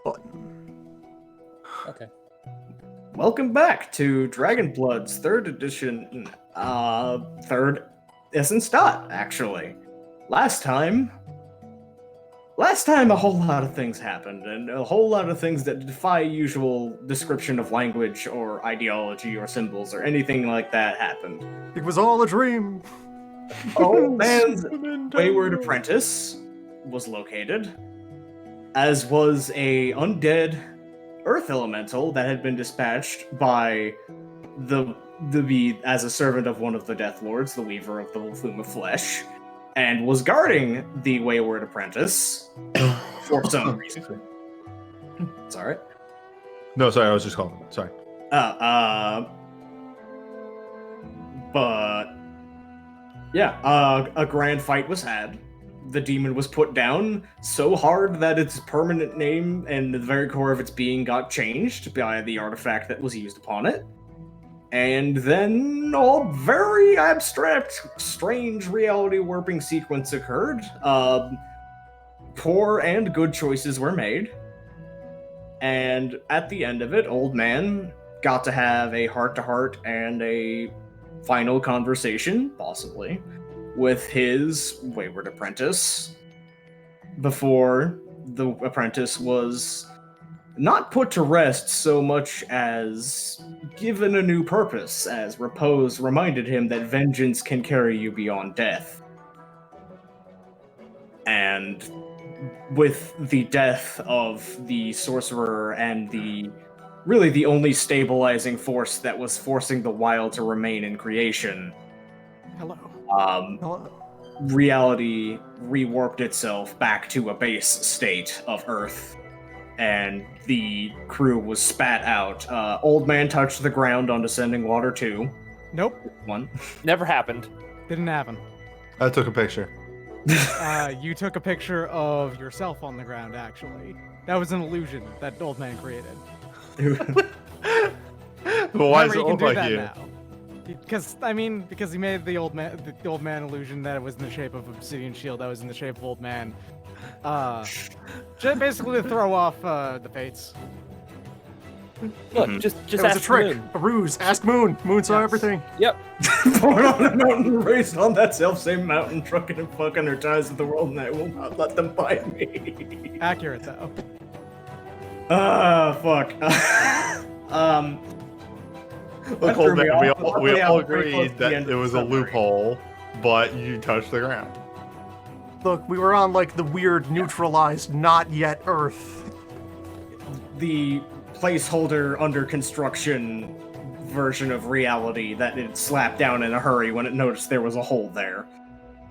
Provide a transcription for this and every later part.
button. Okay. Welcome back to Dragonblood's 3rd edition, 3rd Essence Dot, actually. Last time a whole lot of things happened, and a whole lot of things that defy usual description of language or ideology or symbols or anything like that happened. It was all a dream. Old man's wayward apprentice was located, as was a undead earth elemental that had been dispatched by the as a servant of one of the Death Lords, the Weaver of the Flume of Flesh, and was guarding the wayward apprentice for some reason. Sorry. No, sorry, I was just calling. Sorry. But yeah, a grand fight was had. The demon was put down so hard that its permanent name and the very core of its being got changed by the artifact that was used upon it. And then a very abstract, strange reality warping sequence occurred. Poor and good choices were made. And at the end of it, Old Man got to have a heart-to-heart and a final conversation, possibly, with his wayward apprentice before the apprentice was not put to rest so much as given a new purpose, as Repose reminded him that vengeance can carry you beyond death. And with the death of the sorcerer and the only stabilizing force that was forcing the wild to remain in creation, Hello. reality rewarped itself back to a base state of Earth, and the crew was spat out. Old Man touched the ground on descending water too. Nope. One. Never happened. Didn't happen. I took a picture. You took a picture of yourself on the ground, actually. That was an illusion that Old Man created. Well, why does Remember, it look do like that you? now. Because he made the old man illusion that it was in the shape of Obsidian Shield that was in the shape of Old Man. Just basically to throw off the fates. Look, just It was ask a trick, Moon. a ruse. Ask Moon. Moon saw everything. Yep. Born on a mountain, raised on that self-same mountain, trucking and fucking her ties with the world, and I will not let them bite me. Accurate though. Fuck. Look, threw me we off. all I'm pretty close agreed to the that end it of was the a summary. loophole, but you touched the ground. Look, we were on like the weird neutralized, not yet Earth. The placeholder under construction version of reality that it slapped down in a hurry when it noticed there was a hole there.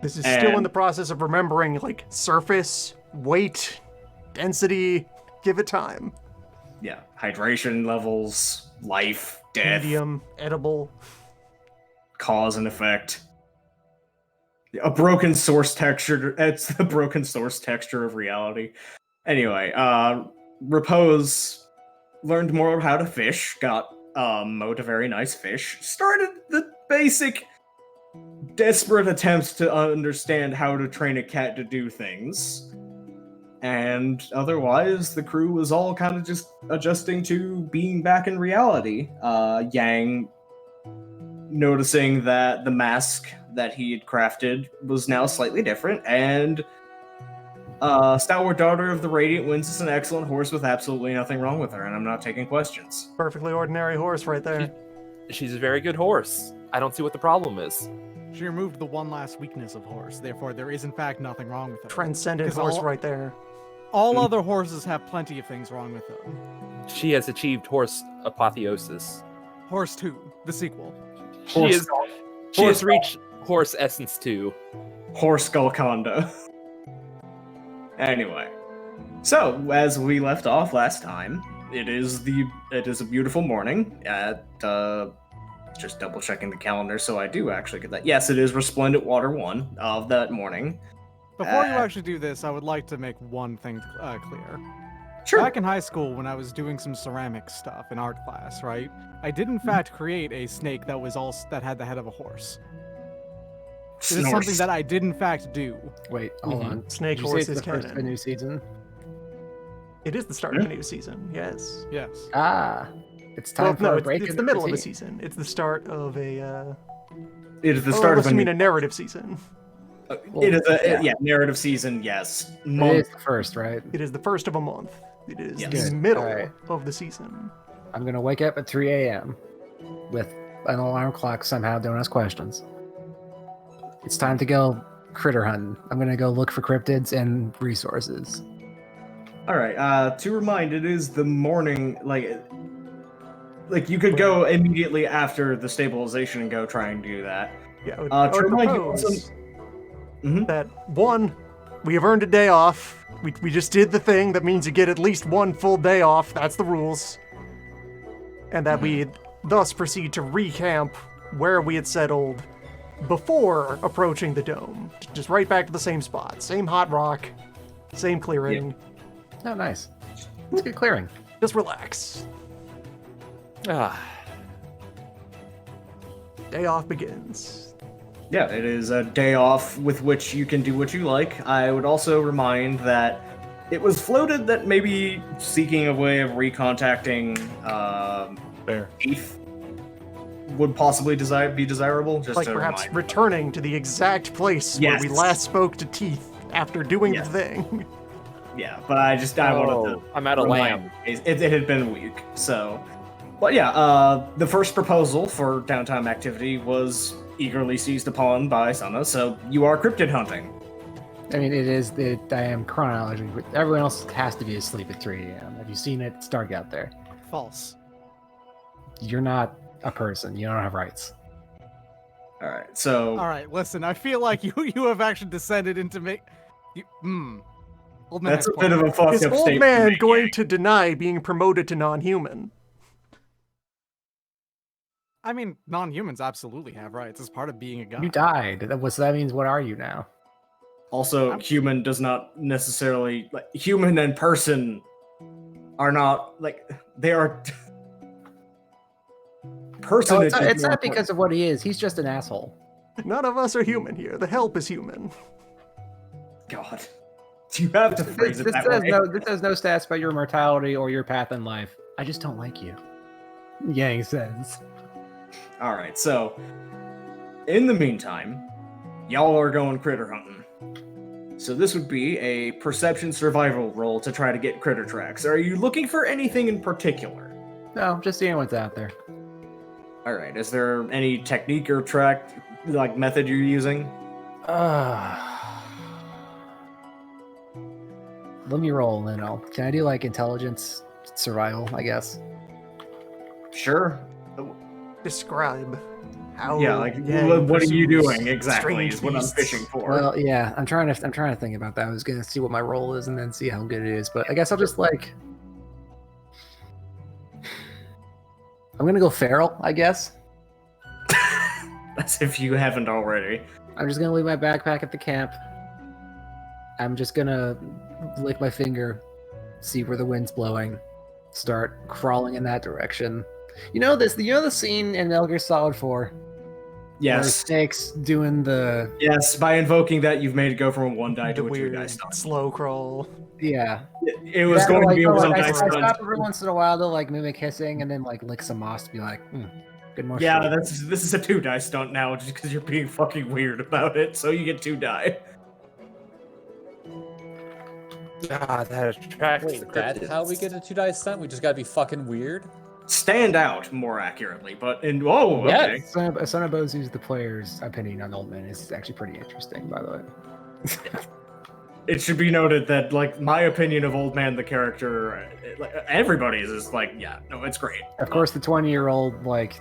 This is still in the process of remembering like surface, weight, density. Give it time. Yeah, hydration levels, life, death, Medium, edible. cause and effect. A broken source texture. It's the broken source texture of reality. Anyway, Repose learned more how to fish, got mowed a very nice fish, started the basic desperate attempts to understand how to train a cat to do things. And otherwise, the crew was all kind of just adjusting to being back in reality. Yang noticing that the mask that he had crafted was now slightly different, and Stalwart Daughter of the Radiant Winds is an excellent horse with absolutely nothing wrong with her, and I'm not taking questions. Perfectly ordinary horse right there. She's a very good horse. I don't see what the problem is. She removed the one last weakness of horse, therefore there is in fact nothing wrong with her. Transcendent 'Cause horse all- right there. All other horses have plenty of things wrong with them. She has achieved horse apotheosis. Horse 2, the sequel. She has reached horse essence 2. Horse Golconda. Anyway, so as we left off last time, it is a beautiful morning at just double checking the calendar, so I do actually get that. Yes, it is Resplendent Water 1 of that morning. Before you actually do this, I would like to make one thing clear. Sure. Back in high school, when I was doing some ceramics stuff in art class, right? I did in fact create a snake that had the head of a horse. It is something that I did in fact do. Wait, hold on. Snake Did you say horse it's is the first of a canon. new season? It is the start of a new season, yes. Yes. Ah, it's time Well, for no, a break. it's in the middle of a routine. season. It's the start of a, It is the start of I a mean new. a narrative season. It is a yeah. narrative season. Yes, It month. is the first, right? It is the first of a month. It is Yes. the Good. middle Alright. of the season. I'm gonna wake up at 3 a.m. with an alarm clock somehow. Don't ask questions. It's time to go critter hunting. I'm gonna go look for cryptids and resources. All right. To remind, it is the morning. Like you could go immediately after the stabilization and go try and do that. Yeah, I would, To I would remind you propose also- Mhm. that one, we have earned a day off. We just did the thing that means you get at least one full day off. That's the rules. And that we thus proceed to recamp where we had settled before approaching the dome. Just right back to the same spot. Same hot rock, same clearing. Oh, nice. It's good clearing. Just relax. Ah, Day off begins. Yeah, it is a day off with which you can do what you like. I would also remind that it was floated that maybe seeking a way of recontacting Fair. Keith would possibly be desirable. Just Like to perhaps remind. returning to the exact place where we Yes. last spoke to Teeth after doing Yes. the thing. Yeah, but I wanted to. I'm out of remind lamb. you. It had been a week, so. But yeah, the first proposal for downtime activity was eagerly seized upon by Sana, so you are cryptid hunting. I mean, I am chronology, but everyone else has to be asleep at 3 a.m. Have you seen it? It's dark out there. False. You're not a person. You don't have rights. All right, so All right, listen. I feel like you have actually descended into me. Old man that's has a bit of points. a fucked Is up old statement. man to make, going yeah. to deny being promoted to non-human? I mean, non-humans absolutely have rights as part of being a god. You died. That means what are you now? Also, human does not necessarily like human and person are not like they are. Person. No, it's not because of what he is. He's just an asshole. None of us are human here. The help is human. God. You have to phrase it that way. This has no stats about your mortality or your path in life. I just don't like you. Yang says. All right, so in the meantime, y'all are going critter hunting. So this would be a perception survival roll to try to get critter tracks. Are you looking for anything in particular? No, just seeing what's out there. All right, is there any technique or track like method you're using? Let me roll, and then can I do like intelligence survival? I guess. Sure. Describe how. Yeah, like Yang what are you pursues doing exactly? strange Is what I'm beasts. fishing for. Well, yeah, I'm trying to think about that. I was gonna see what my roll is and then see how good it is, but I guess I'll just like. I'm gonna go feral, I guess. As if you haven't already. I'm just gonna leave my backpack at the camp. I'm just gonna lick my finger, see where the wind's blowing, start crawling in that direction. You know the scene in Metal Gear Solid 4 where Yes. Snake's doing the Yes, by invoking that, you've made it go from a 1 die The to a 2 weird die stunt. slow crawl. yeah. It was That, going to be a like, 1 I die stop stunt. every once in a while to like mimic hissing and then like lick some moss to be like, good moisture. Yeah, this is a 2 die stunt now just because you're being fucking weird about it, so you get 2 die. God, that attracts the Wait, that's cryptids. how we get a 2 die stunt? We just gotta be fucking weird? Stand out, more accurately, but in oh, okay. Yes. Son of Bozu's the player's opinion on Old Man is actually pretty interesting, by the way. It should be noted that like my opinion of Old Man the character, everybody's is like, yeah, no, it's great. Of course, the 20-year-old like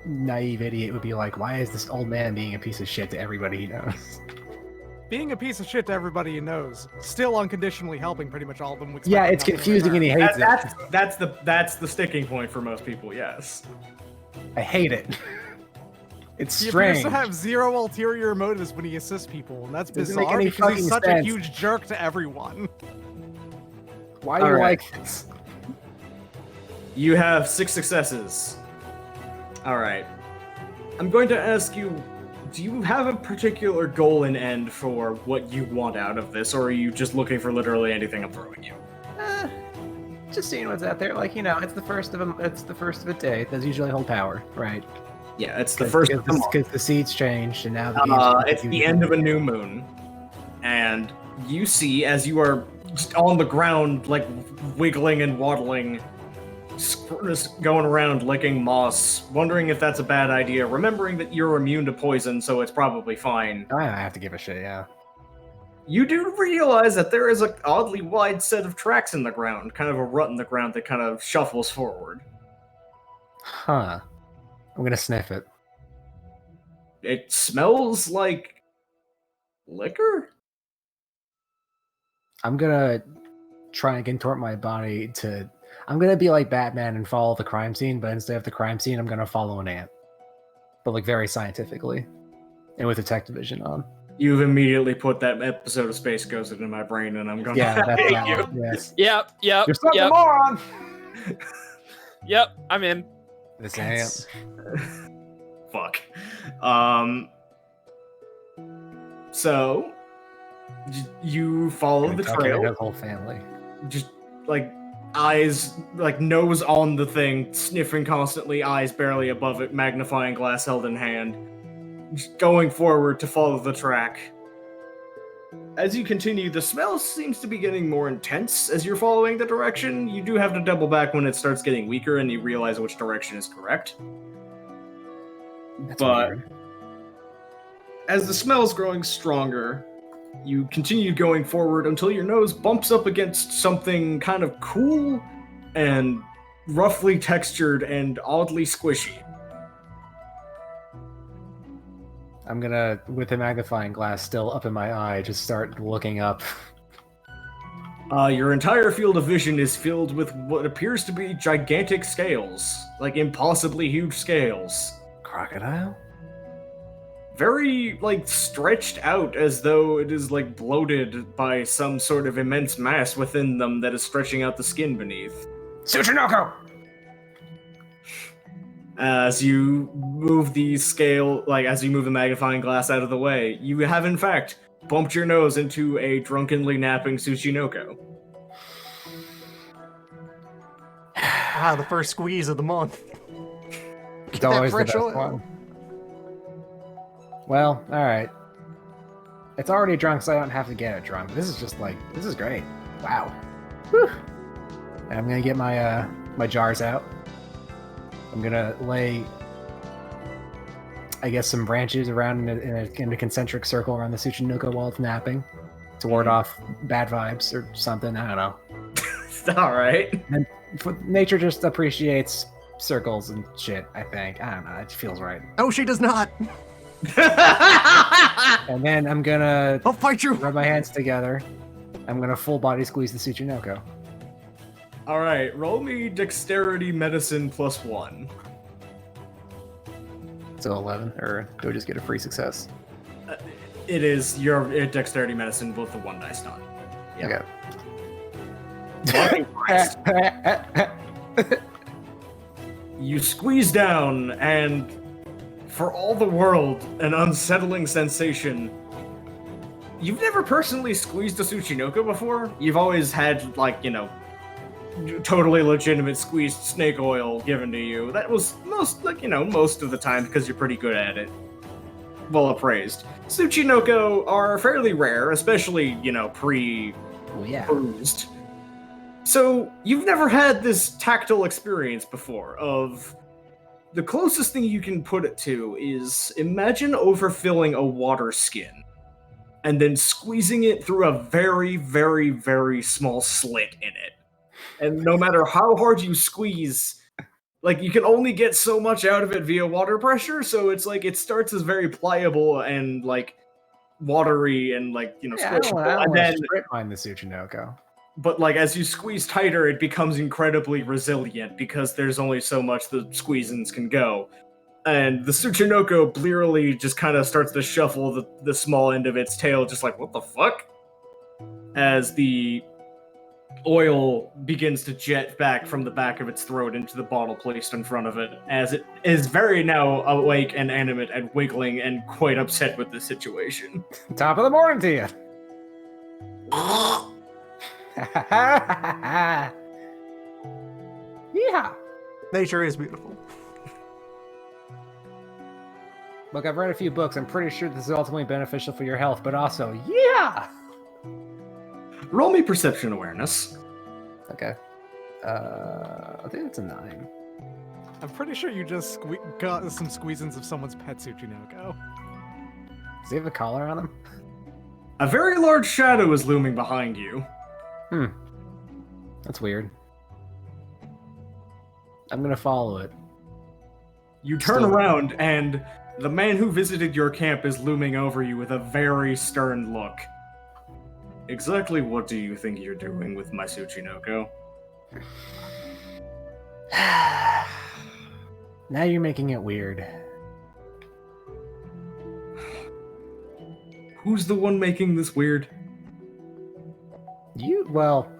naive idiot would be like, "Why is this old man being a piece of shit to everybody he knows?" Being a piece of shit to everybody he knows, still unconditionally helping pretty much all of them. with Yeah, expecting it's nothing in confusing and he return. hates it. That's the sticking point for most people. Yes. I hate it. It's He appears strange. to have zero ulterior motives when he assists people, and that's Doesn't make bizarre any because he's fucking such a sense. huge jerk to everyone. Why do you Alright. like this? You have 6 successes. All right. I'm going to ask you, do you have a particular goal in end for what you want out of this, or are you just looking for literally anything I'm throwing you? Just seeing what's out there. Like, it's the first of a day. It does usually hold power, right? Yeah, it's the first of the month. Because the seats changed, and now the It's the end of a new moon, and you see as you are just on the ground, like wiggling and waddling, just going around licking moss, wondering if that's a bad idea, remembering that you're immune to poison, so it's probably fine. I have to give a shit, yeah. You do realize that there is an oddly wide set of tracks in the ground, kind of a rut in the ground that kind of shuffles forward. Huh. I'm gonna sniff it. It smells like liquor? I'm gonna try and contort my body to... I'm gonna be like Batman and follow the crime scene, but instead of the crime scene, I'm gonna follow an ant. But like very scientifically. And with detective vision on. You've immediately put that episode of Space Ghost into my brain, and I'm going Yeah, to that's hate that you. one. Yes. Yep. You're such a Yep. moron! Yep. I'm in. This ant. Fuck. So, you follow the trail. His whole family. Just, like, eyes, like, nose on the thing, sniffing constantly, eyes barely above it, magnifying glass held in hand. Just going forward to follow the track. As you continue, the smell seems to be getting more intense as you're following the direction. You do have to double back when it starts getting weaker and you realize which direction is correct. That's But weird. as the smell's growing stronger, you continue going forward until your nose bumps up against something kind of cool and roughly textured and oddly squishy. I'm gonna, with the magnifying glass still up in my eye, just start looking up. Your entire field of vision is filled with what appears to be gigantic scales, like impossibly huge scales. Crocodile? Very, like, stretched out as though it is, like, bloated by some sort of immense mass within them that is stretching out the skin beneath. Tsuchinoko! As you move the scale, like, as you move the magnifying glass out of the way, you have, in fact, bumped your nose into a drunkenly napping Tsuchinoko. The first squeeze of the month. It's that always the fresh best oil. one. Well, alright. It's already drunk, so I don't have to get it drunk. This is just like, this is great. Wow. Whew. And I'm gonna get my my jars out. I'm gonna lay, I guess, some branches around in a concentric circle around the Tsuchinoko while it's napping to ward off bad vibes or something. I don't know. Alright. And nature just appreciates circles and shit, I think. I don't know. It feels right. No, she does not. And then I'm gonna I'll fight you. rub my hands together. I'm gonna full body squeeze the Tsuchinoko. Alright, roll me dexterity medicine +1. So 11, or do I just get a free success? It is your dexterity medicine with the 1 dice not. Yeah. Fucking Christ. Okay. You squeeze down, and for all the world, an unsettling sensation. You've never personally squeezed a Tsuchinoko before? You've always had, like, totally legitimate squeezed snake oil given to you. That was most of the time because you're pretty good at it. Well appraised. Tsuchinoko are fairly rare, especially, Well, yeah. bruised. So, you've never had this tactile experience before of... The closest thing you can put it to is, imagine overfilling a water skin, and then squeezing it through a very, very, very small slit in it. And no matter how hard you squeeze, like, you can only get so much out of it via water pressure, so it's like, it starts as very pliable and, like, watery and, like, I don't squishable, and want then... to strip mine the Tsuchinoko. But, like, as you squeeze tighter, it becomes incredibly resilient because there's only so much the squeezins can go. And the Tsuchinoko blearily just kind of starts to shuffle the small end of its tail, just like, what the fuck? As the oil begins to jet back from the back of its throat into the bottle placed in front of it, as it is very now awake and animate and wiggling and quite upset with the situation. Top of the morning to you. Yeah. Nature is beautiful. Look, I've read a few books. I'm pretty sure this is ultimately beneficial for your health, but also, yeah. Roll me perception awareness. Okay. I think it's a 9. I'm pretty sure you just got some squeezins of someone's pet Tsuchinoko. Does he have a collar on him? A very large shadow is looming behind you. That's weird. I'm gonna follow it. You turn around, and the man who visited your camp is looming over you with a very stern look. Exactly what do you think you're doing with my Tsuchinoko? Now you're making it weird. Who's the one making this weird? Well,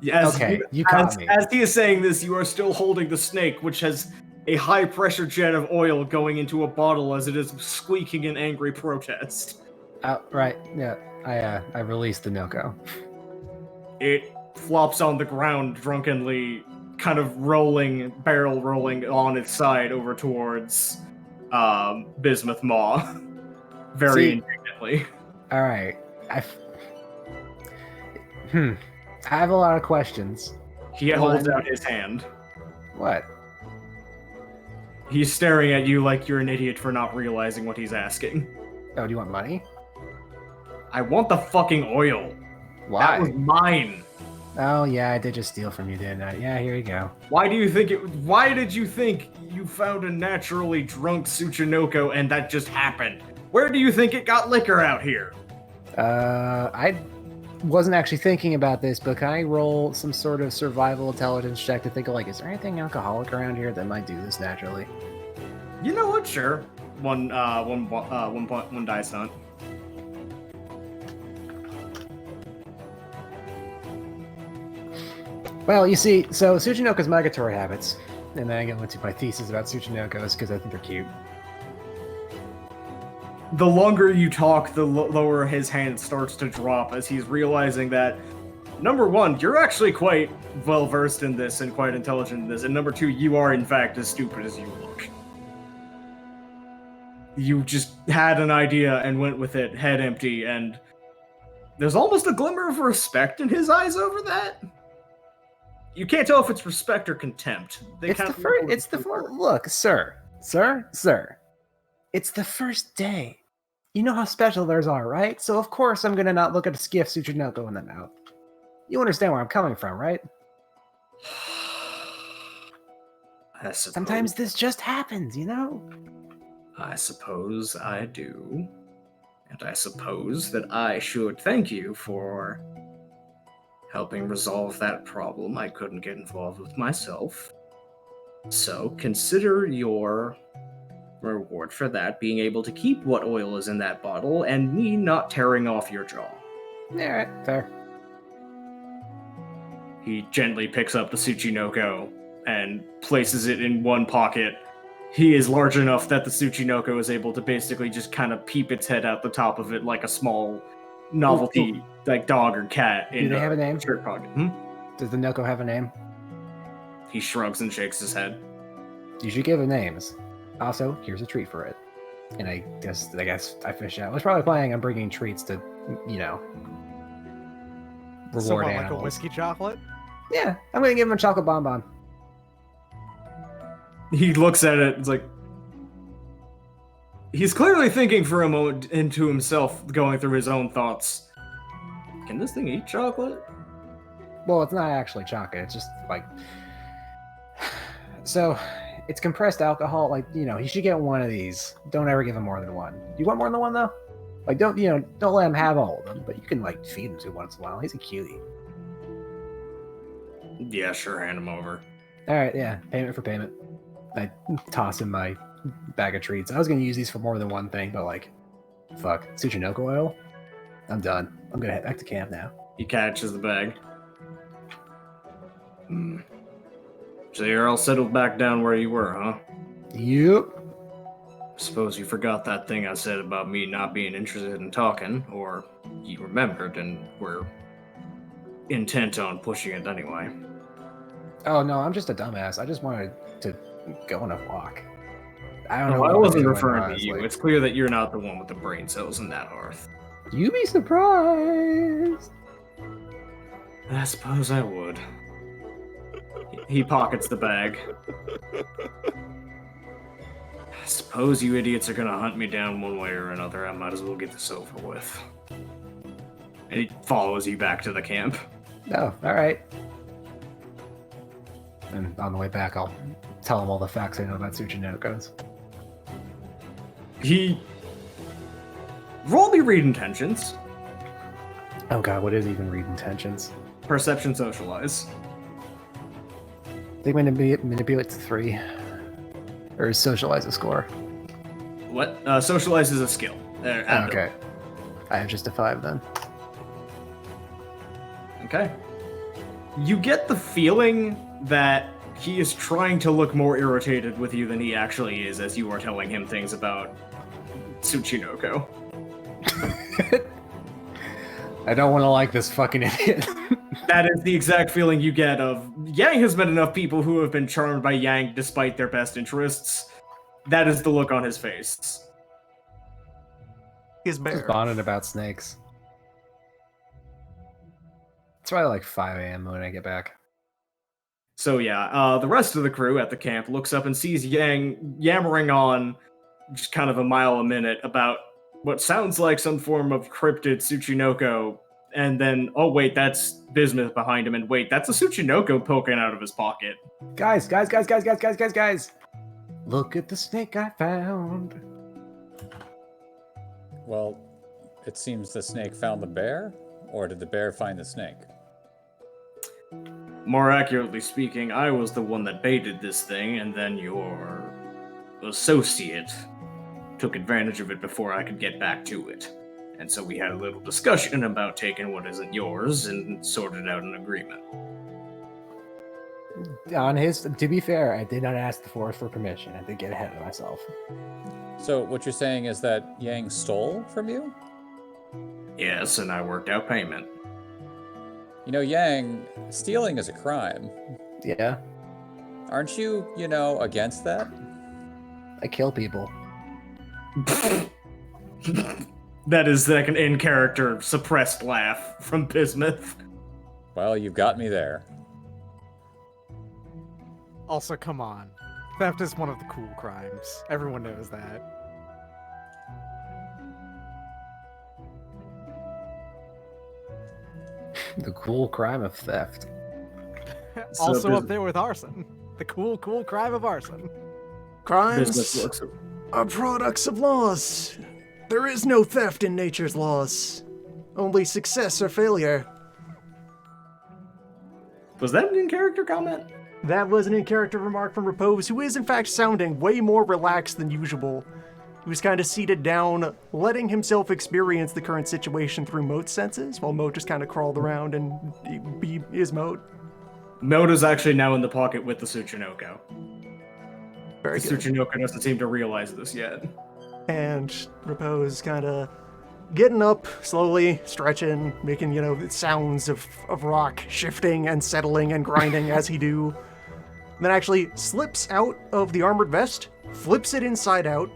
Yes. okay, you caught me. As he is saying this, you are still holding the snake, which has a high-pressure jet of oil going into a bottle as it is squeaking in angry protest. Right, yeah. I released the Noko. It flops on the ground drunkenly, kind of barrel rolling on its side over towards Bismuth Maw. Very indignantly. Alright. I have a lot of questions. He holds out his hand. What? He's staring at you like you're an idiot for not realizing what he's asking. Oh, do you want money? I want the fucking oil. Why? That was mine. Oh, yeah, I did just steal from you, didn't I? Yeah, here you go. Why did you think you found a naturally drunk Tsuchinoko and that just happened? Where do you think it got liquor out here? I wasn't actually thinking about this, but can I roll some sort of survival intelligence check to think of, like, is there anything alcoholic around here that might do this naturally? You know what? Sure. One dice hunt. Well, you see, so Tsuchinoko's migratory habits, and then I get into my thesis about Tsuchinokos because I think they're cute. The longer you talk, the lower his hand starts to drop as he's realizing that, number one, you're actually quite well versed in this and quite intelligent in this, and number two, you are in fact as stupid as you look. You just had an idea and went with it, head empty, and there's almost a glimmer of respect in his eyes over that. You can't tell if it's respect or contempt. Look, sir. It's the first day. You know how special theirs are, right? So of course I'm gonna not look at a skiff Tsuchinoko in the mouth. You understand where I'm coming from, right? I suppose. Sometimes this just happens, you know? I suppose I do. And I suppose that I should thank you for helping resolve that problem I couldn't get involved with myself. So consider your reward for that being able to keep what oil is in that bottle and me not tearing off your jaw. Alright, fair. He gently picks up the Tsuchinoko and places it in one pocket. He is large enough that the Tsuchinoko is able to basically just kind of peep its head out the top of it like a small novelty, like dog or cat. Do they have a name? Shirt pocket. Does the Noko have a name? He shrugs and shakes his head. You should give it names. Also, here's a treat for it. And I guess I fish out. I was probably planning on bringing treats to, reward So what, like animals. a whiskey chocolate? Yeah, I'm gonna give him a chocolate bonbon. He looks at it. It's like he's clearly thinking for a moment into himself, going through his own thoughts. Can this thing eat chocolate? Well, it's not actually chocolate. It's just like so. It's compressed alcohol. Like he should get one of these. Don't ever give him more than one. You want more than one though? Like don't let him have all of them. But you can like feed him to once in a while. He's a cutie. Yeah, sure. Hand him over. All right, yeah. Payment for payment. I toss him my bag of treats. I was gonna use these for more than one thing, but like, fuck, Tsuchinoko oil. I'm done. I'm gonna head back to camp now. He catches the bag. So you're all settled back down where you were, huh? Yep. Suppose you forgot that thing I said about me not being interested in talking, or you remembered and were intent on pushing it anyway. Oh no, I'm just a dumbass. I just wanted to go on a walk. I don't know. No, I what wasn't doing, referring to honestly. you. It's clear that you're not the one with the brain cells in that hearth. You be surprised. I suppose I would. He pockets the bag. I suppose you idiots are gonna hunt me down one way or another. I might as well get this over with. And he follows you back to the camp. Oh, all right. And on the way back, I'll tell him all the facts I know about Tsuchinokos. He... Roll me read intentions. Oh god, what is even read intentions? Perception socialize. I think manipulate to 3. Or socialize a score. What? Socialize is a skill. Okay. I have just a 5 then. Okay. You get the feeling that he is trying to look more irritated with you than he actually is as you are telling him things about Tsuchinoko. I don't want to like this fucking idiot. That is the exact feeling you get of Yang has met enough people who have been charmed by Yang despite their best interests. That is the look on his face. He's Just bear. bonding about snakes. It's probably like 5 a.m. when I get back. So yeah, the rest of the crew at the camp looks up and sees Yang yammering on just kind of a mile a minute about what sounds like some form of cryptid Tsuchinoko, and then, oh wait, that's Bismuth behind him, and wait, that's a Tsuchinoko poking out of his pocket. Guys! Look at the snake I found. Well, it seems the snake found the bear, or did the bear find the snake? More accurately speaking, I was the one that baited this thing, and then your associate took advantage of it before I could get back to it. And so we had a little discussion about taking what isn't yours and sorted out an agreement. To be fair, I did not ask the forest for permission. I did get ahead of myself. So what you're saying is that Yang stole from you? Yes, and I worked out payment. You know, Yang, stealing is a crime. Yeah, Aren't you, against that? I kill people. That is like an in-character suppressed laugh from Bismuth. Well, you've got me there. Also, come on. Theft is one of the cool crimes. Everyone knows that. The cool crime of theft. Also up there with arson. The cool crime of arson. Bismuth Crimes looks at... are products of laws. There is no theft in nature's laws. Only success or failure. Was that an in-character comment? That was an in-character remark from Repose, who is in fact sounding way more relaxed than usual. He was kind of seated down, letting himself experience the current situation through Moat's senses, while Moat just kind of crawled around and be his Moat. Moat is actually now in the pocket with the Tsuchinoko. Very The good. Tsuchinoko doesn't seem to realize this yet. And Repose kind of getting up slowly, stretching, making, sounds of rock shifting and settling and grinding as he do. Then actually slips out of the armored vest, flips it inside out.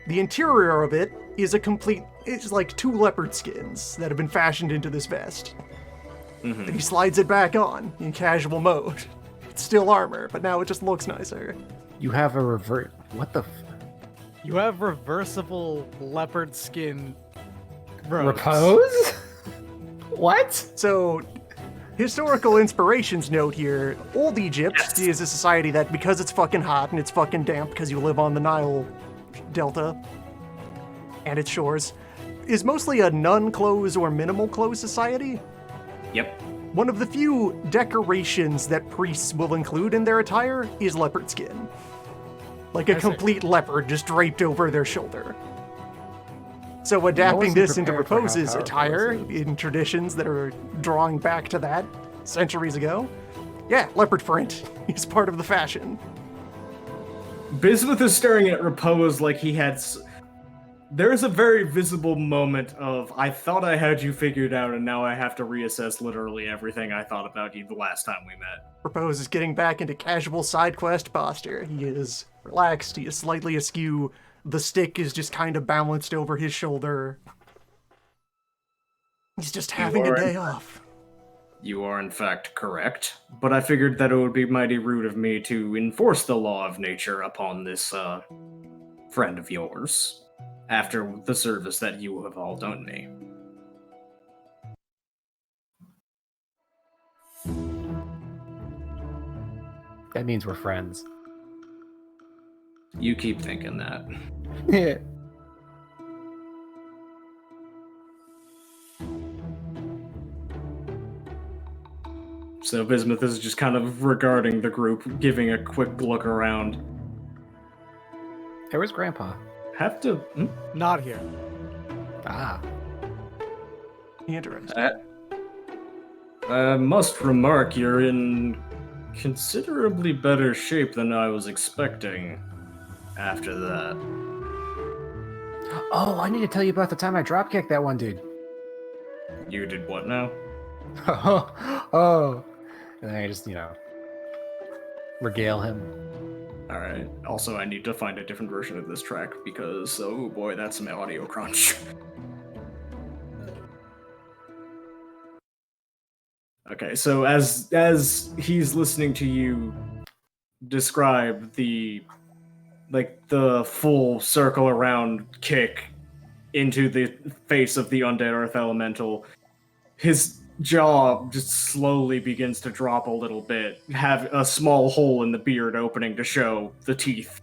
The interior of it is it's like 2 leopard skins that have been fashioned into this vest. Mm-hmm. And he slides it back on in casual mode. It's still armor, but now it just looks nicer. You have a revert. What the? You have reversible leopard skin robes. Repose? What? So, historical inspirations note here, Old Egypt is a society that, because it's fucking hot and it's fucking damp because you live on the Nile Delta and its shores, is mostly a none-clothes or minimal clothes society. Yep. One of the few decorations that priests will include in their attire is leopard skin. Like a I see. complete leopard just draped over their shoulder. So adapting wasn't this into prepared for how Repose's powerful attire this is. in traditions that are drawing back to that centuries ago, yeah, leopard print is part of the fashion. Bismuth is staring at Repose like he had There's a very visible moment of, I thought I had you figured out, and now I have to reassess literally everything I thought about you the last time we met. Propose is getting back into casual side quest posture. He is relaxed, he is slightly askew, the stick is just kind of balanced over his shoulder. He's just having a day off. You are in fact correct, but I figured that it would be mighty rude of me to enforce the law of nature upon this, friend of yours, after the service that you have all done me. That means we're friends. You keep thinking that. Yeah. So Bismuth is just kind of regarding the group, giving a quick look around. Hey, where's Grandpa? Have to... Not here. Ah. Interesting. I must remark you're in considerably better shape than I was expecting after that. Oh, I need to tell you about the time I dropkicked that one dude. You did what now? Oh. And then I just, regale him. Alright. Also, I need to find a different version of this track because, oh boy, that's some audio crunch. Okay, so as he's listening to you describe the full circle around kick into the face of the undead earth elemental, his jaw just slowly begins to drop a little bit, have a small hole in the beard opening to show the teeth.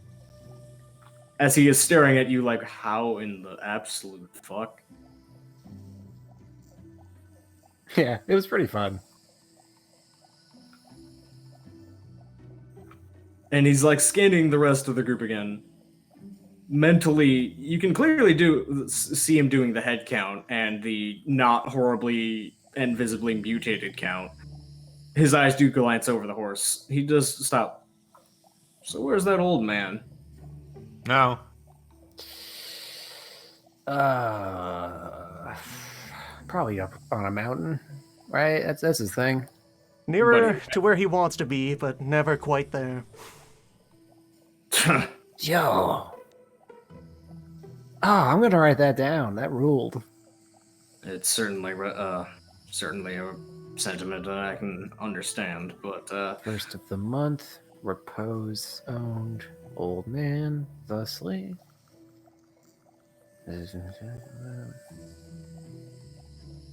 As he is staring at you like, how in the absolute fuck? Yeah, it was pretty fun. And he's like scanning the rest of the group again. Mentally, you can clearly see him doing the head count and the not horribly and visibly mutated count. His eyes do glance over the horse. He does stop. So where's that old man? No. Probably up on a mountain, right? That's his thing. Nearer to where he wants to be, but never quite there. Yo. Oh, I'm gonna write that down. That ruled. It's certainly a sentiment that I can understand, but First of the month, repose owned old man, thusly.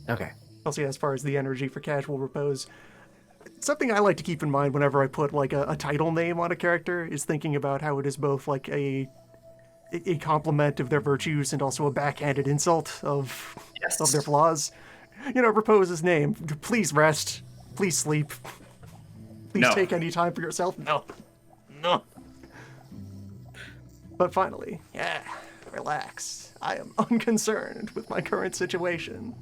Okay. Also, as far as the energy for casual repose, something I like to keep in mind whenever I put like a title name on a character is thinking about how it is both like a compliment of their virtues and also a backhanded insult of their flaws. Repose's name. Please rest. Please sleep. Please take any time for yourself. No. But finally, relax. I am unconcerned with my current situation.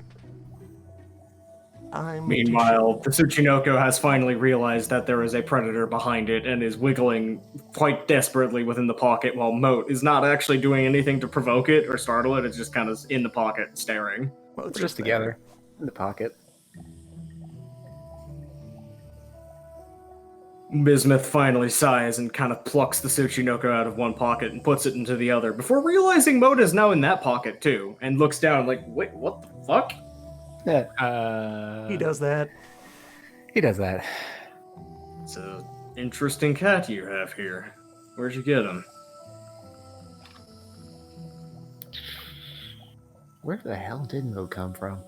meanwhile, the Tsuchinoko has finally realized that there is a predator behind it and is wiggling quite desperately within the pocket, while Moat is not actually doing anything to provoke it or startle it. It's just kind of in the pocket, staring. Well, it's just together in the pocket. Bismuth finally sighs and kind of plucks the Tsuchinoko out of one pocket and puts it into the other, before realizing Moat is now in that pocket too, and looks down like, wait, what the fuck? Yeah. He does that. He does that. It's an interesting cat you have here. Where'd you get him? Where the hell did Mo come from?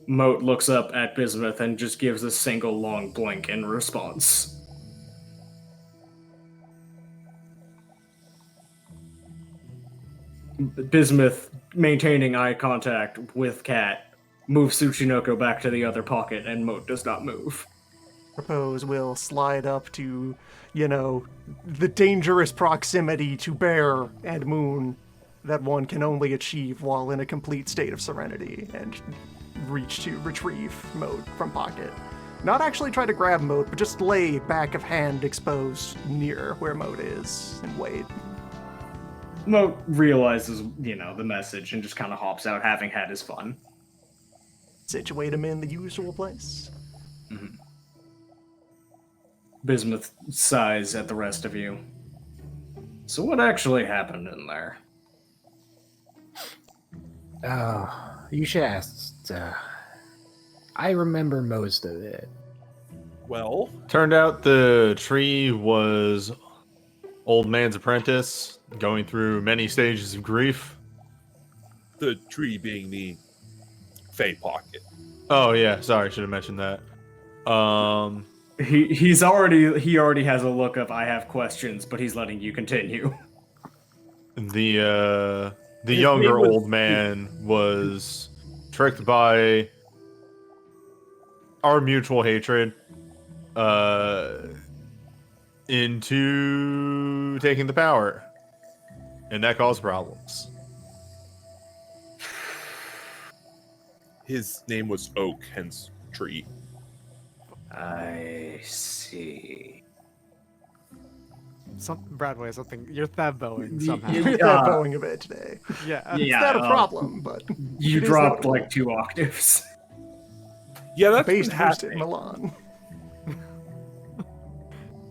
Moat looks up at Bismuth and just gives a single long blink in response. Bismuth, maintaining eye contact with Cat, moves Tsuchinoko back to the other pocket, and Moat does not move. Propose will slide up to, the dangerous proximity to Bear and Moon that one can only achieve while in a complete state of serenity, and reach to retrieve Moat from pocket. Not actually try to grab Moat, but just lay back of hand exposed near where Moat is and wait. Moat realizes, the message and just kind of hops out, having had his fun. Situate him in the usual place. Bismuth sighs at the rest of you. So what actually happened in there? Oh, you should ask. I remember most of it. Well, Turned out the tree was old man's apprentice, going through many stages of grief. the tree being the Fey Pocket. Oh yeah, sorry, should have mentioned that. He already has a look of I have questions, but he's letting you continue. The His younger name was- old man was tricked by our mutual hatred into taking the power, and that caused problems. His name was Oak, hence tree. I see. Bradway, something. You're thabboing somehow. Yeah. You're that bowing a bit today. yeah. It's not a problem, but You it is dropped notable. like 2 octaves. Yeah, that's Based been first happening. in Milan.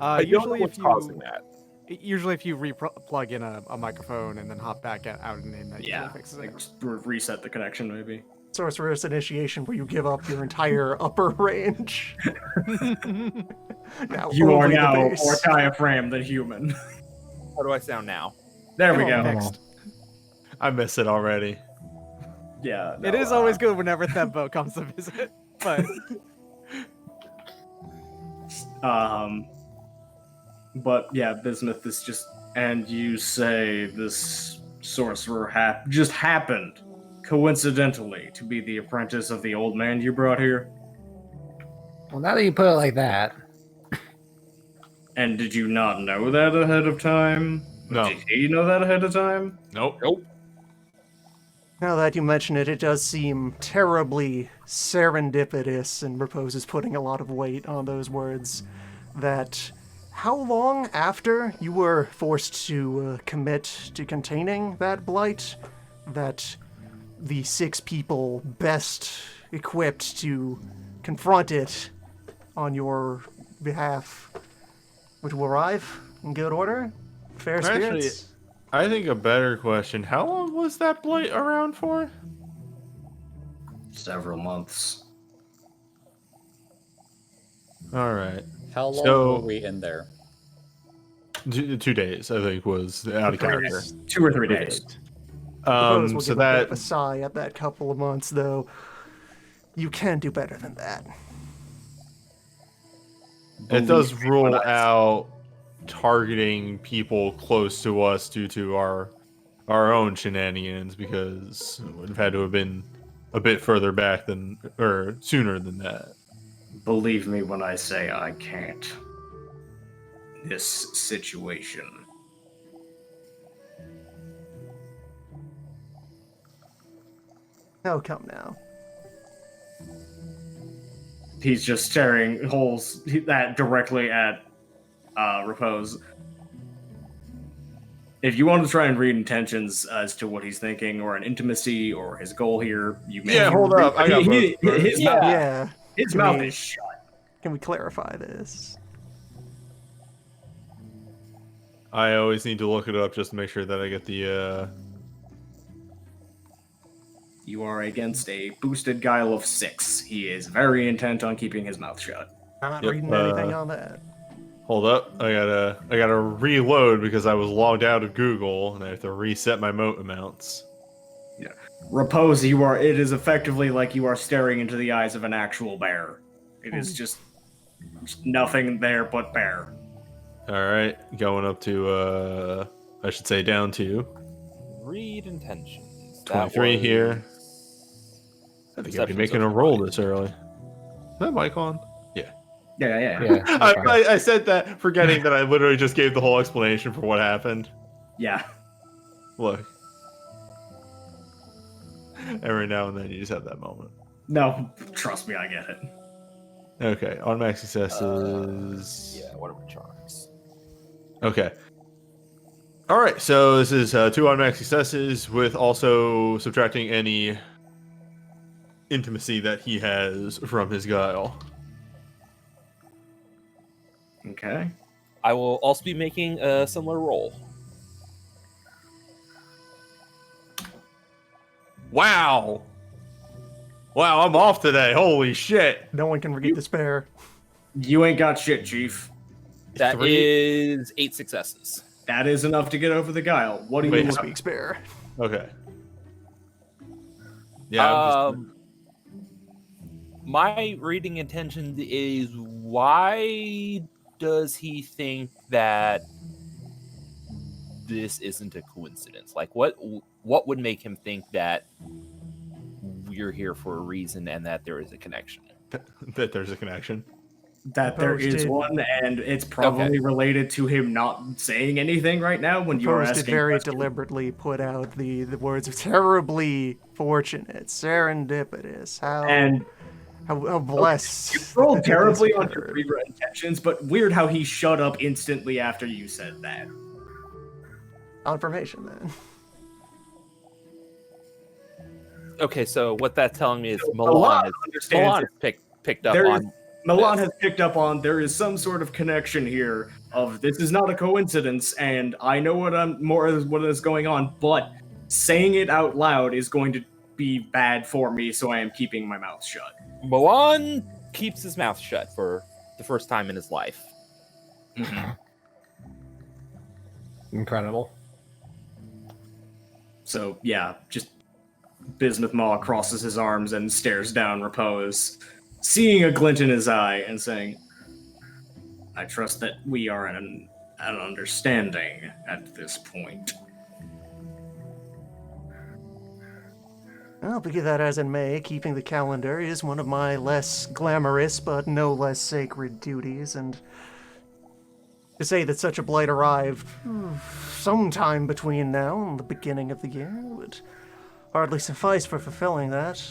I don't know Usually, what's causing that. Usually, if you plug in a microphone and then hop back out and in, that usually fixes it. Like just reset the connection, maybe. Sorcerer's Initiation, where you give up your entire upper range. Now You are only the now base. more diaphragm than human. How do I sound now? There we Oh, go. fixed. I miss it already. Yeah. It is always good whenever Thebbo comes to visit, but But yeah, Bismuth is just, and you say this sorcerer just happened, coincidentally, to be the apprentice of the old man you brought here. Well, now that you put it like that, And did you not know that ahead of time? No. Did he know that ahead of time? Nope. Nope. Now that you mention it, it does seem terribly serendipitous, and Repose is putting a lot of weight on those words, that how long after you were forced to commit to containing that blight, that the 6 people best equipped to confront it on your behalf would arrive in good order? Fair Actually, spirits? I think a better question: how long was that blight around for? Several months. All right, How long So- were we in there? 2 days, I think, was out of character. 2 or 3 days. Repose will So give a bit of that a sigh at that couple of months, though. You can do better than that. it does Believe me when rule I- out targeting people close to us due to our own shenanigans, because it would have had to have been a bit further back than, or sooner than that. Believe me when I say I can't. This situation. Oh, come now. He's just staring holes that directly at Repose. If you want to try and read intentions as to what he's thinking, or an intimacy, or his goal here, you may. Yeah, hold up. I got both. his Yeah. mouth, Yeah. his Can mouth we- is shut. Can we clarify this? I always need to look it up just to make sure that I get the. You are against a boosted guile of 6. He is very intent on keeping his mouth shut. I'm not Yep, reading anything on that. Hold up, I gotta reload because I was logged out of Google and I have to reset my moat amounts. Repose, it is effectively like you are staring into the eyes of an actual bear. It is just nothing there but bear. All right, going up to I should say down to Read intentions. 23 here. I think I'd be Perception making a social roll life. this early. Is that mic on? Yeah. yeah. I said that forgetting that I literally just gave the whole explanation for what happened. Yeah. Look. Every now and then you just have that moment. No, trust me, I get it. Okay, automatic successes. Yeah, what are my charms? Okay. All right, so this is 2 automatic successes with also subtracting any intimacy that he has from his guile. Okay. I will also be making a similar roll. Wow. Wow, I'm off today. Holy shit. No one can forget despair. You ain't got shit, Chief. That 3? is 8 successes. That is enough to get over the guile. What do you Wait, look? Speak spare. Okay. Yeah, I'm My reading intention is, why does he think that this isn't a coincidence? Like, what would make him think that we're here for a reason and that there is a connection? that there's a connection. That there is Posted. one, and it's probably related to him not saying anything right now when you're Posted asking very questions. deliberately put out the words of terribly fortunate, serendipitous. And How blessed. you rolled that this terribly on your occurred. reader intentions, but weird how he shut up instantly after you said that. Confirmation then. Okay, so what that's telling me is Milan Milan understands has picked up There is- on. Milan has picked up on there is some sort of connection here of this is not a coincidence, and I know what is going on, but saying it out loud is going to be bad for me, so I am keeping my mouth shut. Milan keeps his mouth shut for the first time in his life. Incredible. So yeah, just Bismuth Maw crosses his arms and stares down Repose, seeing a glint in his eye and saying, I trust that we are at an understanding at this point. Well, be that as it may, keeping the calendar is one of my less glamorous but no less sacred duties, and to say that such a blight arrived sometime between now and the beginning of the year would hardly suffice for fulfilling that.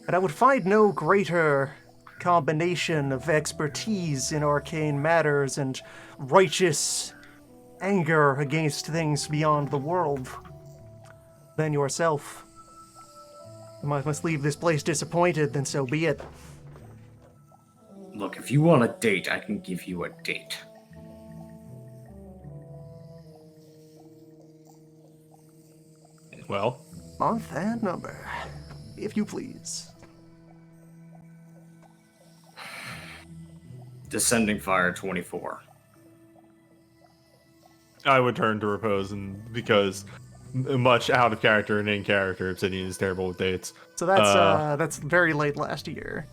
And I would find no greater combination of expertise in arcane matters and righteous anger against things beyond the world than yourself. If I must leave this place disappointed, then so be it. Look, if you want a date, I can give you a date. Well, Month and number, if you please. Descending Fire 24. I would turn to Repose, and because much out of character and in character, Obsidian is terrible with dates. So that's very late last year.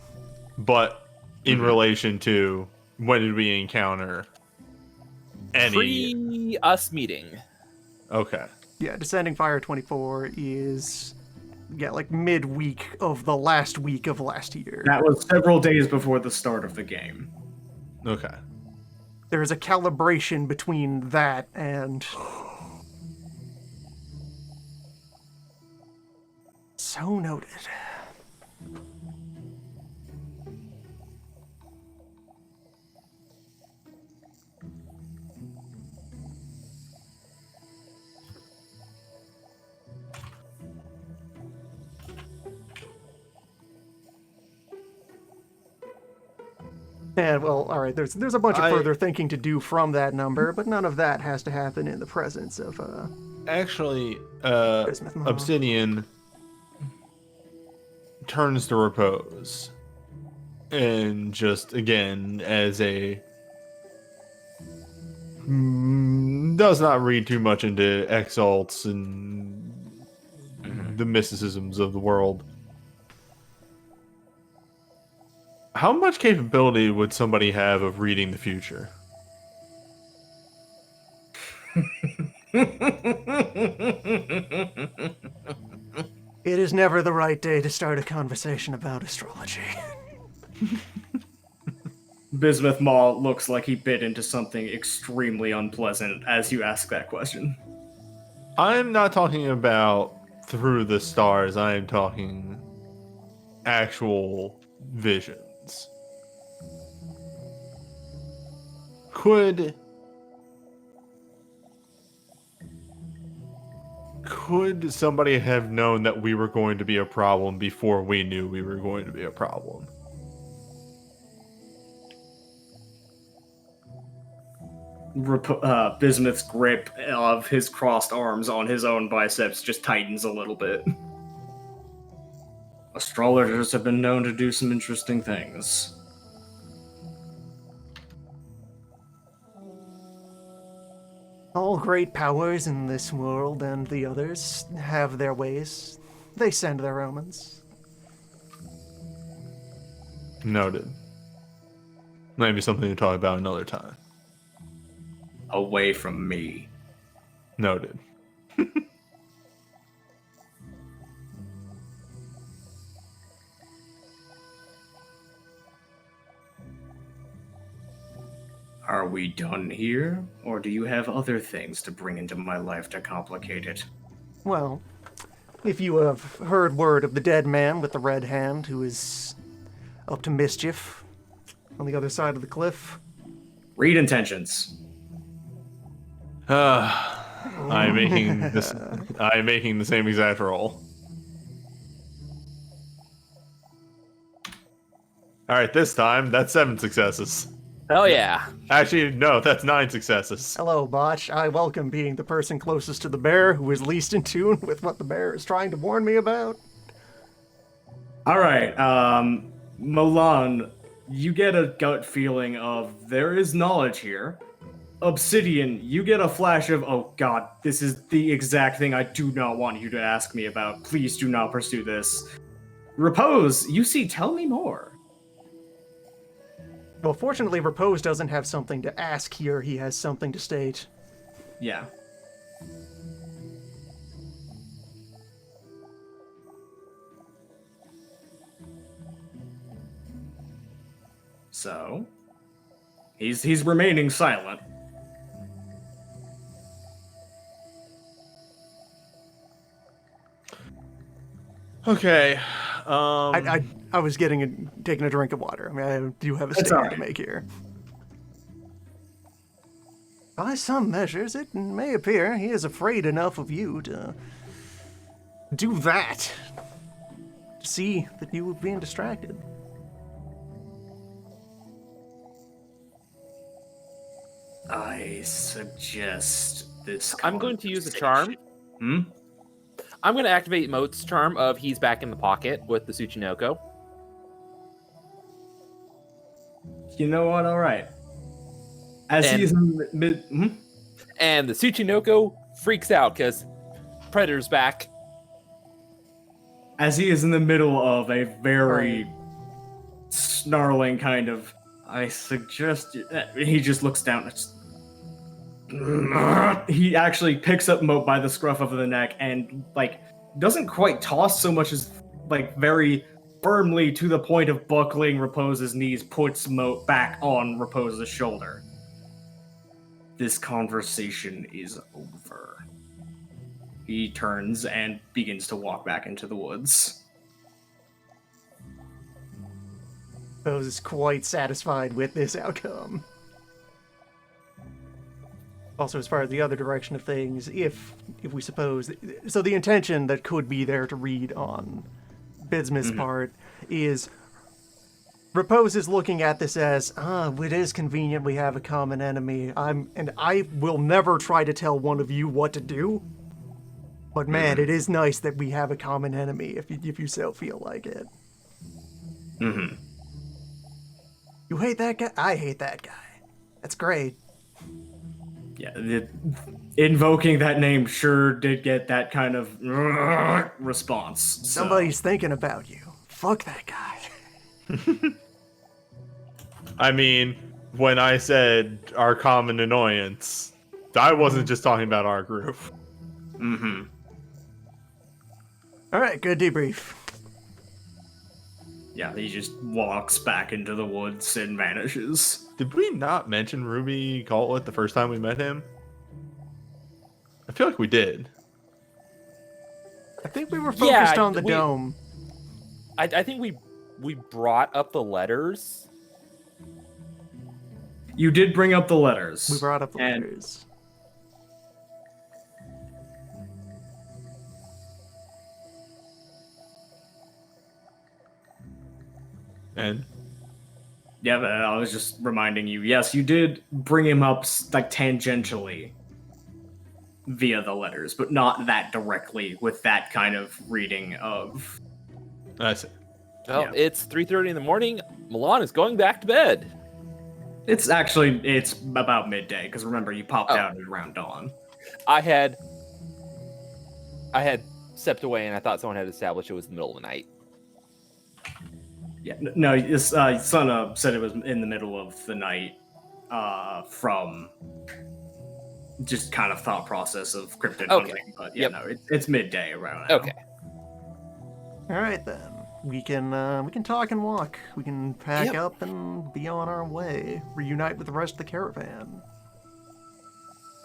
But in relation to when did we encounter any? Pre us meeting. Okay. Yeah, Descending Fire 24 is like midweek of the last week of last year. That was several days before the start of the game. Okay. There is a calibration between that and so noted. And well, all right. There's a bunch of further thinking to do from that number, but none of that has to happen in the presence of Actually, Bismuth Maw. Obsidian turns to Repose, and just again as a does not read too much into exalts and the mysticisms of the world. How much capability would somebody have of reading the future? It is never the right day to start a conversation about astrology. Bismuth Maw looks like he bit into something extremely unpleasant as you ask that question. I'm not talking about through the stars. I am talking actual visions. woods. Could somebody have known that we were going to be a problem before we knew we were going to be a problem? Bismuth's grip of his crossed arms on his own biceps just tightens a little bit. Astrologers have been known to do some interesting things. All great powers in this world and the others have their ways. They send their omens. Noted. Maybe something to talk about another time. Away from me. Noted. Are we done here, or do you have other things to bring into my life to complicate it? Well, if you have heard word of the dead man with the red hand who is up to mischief on the other side of the cliff, Read intentions. I'm making this. I'm making the same exact roll. All right, this time that's 7 successes. Hell yeah. Actually, no, that's 9 successes. hello, Botch. I welcome being the person closest to the bear who is least in tune with what the bear is trying to warn me about. Alright, Milan, you get a gut feeling of there is knowledge here. Obsidian, you get a flash of, oh god, this is the exact thing I do not want you to ask me about. Please do not pursue this. Repose, you see, tell me more. Well, fortunately, Repose doesn't have something to ask here. He has something to state. Yeah. So, he's remaining silent. Okay. I was taking a drink of water. I mean, I do have a That's statement all to right. make here. By some measures, it may appear he is afraid enough of you to do that. To see that you were being distracted. I suggest this. I'm going to use a charm. Hmm? I'm going to activate Moat's charm of he's back in the pocket with the Tsuchinoko. You know what? All right. As And- he's in mid. Hmm? And the Tsuchinoko freaks out because Predator's back. As he is in the middle of a very snarling kind of, I suggest he just looks down. He actually picks up Moat by the scruff of the neck and doesn't quite toss so much as very firmly to the point of buckling Repose's knees, puts Moat back on Repose's shoulder. This conversation is over. He turns and begins to walk back into the woods. Repose is quite satisfied with this outcome. Also, as far as the other direction of things, if we suppose... So the intention that could be there to read on Bismuth's part is... Repose is looking at this as, it is convenient we have a common enemy. I will never try to tell one of you what to do. But man, it is nice that we have a common enemy if you so feel like it. Mm-hmm. You hate that guy? I hate that guy. That's great. Yeah, invoking that name sure did get that kind of response. So. Somebody's thinking about you. Fuck that guy. I mean, when I said our common annoyance, I wasn't just talking about our group. Mm-hmm. All right, good debrief. Yeah, he just walks back into the woods and vanishes. Did we not mention Ruby Gauntlet the first time we met him? I feel like we did. I think we were focused on the we- dome. I think we we brought up the letters. You did bring up the letters. We brought up the and letters. And Yeah, but I was just reminding you. Yes, you did bring him up like tangentially via the letters, but not that directly with that kind of reading of. that's it. Well, Yeah. it's 3:30 in the morning. Milan is going back to bed. It's about midday because remember you popped out at around dawn. I had stepped away and I thought someone had established it was the middle of the night. Yeah, no, his son said it was in the middle of the night from just kind of thought process of cryptid Okay. hunting. But yeah, Yep. no, it's midday around now. Okay. All right then. We can talk and walk. We can pack Yep. up and be on our way. Reunite with the rest of the caravan.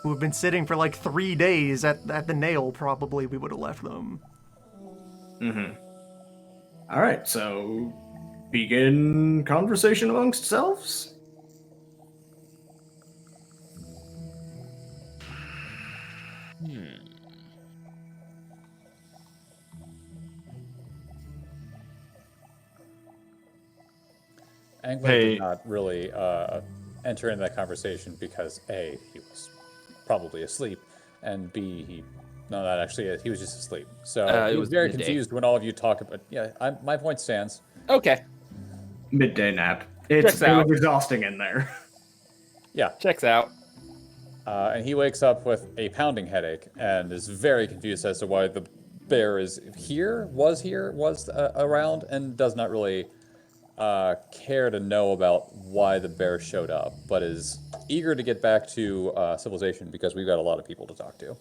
Who have been sitting for like 3 days at the nail. Probably we would have left them. Mm-hmm. All right, so begin conversation amongst selves. Angler Hey. did not really enter into that conversation because A, he was probably asleep, and B, no, not actually, he was just asleep. So It he was was very midday. confused when all of you talk about. Yeah, my point stands. Okay. Midday nap. Checks It out. was exhausting in there. Yeah, Checks out. and he wakes up with a pounding headache and is very confused as to why the bear is was around, and does not really care to know about why the bear showed up, but is eager to get back to civilization because we've got a lot of people to talk to.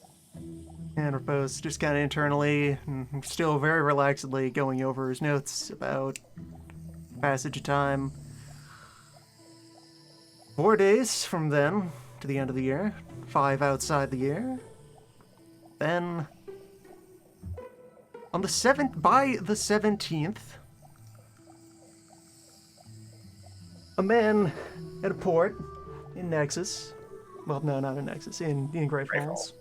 And Repose just kind of internally, still very relaxedly going over his notes about passage of time. 4 days from then to the end of the year, 5 outside the year. Then, on the 7th, by the 17th, a man at a port in Nexus, well, no, not in Nexus, in Great Falls,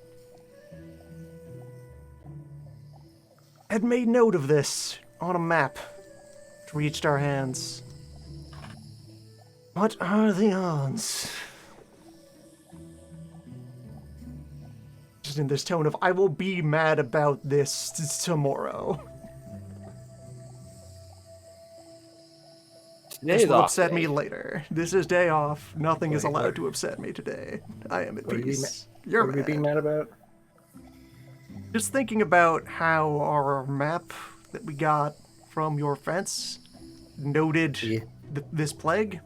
had made note of this on a map. It reached our hands. What are the odds? Just in this tone of, I will be mad about this tomorrow. This Today's will off upset day. me later. This is day off. Nothing is Wait, allowed what? to upset me today. I am at What are you being peace. You're What are we being mad. mad about? Just thinking about how our map that we got from your fence noted Yeah. this plague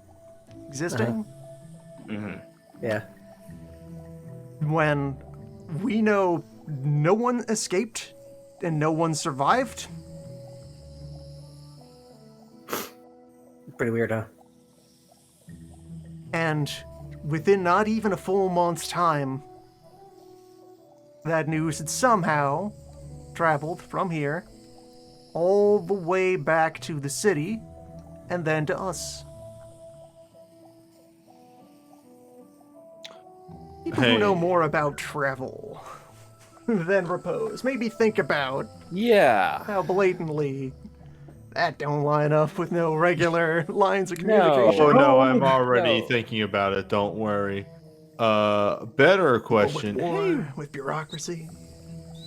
existing. Yeah. When we know no one escaped and no one survived. Pretty weird, huh? And within not even a full month's time, that news had somehow traveled from here all the way back to the city and then to us. People who know Hey. more about travel than Repose maybe think about Yeah. how blatantly that don't line up with no regular lines of No. communication. Oh no, I'm already no. thinking about it. Don't worry. Better With question. war, with bureaucracy.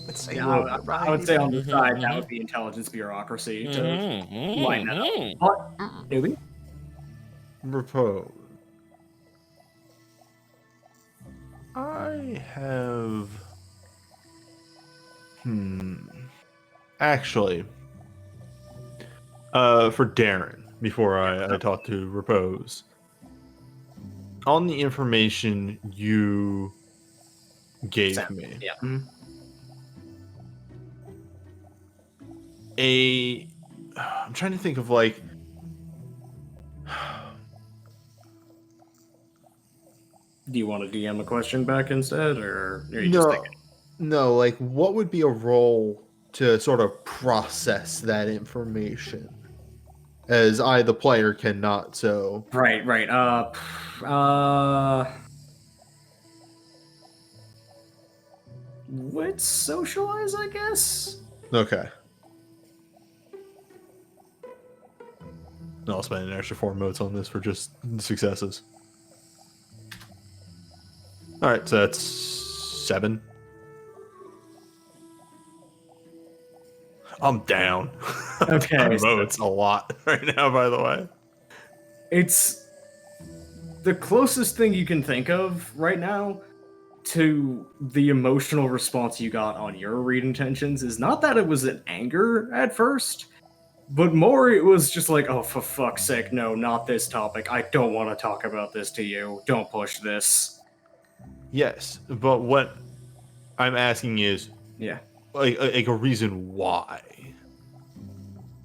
Let's say Yeah, I would say on the Mhm, side that mhm. would be intelligence bureaucracy to Mhm, line that up. mhm. What? Newbie? Repose. I have. Actually, for Darren, before I talk to Repose, on the information you gave Sam, me, Yeah. I'm trying to think of like. Do you want to DM a question back instead, or are you just No, thinking? no, like what would be a role to sort of process that information as I, the player, cannot. So Right. Let's socialize, I guess. okay. I'll spend an extra 4 motes on this for just successes. All right, so that's 7. I'm down. Okay, I'm so- motes a lot right now, by the way. It's the closest thing you can think of right now to the emotional response you got on your read intentions is not that it was an anger at first, but more it was just like, oh, for fuck's sake, no, not this topic. I don't want to talk about this to you. Don't push this. Yes, but what I'm asking is Yeah. like a reason why.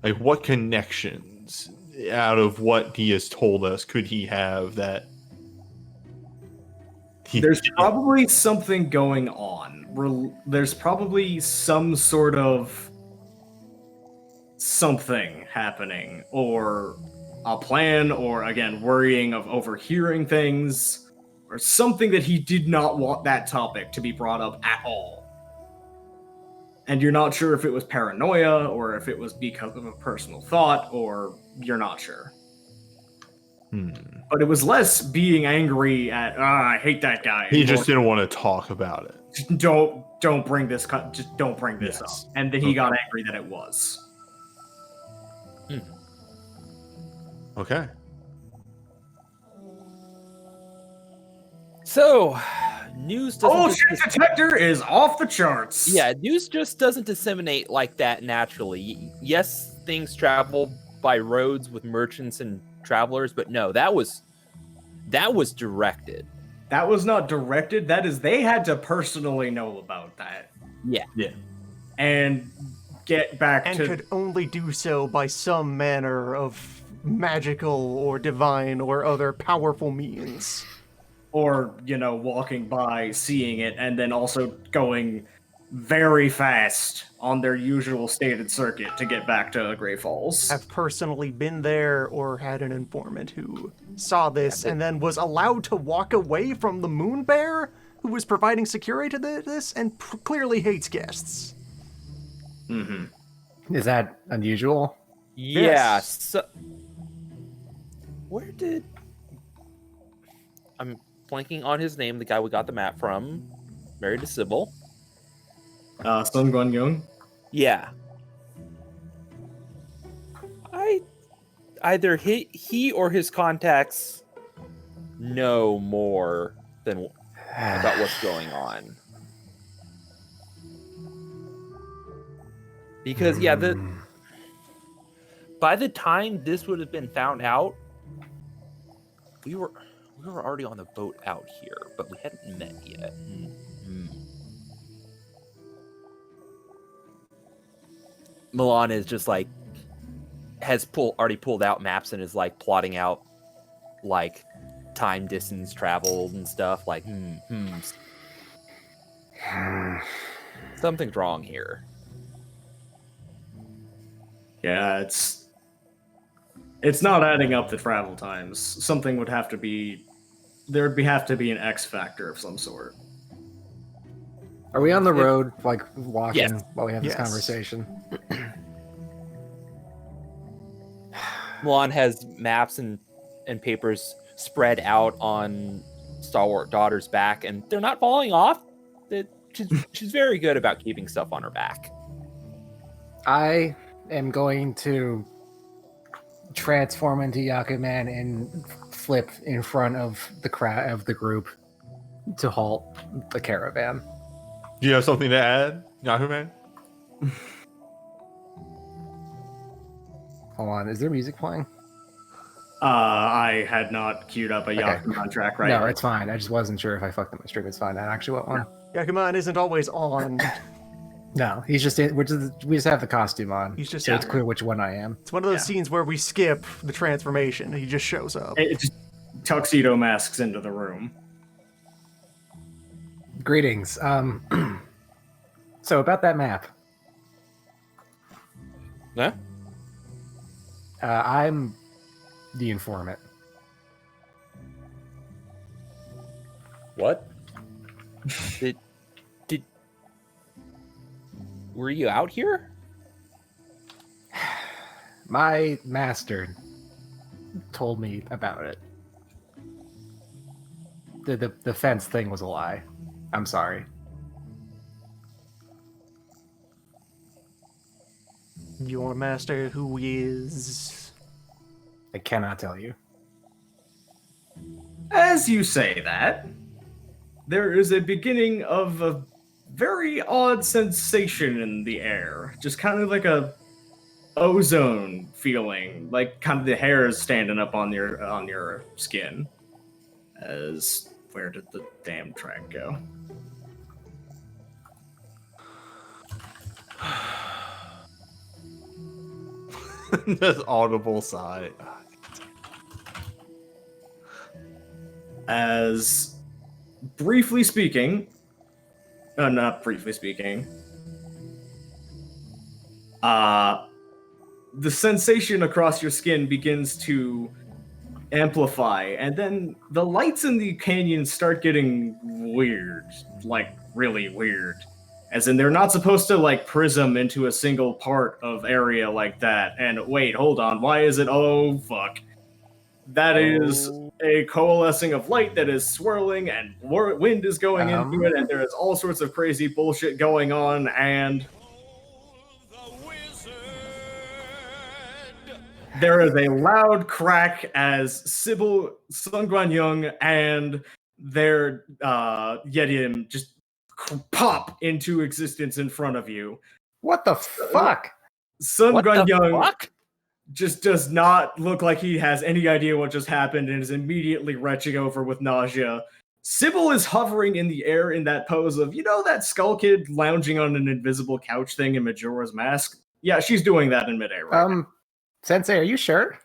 Like, what connections out of what he has told us could he have that There's probably something going on. There's probably some sort of something happening, or a plan, or again, worrying of overhearing things, or something that he did not want that topic to be brought up at all. And you're not sure if it was paranoia, or if it was because of a personal thought, or you're not sure. But it was less being angry at, I hate that guy. he and just more, didn't want to talk about it. just don't bring this, just don't bring this Yes. up. And then he Okay. got angry that it was. Okay. So, news doesn't. Oh, just shit detector is off the charts. Yeah, news just doesn't disseminate like that naturally. Yes, things travel by roads with merchants and travelers, but no, that was directed. That was not directed. That is, they had to personally know about that. Yeah. Yeah. And get back And to. could only do so by some manner of magical or divine or other powerful means. Or, walking by, seeing it, and then also going very fast on their usual stated circuit to get back to Grey Falls. Have personally been there or had an informant who saw this and then was allowed to walk away from the moon bear who was providing security to this and clearly hates guests. Mm-hmm. Is that unusual? Yeah. Yes. So, where did I'm blanking on his name? The guy we got the map from, married to Sybil. Sun Guan Yung? Yeah. Either he or his contacts know more than about what's going on. Because by the time this would have been found out, we were already on the boat out here, but we hadn't met yet. Milan is just like already pulled out maps and is like plotting out like time, distance traveled and stuff. Like something's wrong here. Yeah, it's not adding up the travel times. Something would have to be. There'd have to be an X factor of some sort. Are we on the road, like walking Yes. while we have this Yes. conversation? Milan has maps and papers spread out on Stalwart Daughter's back, and they're not falling off. She's very good about keeping stuff on her back. I am going to transform into Yakuman and flip in front of the group to halt the caravan. Do you have something to add, Yahoo Man? Hold on, is there music playing? I had not queued up a Yakuman track right No, now. it's fine. I just wasn't sure if I fucked up my stream. It's fine. I actually want one. Yakuman isn't always on. No, he's just in. We just have the costume on. He's just so it's in. clear which one I am. It's one of those scenes where we skip the transformation. He just shows up. It just tuxedo masks into the room. Greetings. So about that map. Huh? I'm the informant. What? Did were you out here? My master told me about it. The fence thing was a lie. I'm sorry. You want a master who is... I cannot tell you. As you say that, there is a beginning of a very odd sensation in the air. Just kind of like a ozone feeling, like kind of the hairs standing up on your skin. As where did the damn track go? Just audible sigh. As briefly speaking, not briefly speaking, the sensation across your skin begins to amplify, and then the lights in the canyon start getting weird, like really weird. As in, they're not supposed to like prism into a single part of area like that. And wait, hold on, why is it? Oh fuck. That is a coalescing of light that is swirling, and wind is going into it, and there is all sorts of crazy bullshit going on, and there is a loud crack as Sybil, Sun Guanyang, and their Yedim just pop into existence in front of you. What the fuck? Sun What the Guanyang fuck? just does not look like he has any idea what just happened and is immediately retching over with nausea. Sybil is hovering in the air in that pose of, you know, that skull kid lounging on an invisible couch thing in Majora's Mask? Yeah, she's doing that in midair right now. Sensei, are you sure?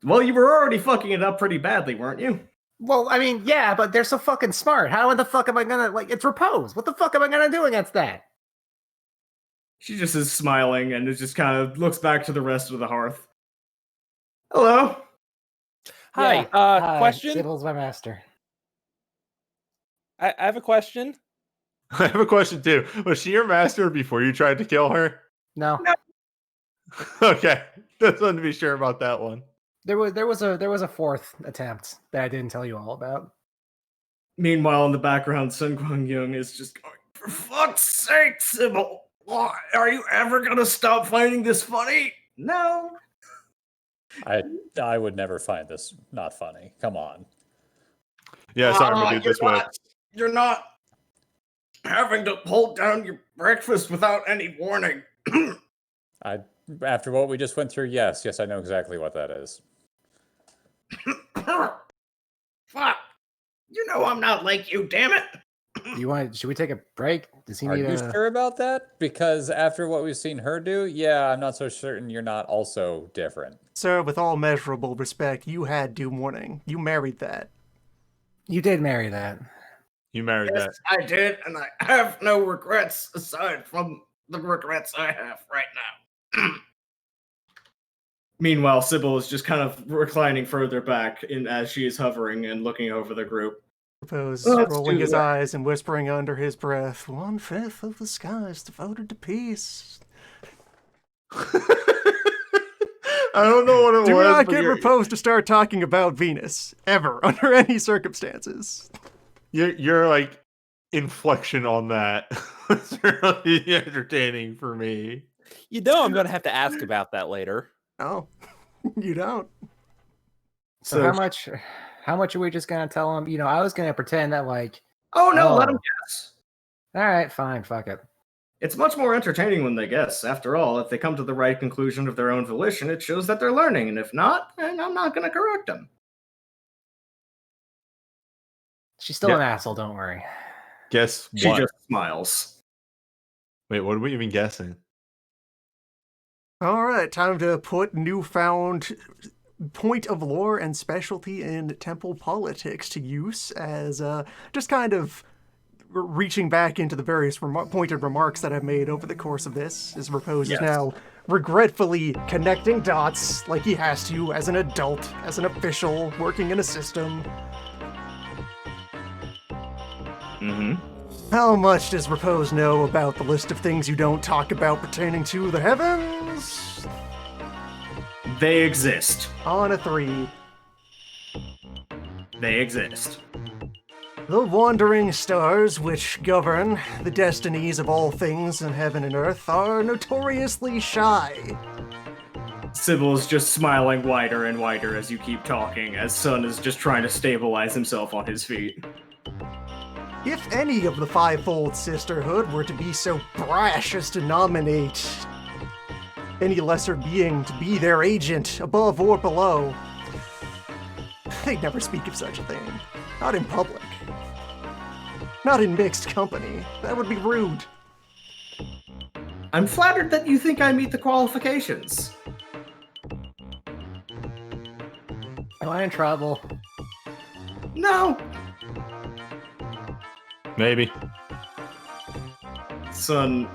Well, you were already fucking it up pretty badly, weren't you? Well, I mean, yeah, but they're so fucking smart. How the fuck am I gonna, like, it's repose. What the fuck am I gonna do against that? She just is smiling and it just kind of looks back to the rest of the hearth. Hello? Hi, Yeah, hi, question? Sybil's my master. I have a question. I have a question too. Was she your master before you tried to kill her? No. Okay, just wanted to be sure about that one. There was a fourth attempt that I didn't tell you all about. Meanwhile, in the background, Sun Guangyang is just going, for fuck's sake, Sybil! Why, are you ever gonna stop finding this funny? No. I would never find this not funny. Come on. Yeah, sorry, but this way. You're not having to hold down your breakfast without any warning. After what we just went through, yes, I know exactly what that is. Fuck. You know I'm not like you, damn it. Should we take a break? Does he Are need you sure about that? Because after what we've seen her do, yeah, I'm not so certain you're not also different. Sir, with all measurable respect, you had due warning. You married that. You did marry that. You married that. I did, and I have no regrets aside from the regrets I have right now. Meanwhile, Sybil is just kind of reclining further back as she is hovering and looking over the group. Propose, Let's rolling do his that. eyes and whispering under his breath, 1/5 of the sky is devoted to peace. I don't know what it Do was. not but get you're- Repose to start talking about Venus, ever, under any circumstances. Your like inflection on that was really entertaining for me. You know I'm gonna have to ask about that later. No, you don't. So how much are we just gonna tell him? You know, I was gonna pretend that like, Oh no, let Oh. them guess. all right, fine, fuck it. It's much more entertaining when they guess. After all, if they come to the right conclusion of their own volition, it shows that they're learning, and if not, then I'm not going to correct them. She's still Yeah. an asshole, don't worry. Guess She what? just smiles. Wait, what are we even guessing? All right, time to put newfound point of lore and specialty in temple politics to use as just kind of reaching back into the various pointed remarks that I've made over the course of this, as Repose is Yes. now regretfully connecting dots like he has to as an adult, as an official, working in a system. How much does Repose know about the list of things you don't talk about pertaining to the heavens? They exist. On a 3. They exist. The wandering stars which govern the destinies of all things in heaven and earth are notoriously shy. Sybil's just smiling wider and wider as you keep talking, as Sun is just trying to stabilize himself on his feet. If any of the Fivefold Sisterhood were to be so brash as to nominate any lesser being to be their agent, above or below, they'd never speak of such a thing. Not in public. Not in mixed company. That would be rude. I'm flattered that you think I meet the qualifications. Am I in trouble? No. Maybe. Sun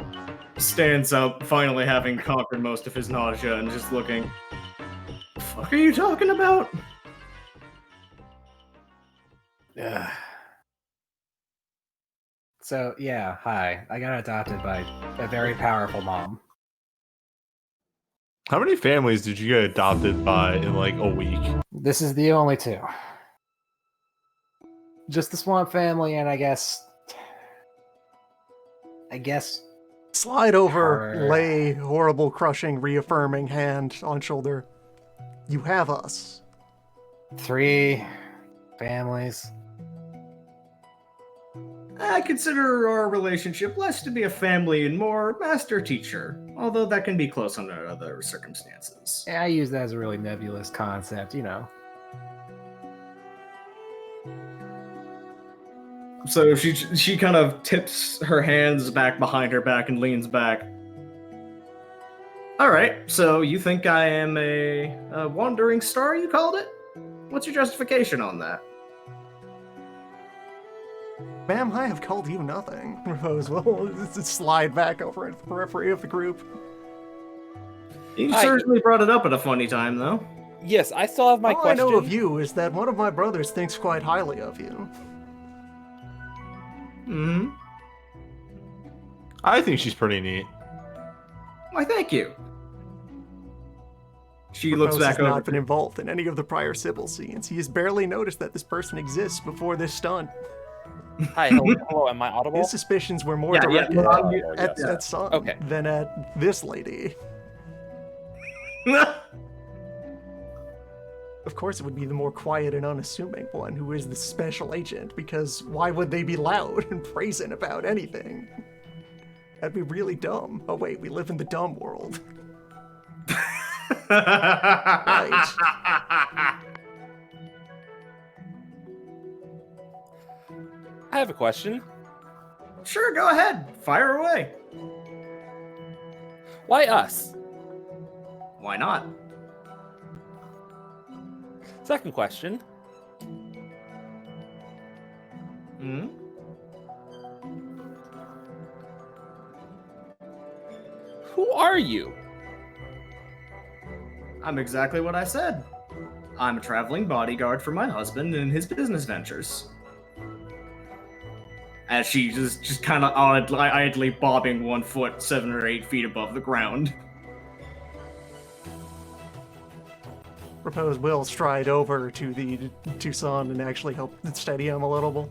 stands up, finally having conquered most of his nausea, and just looking. The fuck are you talking about? So, yeah, hi. I got adopted by a very powerful mom. How many families did you get adopted by in like a week? This is the only 2. Just the Swamp family, and I guess Slide over, Her. lay horrible, crushing, reaffirming hand on shoulder. You have us. 3 families. I consider our relationship less to be a family and more master-teacher, although that can be close under other circumstances. Yeah, I use that as a really nebulous concept, you know. So she kind of tips her hands back behind her back and leans back. All right, so you think I am a wandering star, you called it? What's your justification on that? Ma'am, I have called you nothing. Repose will slide back over into the periphery of the group. You certainly brought it up at a funny time, though. Yes, I still have my All question. I know of you is that one of my brothers thinks quite highly of you. Hmm. I think she's pretty neat. Why, thank you. She Repose looks back has over. not been involved in any of the prior Sybil scenes. He has barely noticed that this person exists before this stunt. Hi, hello, am I audible? His suspicions were more Yeah, directed yes. at Sun Okay. than at this lady. Of course, it would be the more quiet and unassuming one who is the special agent, because why would they be loud and brazen about anything? That'd be really dumb. Oh wait, we live in the dumb world. Right. I have a question. Sure, go ahead. Fire away. Why us? Why not? Second question. Hmm? Who are you? I'm exactly what I said. I'm a traveling bodyguard for my husband and his business ventures. As she just kind of idly bobbing 1 foot 7 or 8 feet above the ground. Repose will stride over to Sun and actually help steady him a little.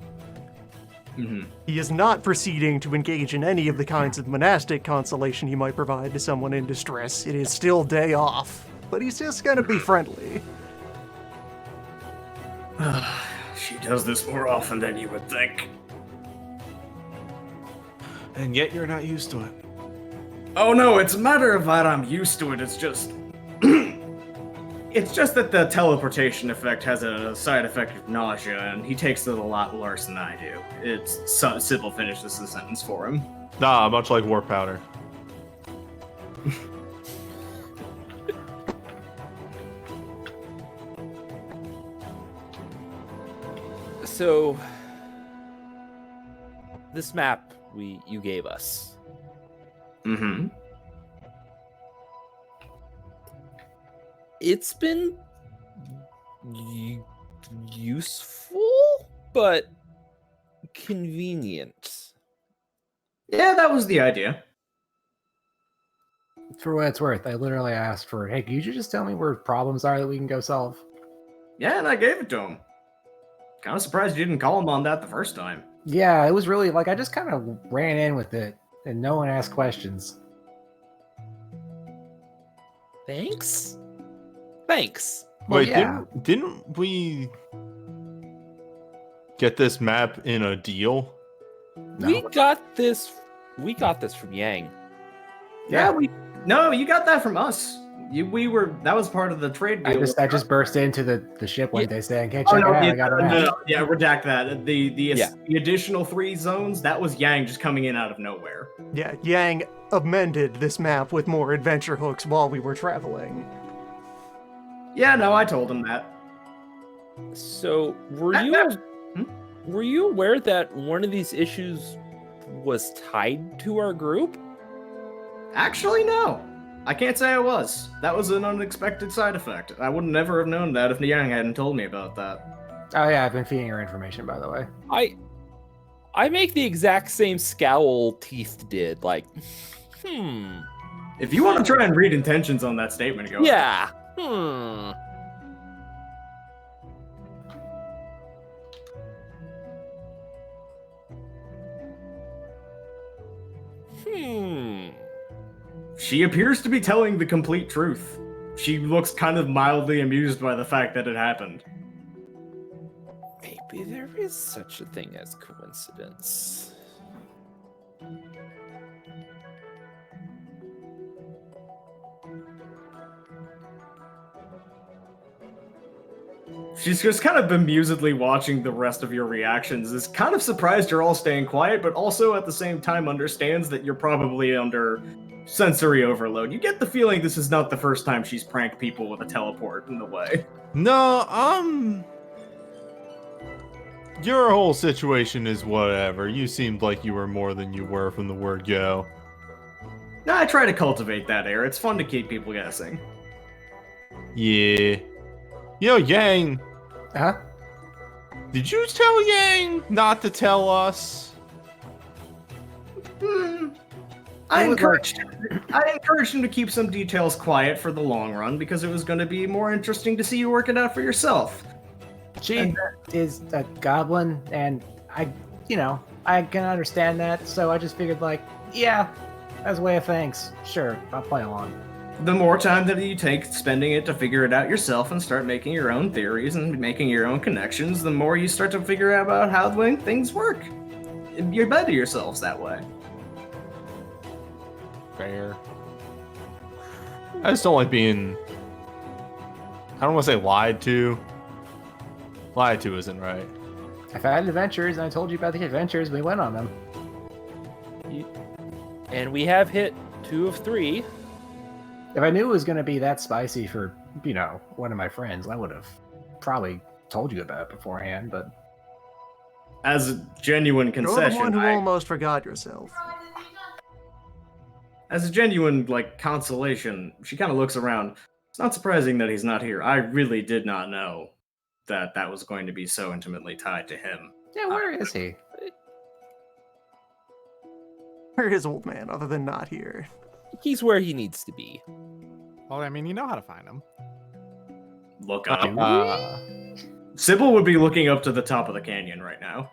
Mm-hmm. He is not proceeding to engage in any of the kinds of monastic consolation he might provide to someone in distress. It is still day off, but he's just gonna be friendly. She does this more often than you would think. And yet you're not used to it. Oh no, it's a matter of that I'm used to it. It's just... it's just that the teleportation effect has a side effect of nausea, and he takes it a lot worse than I do. Sybil finishes the sentence for him. Nah, much like warp powder. So, this map you gave us. Mm-hmm. It's been useful, but convenient. Yeah, that was the idea. For what it's worth, I literally asked for, hey, could you just tell me where problems are that we can go solve? Yeah, and I gave it to him. Kind of surprised you didn't call him on that the first time. Yeah, it was really like I just kind of ran in with it, and no one asked questions. Thanks. Well, Wait, yeah. didn't we get this map in a deal? We got this from Yang. Yeah, No, you got that from us. That was part of the trade deal. I just burst into the ship one day saying, "Hey, Oh, check no, it out! yeah, I got a no, map." no, yeah, redact that. The Yeah. additional 3 zones, that was Yang just coming in out of nowhere. Yeah, Yang amended this map with more adventure hooks while we were traveling. Yeah, no, I told him that. So, That- were you aware that one of these issues was tied to our group? Actually, no. I can't say I was. That was an unexpected side effect. I would never have known that if Yang hadn't told me about that. Oh yeah, I've been feeding her information, by the way. I make the exact same scowl Teeth did. Like, If you want to try and read intentions on that statement, go ahead. yeah. She appears to be telling the complete truth. She looks kind of mildly amused by the fact that it happened. Maybe there is such a thing as coincidence. She's just kind of bemusedly watching the rest of your reactions, is kind of surprised you're all staying quiet, but also at the same time understands that you're probably under sensory overload. You get the feeling this is not the first time she's pranked people with a teleport in the way. No, your whole situation is whatever. You seemed like you were more than you were from the word go. No, I try to cultivate that air. It's fun to keep people guessing. Yeah. Yo, Yang, Huh? did you tell Yang not to tell us? I It was encouraged him to keep some details quiet for the long run because it was going to be more interesting to see you work it out for yourself. She is a goblin, and I can understand that. So I just figured, like, yeah, as a way of thanks, sure, I'll play along. The more time that you take spending it to figure it out yourself and start making your own theories and making your own connections, the more you start to figure out about how things work. You're better yourselves that way. Fair. I just don't like being... I don't want to say lied to. Lied to isn't right. I've had adventures, and I told you about the adventures. We went on them. And we have hit 2 of 3. If I knew it was going to be that spicy for, one of my friends, I would have probably told you about it beforehand, but... As a genuine You're concession, the one who almost forgot yourself. as a genuine, consolation, she kind of looks around. It's not surprising that he's not here. I really did not know that that was going to be so intimately tied to him. Yeah, where is he? Where is old man, other than not here? He's where he needs to be. Well, I mean, you know how to find him. Look up. Uh, Sybil would be looking up to the top of the canyon right now.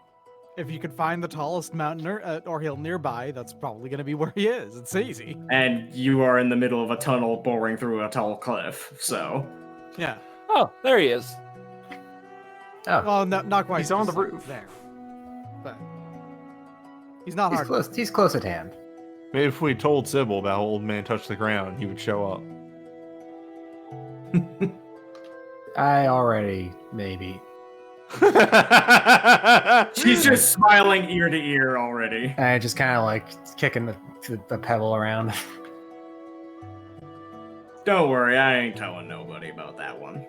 If you could find the tallest mountain or hill nearby, that's probably going to be where he is. It's easy. And you are in the middle of a tunnel boring through a tall cliff, so... Yeah. Oh, there he is. Well, no, not quite. He's on the just roof. there, but he's not he's hard. close. He's close at hand. Maybe if we told Sybil about how old man touched the ground, he would show up. I already maybe. She's just smiling ear to ear already. And I just kind of kicking the pebble around. Don't worry, I ain't telling nobody about that one.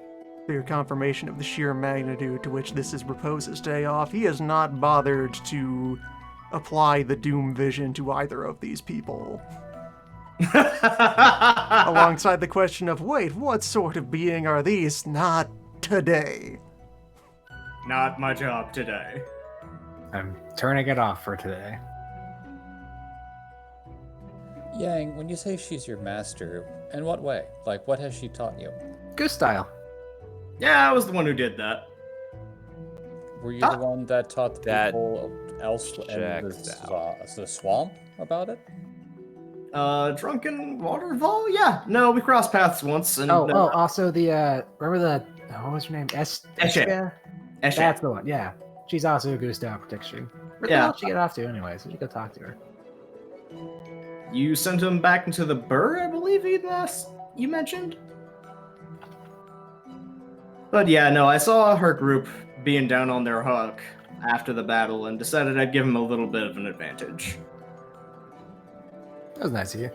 For your confirmation of the sheer magnitude to which this is Repose's day off, he has not bothered to apply the Doom vision to either of these people. Alongside the question of, wait, what sort of being are these? Not today. Not my job today. I'm turning it off for today. Yang, when you say she's your master, in what way? Like, what has she taught you? Goose style. Yeah, I was the one who did that. Were you the one that taught the That people else in checks the swamp about it? Drunken Waterfall? Yeah. No, we crossed paths once. And, Also the remember the what was her name? Eshe. Eshe? Eshe. That's the one. Yeah, she's also a goose style protection. Where the Yeah. hell did she get off to, anyways? We should go talk to her. You sent him back into the burr, I believe you mentioned? But yeah, no, I saw her group being down on their hook after the battle and decided I'd give him a little bit of an advantage. That was nice of you.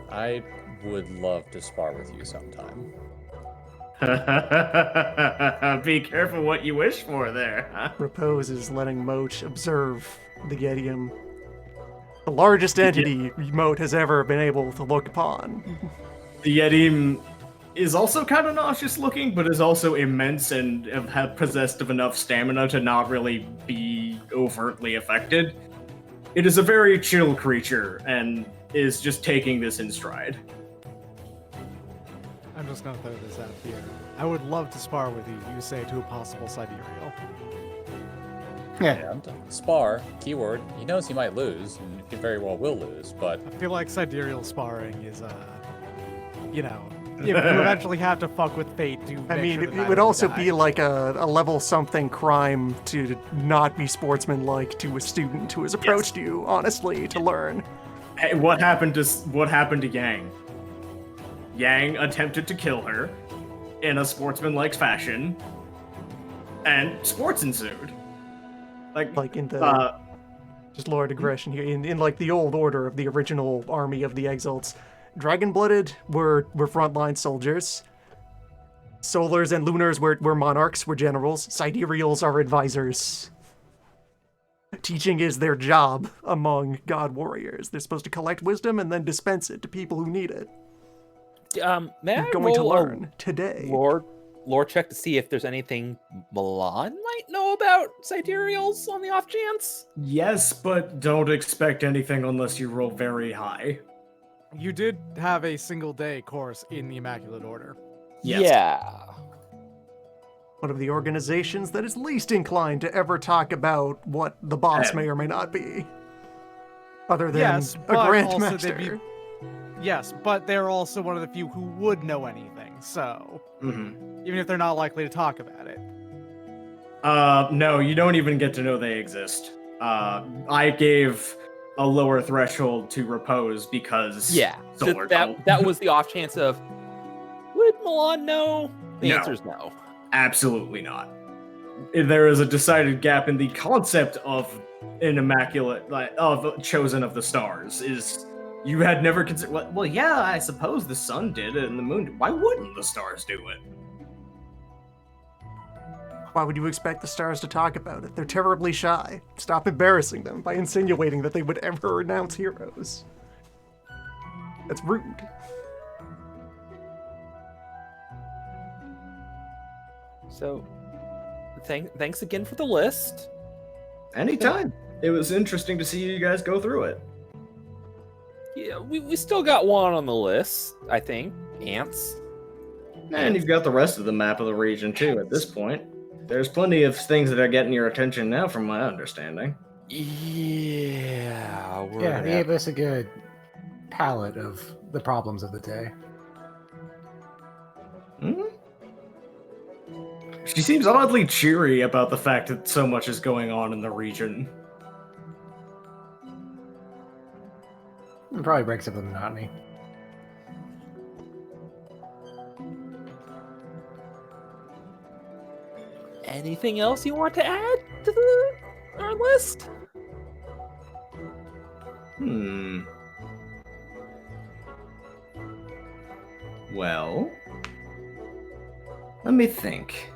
I would love to spar with you sometime. Be careful what you wish for there, huh? Repose is letting Moat observe the Yetium. The largest entity Moat has ever been able to look upon. The Yeti is also kind of nauseous looking, but is also immense and have possessed of enough stamina to not really be overtly affected. It is a very chill creature and is just taking this in stride. I'm just gonna throw this out here. I would love to spar with you, you say, to a possible sidereal. And spar, keyword, he knows he might lose, and he very well will lose, but I feel like sidereal sparring is, you know, you eventually have to fuck with fate to I make mean, sure it that would neither also die. be like a level something crime to not be sportsmanlike to a student who has approached you, honestly, to learn. Hey, what happened to Yang? Yang attempted to kill her in a sportsmanlike fashion, and sports ensued. Like in the just lore digression here, in like the old order of the original army of the Exalts, Dragon-blooded were frontline soldiers. Solars and Lunars were monarchs, were generals. Sidereals are advisors. Teaching is their job among god warriors. They're supposed to collect wisdom and then dispense it to people who need it. May I You're going to roll a learn today. lore check to see if there's anything Milan might know about sidereals on the off chance? Yes, but don't expect anything unless you roll very high. You did have a single day course in the Immaculate Order. Yes. Yeah. One of the organizations that is least inclined to ever talk about what the boss may or may not be. Other than Yes, a but also grandmaster. they'd be- Yes, but they're also one of the few who would know anything, so Mm-hmm. even if they're not likely to talk about it. No, you don't even get to know they exist. I gave a lower threshold to Repose because Yeah. So Solar that was the off chance of, would Milan know? The No. answer is no. Absolutely not. There is a decided gap in the concept of an immaculate, of chosen of the stars. Is you had never considered? Well, yeah, I suppose the sun did it and the moon. Why wouldn't the stars do it? Why would you expect the stars to talk about it? They're terribly shy. Stop embarrassing them by insinuating that they would ever renounce heroes. That's rude. So, thanks again for the list. Anytime. It was interesting to see you guys go through it. Yeah, we still got one on the list, I think. Ants. And you've got the rest of the map of the region too. At this point, there's plenty of things that are getting your attention now, from my understanding. Yeah, we're Yeah, gonna he gave us a good palette of the problems of the day. Hmm? She seems oddly cheery about the fact that so much is going on in the region. It probably breaks up the monotony. Anything else you want to add to our list? Well, let me think.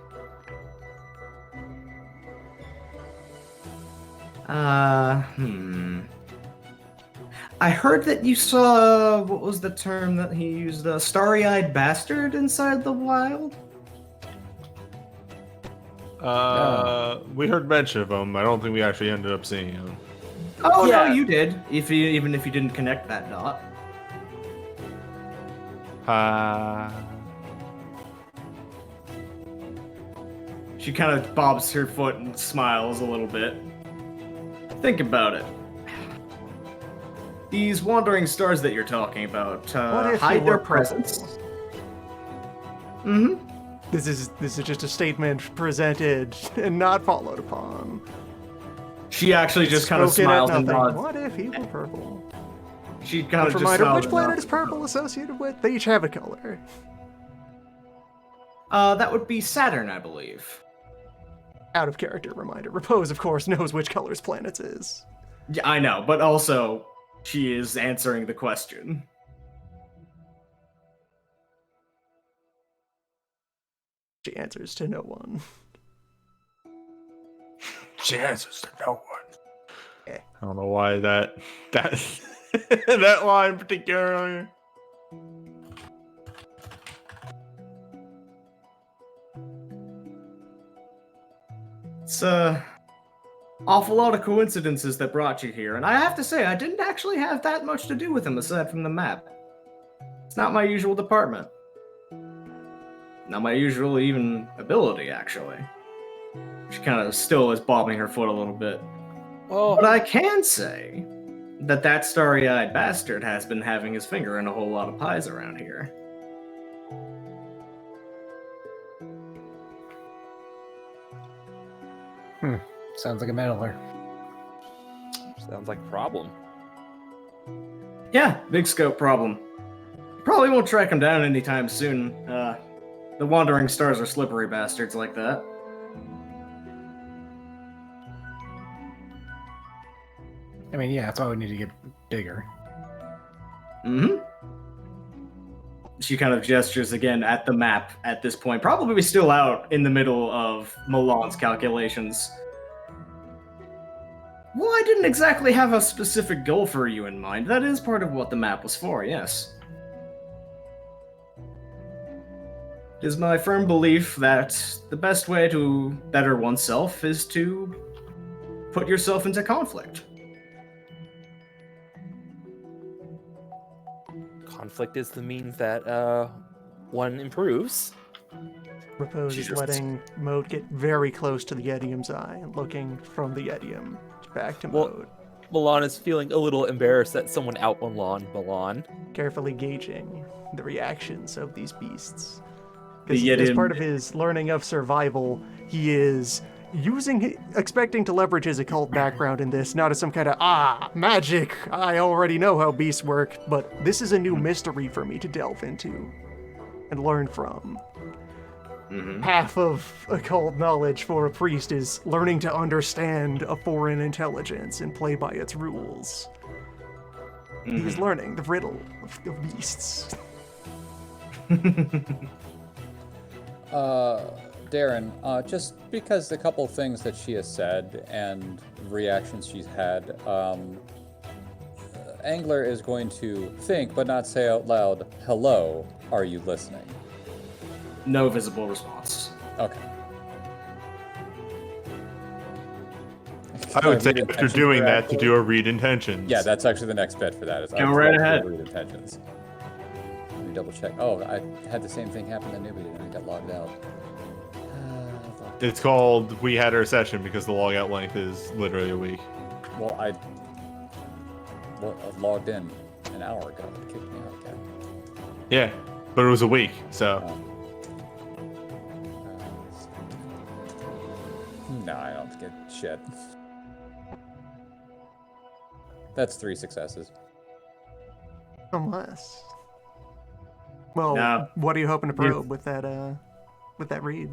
I heard that you saw, what was the term that he used? A starry-eyed bastard inside the wild? We heard mention of him. I don't think we actually ended up seeing him. Oh, no, Yeah. you did. Even if you didn't connect that dot. She kind of bobs her foot and smiles a little bit. Think about it. These wandering stars that you're talking about, What if hide they their were presence. purple? Mm-hmm. This is just a statement presented and not followed upon. She actually just kind of Spoken at smiles and nothing. nods. What if he were purple? She kind of just Reminder, smiles which and planet nods. is purple associated with? They each have a color. That would be Saturn, I believe. Out of character reminder. Repose, of course, knows which colors planets is. Yeah, I know, but also she is answering the question. She answers to no one. She answers to no one. I don't know why that that line particularly. It's awful lot of coincidences that brought you here, and I have to say, I didn't actually have that much to do with them aside from the map. It's not my usual department. Not my usual even ability, actually. She kind of still is bobbing her foot a little bit. Well, But I can say that starry-eyed bastard has been having his finger in a whole lot of pies around here. Sounds like a meddler. sounds like a problem. Yeah, big scope problem. Probably won't track him down anytime soon. The wandering stars are slippery bastards like that. I mean, yeah, that's why we need to get bigger. Mm-hmm. She kind of gestures again at the map at this point, probably still out in the middle of Milan's calculations. Well, I didn't exactly have a specific goal for you in mind. That is part of what the map was for, yes. It is my firm belief that the best way to better oneself is to put yourself into conflict. Conflict is the means that one improves. Repose is Jesus. letting Mode get very close to the Yetium's eye and looking from the Yetium back to Well- Mode, Milan is feeling a little embarrassed that someone out Milan. carefully gauging the reactions of these beasts. The Because as Yetium- part of his learning of survival, he is expecting to leverage his occult background in this, not as some kind of, magic, I already know how beasts work, but this is a new mystery for me to delve into and learn from. Half of occult knowledge for a priest is learning to understand a foreign intelligence and play by its rules. He's learning the riddle of beasts. Darren, just because a couple things that she has said and reactions she's had, Angler is going to think, but not say out loud, hello, are you listening? No visible response. Okay. I would say Read after intentions doing for that to Angler. do a read intentions. Yeah, that's actually the next bit for that. Is Go right ahead. Read intentions. Let me double check. Oh, I had the same thing happen to Newbie and I got logged out. It's called We Had Our Session because the logout length is literally a week. Well, I logged in an hour ago. It kicked me out again. Yeah, but it was a week, so. No, I don't get shit. That's 3 successes. Unless. Well, No. what are you hoping to probe with that read?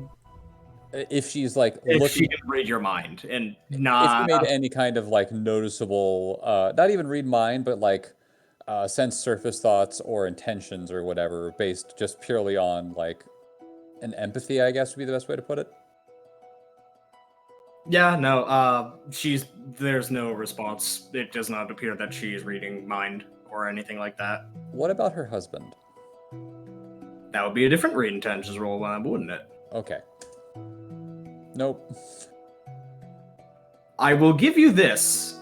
If she's like If looking, she can read your mind and if not. you made any kind of like noticeable, not even read mind, but like sense surface thoughts or intentions or whatever, based just purely on like an empathy, I guess would be the best way to put it. Yeah, no, there's no response. It does not appear that she is reading mind or anything like that. What about her husband? That would be a different read intentions roll, wouldn't it? Okay. Nope. I will give you this.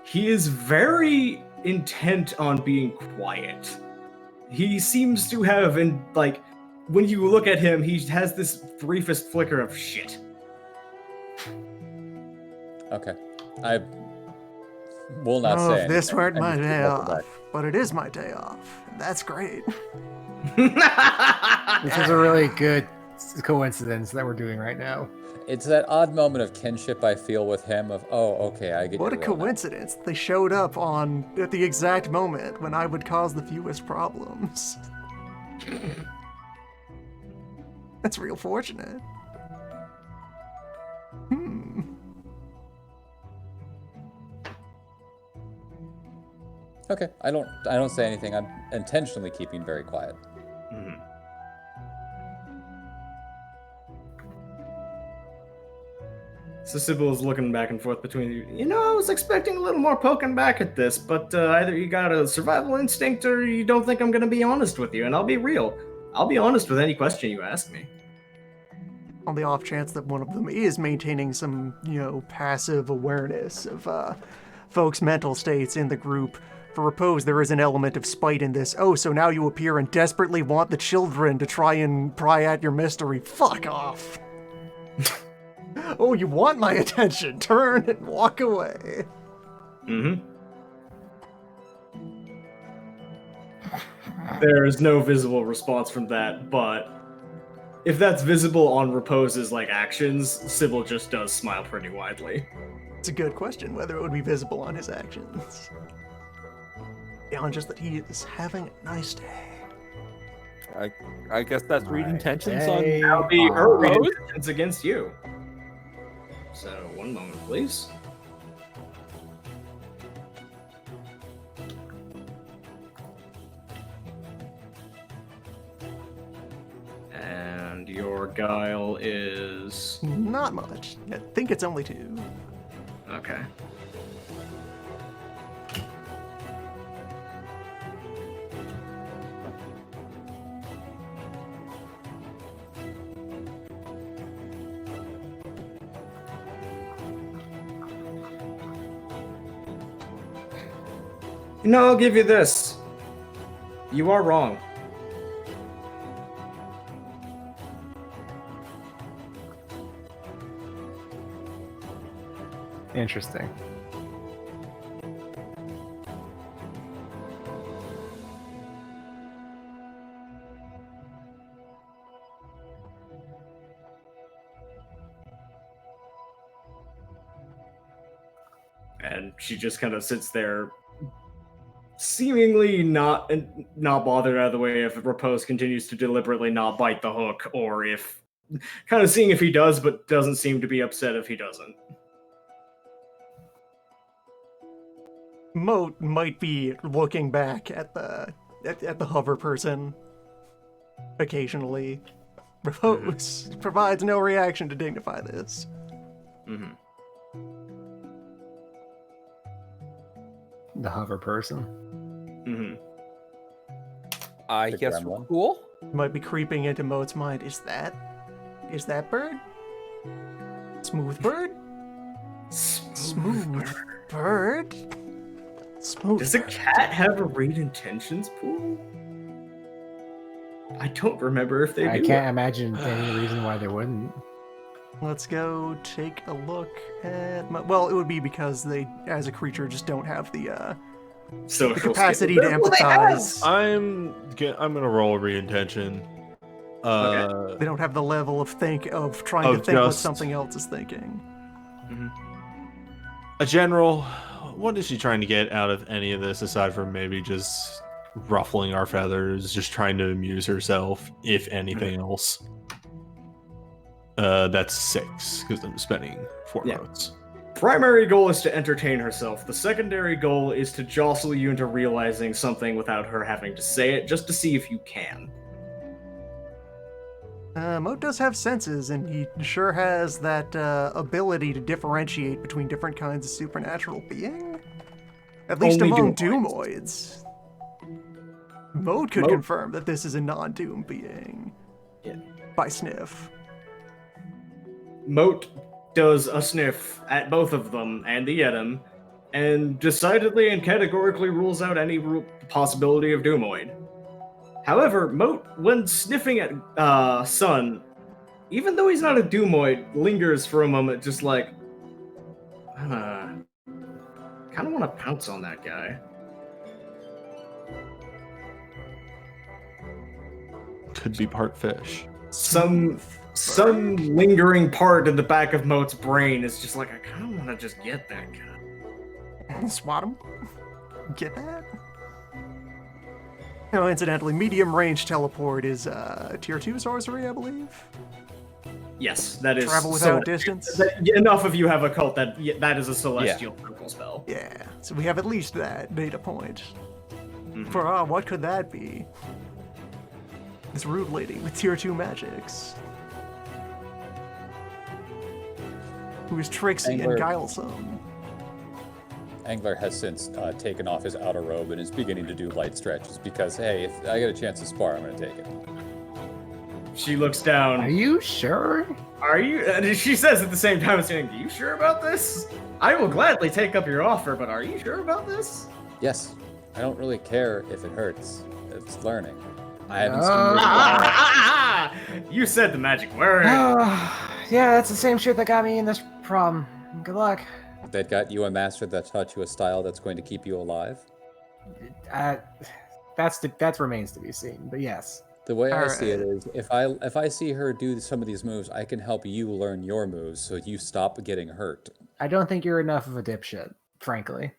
He is very intent on being quiet. He seems to have, when you look at him, he has this briefest flicker of shit. Okay. I will not Oh, say if this anything. weren't I my just day walk off, back. but it is my day off. That's great. This is a really good coincidence that we're doing right now. It's that odd moment of kinship I feel with him of, oh, okay, I get What a your role now. coincidence. They showed up at the exact moment when I would cause the fewest problems. That's real fortunate. Okay, I don't say anything. I'm intentionally keeping very quiet. Mhm. So Sybil is looking back and forth between you. You know, I was expecting a little more poking back at this, but either you got a survival instinct or you don't think I'm going to be honest with you, and I'll be real. I'll be honest with any question you ask me. On the off chance that one of them is maintaining some, passive awareness of folks' mental states in the group. For Repose, there is an element of spite in this. Oh, so now you appear and desperately want the children to try and pry at your mystery. Fuck off. Oh, you want my attention. Turn and walk away. Mm-hmm. There is no visible response from that, but if that's visible on Repose's actions, Sybil just does smile pretty widely. It's a good question whether it would be visible on his actions. Beyond just that he is having a nice day. I guess that's reading Alright, tensions hey. on. That'll be her Rose? intentions against you. So, one moment, please. And your guile is... Not much. I think it's only 2. Okay. No, I'll give you this. You are wrong. Interesting. And she just kind of sits there, seemingly not bothered out of the way if Repose continues to deliberately not bite the hook, or if kind of seeing if he does, but doesn't seem to be upset if he doesn't. Moat might be looking back at the hover person occasionally. Repose provides no reaction to dignify this. Mm-hmm. The hover person. Mm-hmm. I The guess we're gremlin. cool. Might be creeping into Moat's mind. Is that bird? Smooth bird? Smooth bird? Smooth Does a bird. cat have a read intentions pool? I don't remember if they do. I can't imagine any reason why they wouldn't. Let's go take a look at... Well, it would be because they, as a creature, just don't have the Social capacity skills. to Well, they have. empathize. I'm gonna roll a reintention. They don't have the level of trying to Of think what just- something else is thinking. A general. What is she trying to get out of any of this aside from maybe just ruffling our feathers, just trying to amuse herself, if anything else? That's 6 because I'm spending 4 Yeah. notes. Primary goal is to entertain herself. The secondary goal is to jostle you into realizing something without her having to say it, just to see if you can. Moat does have senses, and he sure has that ability to differentiate between different kinds of supernatural being. At least Only among Doomoids. Doomoids. Moat could confirm that this is a non-Doom being. By sniff. Moat does a sniff at both of them and the Yedem, and decidedly and categorically rules out any possibility of Doomoid. However, Moat, when sniffing at Sun, even though he's not a Doomoid, lingers for a moment, just like, kind of want to pounce on that guy. Could be part fish. Some lingering part in the back of Moat's brain is just like, I kind of want to just get that guy. Swat him. Get that? No, incidentally, medium range teleport is tier 2 sorcery, I believe. Yes, that is Travel without distance. Enough of you have a cult that is a celestial circle spell. Yeah, so we have at least that data point. For what could that be? This rude lady with tier 2 magics. Who is tricksy Angler. and guilesome. Angler has since taken off his outer robe and is beginning to do light stretches because, hey, if I get a chance to spar, I'm going to take it. She looks down. Are you sure? Are you? And she says at the same time, saying, "Are you sure about this? I will gladly take up your offer, but are you sure about this?" Yes, I don't really care if it hurts. It's learning. I haven't seen You said the magic word. Yeah, that's the same shit that got me in this problem. Good luck. that got you a master that taught you a style that's going to keep you alive. That remains to be seen. But yes. The way I see it is, if I see her do some of these moves, I can help you learn your moves so you stop getting hurt. I don't think you're enough of a dipshit, frankly.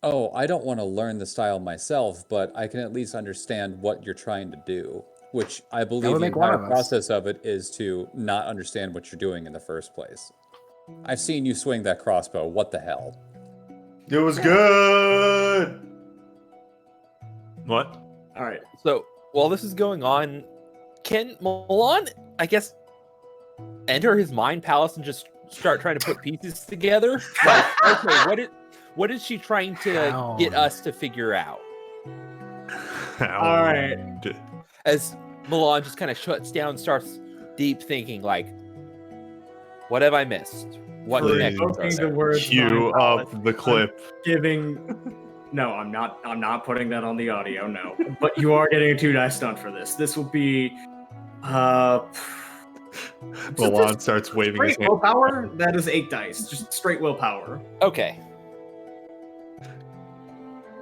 Oh, I don't want to learn the style myself, but I can at least understand what you're trying to do, which I believe the entire process of it is to not understand what you're doing in the first place. I've seen you swing that crossbow. What the hell? It was good. What? All right. So while this is going on, can Milan, I guess, enter his mind palace and just start trying to put pieces together? Like, okay, what is she trying to get us to figure out? All right. As Milan just kind of shuts down, starts deep thinking, like, what have I missed? What Please. next? The words Cue mind palace. up the clip. No, I'm not putting that on the audio, no. But you are getting a 2-dice stunt for this. This will be Milan starts waving his straight hand. willpower. That is 8 dice. Just straight willpower. Okay.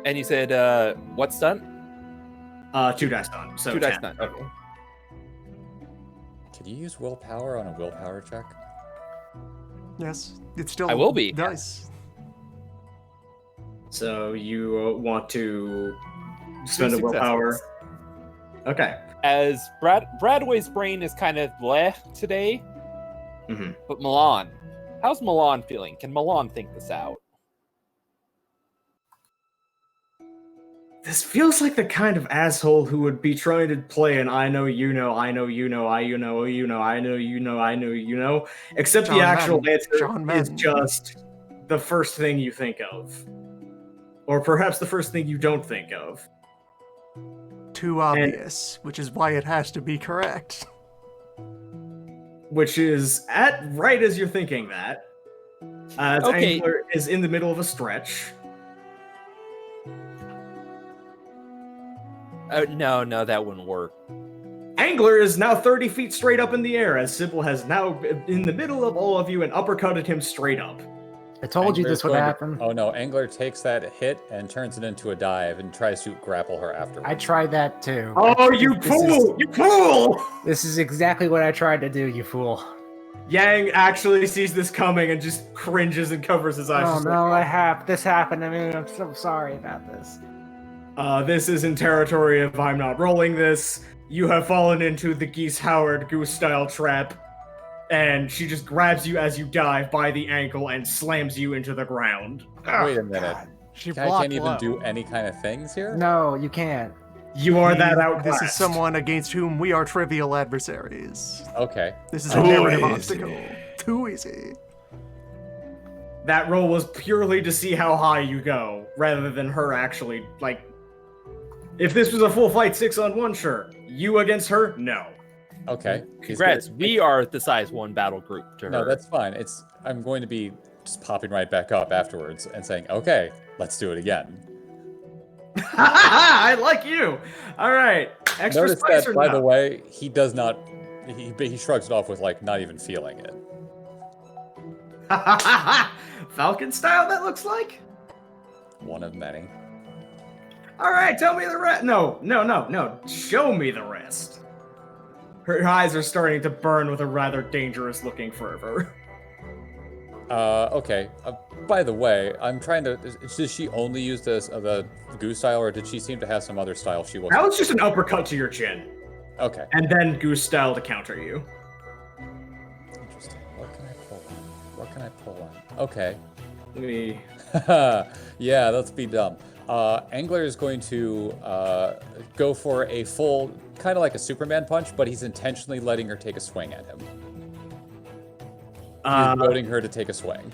And you said, what's done? 2-dice stunt. So 2 dice 10. done. Okay. Can you use willpower on a willpower check? Yes, it's still I will be. dice. So you want to spend a Two willpower. successes. Okay. As Bradway's brain is kind of bleh today, Mhm. but Milan, how's Milan feeling? Can Milan think this out? This feels like the kind of asshole who would be trying to play an I know you know, I know you know, I you know you know, I know you know, I know you know, except John the actual Madden. answer John is Madden. just the first thing you think of. Or perhaps the first thing you don't think of. Too obvious, which is why it has to be correct. Which is right as you're thinking that. As Okay. Angler is in the middle of a stretch. No, that wouldn't work. Angler is now 30 feet straight up in the air as Sybil has now, in the middle of all of you, and uppercutted him straight up. I told you Angler's this would going to- happen. Oh no, Angler takes that hit and turns it into a dive and tries to grapple her afterwards. I tried that too. Oh, you This fool! You fool! This is exactly what I tried to do, you fool. Yang actually sees this coming and just cringes and covers his eyes. Oh just no, like, this happened. I mean, I'm so sorry about this. This is in territory of I'm not rolling this. You have fallen into the Geese Howard goose-style trap. And she just grabs you as you dive by the ankle and slams you into the ground. Wait a minute. She I blocked can't even low. do any kind of things here? No, you can't. You are that outclassed. This is someone against whom we are trivial adversaries. Okay. This is a Too narrative easy. obstacle. Too easy. That roll was purely to see how high you go, rather than her actually, like... If this was a full fight 6-on-1, sure. You against her? No. Okay. Congrats, we are the size 1 battle group to her. No, that's fine. I'm going to be just popping right back up afterwards and saying, okay, let's do it again. I like you! Alright. Extra Notice spice that, or by no? the way, he does not... He shrugs it off with, like, not even feeling it. Falcon style, that looks like? One of many. Alright, tell me the rest. No. Show me the rest. Her eyes are starting to burn with a rather dangerous looking fervor. Okay. By the way, I'm trying to... Does she only use this the goose style, or did she seem to have some other style she wasn't... That was just an uppercut to your chin. Okay. And then goose style to counter you. Interesting. What can I pull on? What can I pull on? Okay. Let me... Yeah, let's be dumb. Angler is going to go for a full, kind of like a Superman punch, but he's intentionally letting her take a swing at him. He's goading her to take a swing.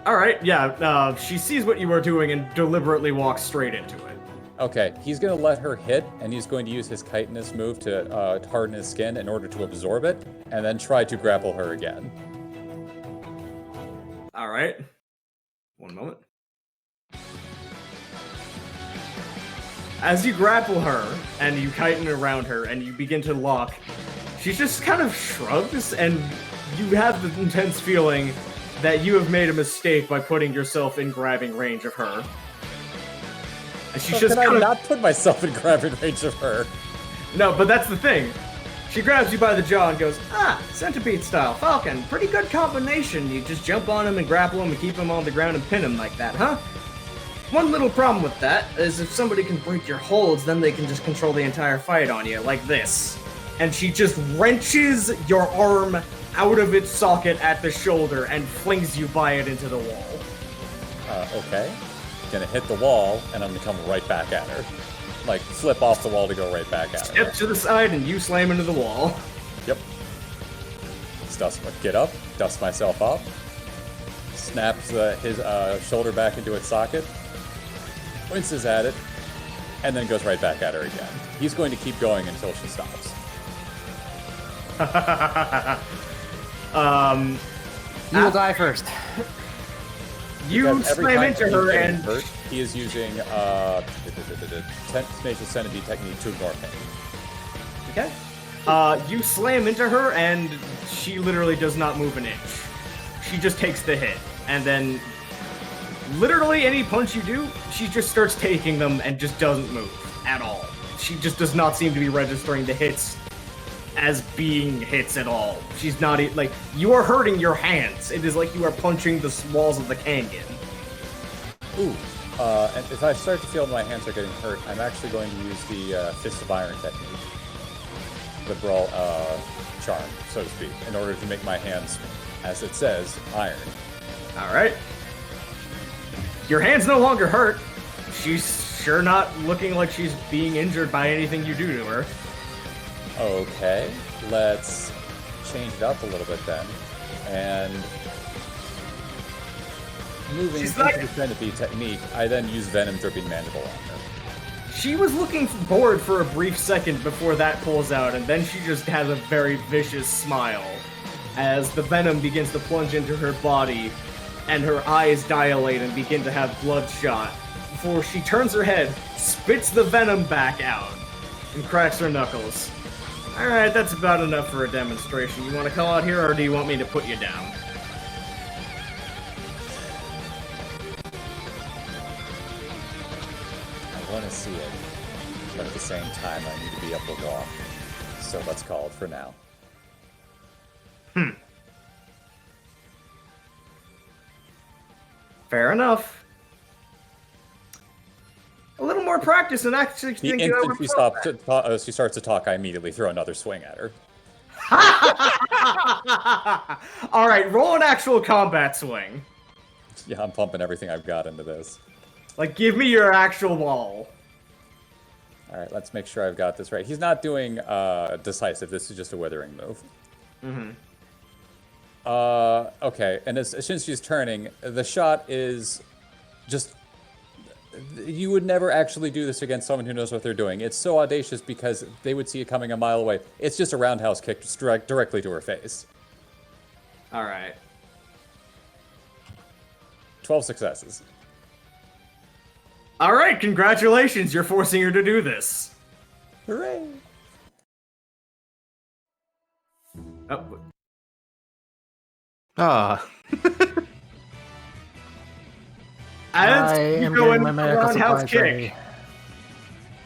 Alright, yeah, she sees what you are doing and deliberately walks straight into it. Okay, he's going to let her hit, and he's going to use his chitinous move to harden his skin in order to absorb it, and then try to grapple her again. Alright. One moment. As you grapple her, and you chitin around her, and you begin to lock, she just kind of shrugs, and you have the intense feeling that you have made a mistake by putting yourself in grabbing range of her. And she's just Can kind I of... not put myself in grabbing range of her? No, but that's the thing. She grabs you by the jaw and goes, centipede style, Falcon, pretty good combination. You just jump on him and grapple him and keep him on the ground and pin him like that, huh? One little problem with that is if somebody can break your holds, then they can just control the entire fight on you, like this. And she just wrenches your arm out of its socket at the shoulder and flings you by it into the wall. Okay. Gonna hit the wall, and I'm gonna come right back at her. Like, flip off the wall to go right back at her. Step to the side and you slam into the wall. Yep. Get up, dust myself up, snaps his shoulder back into its socket, winces at it, and then goes right back at her again. He's going to keep going until she stops. You will die first. You Because every slam time into he's her getting and... hurt, he is using Tenacious Centipede technique to ignore pain. Okay. You slam into her, and she literally does not move an inch. She just takes the hit, and then literally any punch you do, she just starts taking them and just doesn't move at all. She just does not seem to be registering the hits as being hits at all. She's not, like, you are hurting your hands. It is like you are punching the walls of the canyon. Ooh. And if I start to feel my hands are getting hurt, I'm actually going to use the Fist of Iron technique. The Brawl charm, so to speak, in order to make my hands, as it says, iron. Alright. Your hand's no longer hurt. She's sure not looking like she's being injured by anything you do to her. Okay, let's change it up a little bit then. And moving She's into like- the Centipede technique, I then use Venom Dripping Mandible on her. She was looking bored for a brief second before that pulls out, and then she just has a very vicious smile as the venom begins to plunge into her body, and her eyes dilate and begin to have bloodshot, before she turns her head, spits the venom back out, and cracks her knuckles. Alright, that's about enough for a demonstration. You want to come out here, or do you want me to put you down? I want to see it, but at the same time, I need to be able to walk. So let's call it for now. Fair enough. A little more practice and actually The think I instant would she pull stops, she starts to talk, I immediately throw another swing at her. that. Alright, roll an actual combat swing. Yeah, I'm pumping everything I've got into this. Like, give me your actual wall. All right, let's make sure I've got this right. He's not doing decisive. This is just a withering move. Mm-hmm. Okay, and as soon as she's turning, the shot is just... You would never actually do this against someone who knows what they're doing. It's so audacious because they would see it coming a mile away. It's just a roundhouse kick directly to her face. All right. 12 successes. All right, congratulations. You're forcing her to do this. Hooray! Oh, Ah. as I you am go getting in my with the medical roundhouse supplies kick, ready.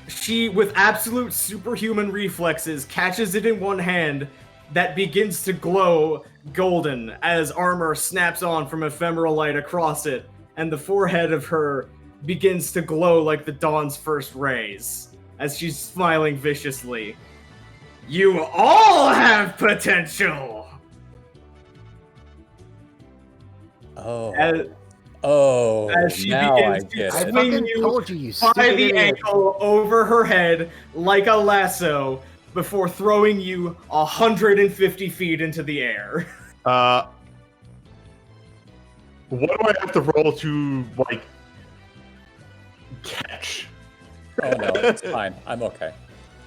she, with absolute superhuman reflexes, catches it in one hand that begins to glow golden as armor snaps on from ephemeral light across it, and the forehead of her begins to glow like the dawn's first rays as she's smiling viciously. You all have potential! Oh. As, as she now I begins to get I it. swing fucking you told you, you by stupid the idiot. ankle over her head like a lasso before throwing you 150 feet into the air. What do I have to roll to like catch? Oh no, it's fine. I'm okay.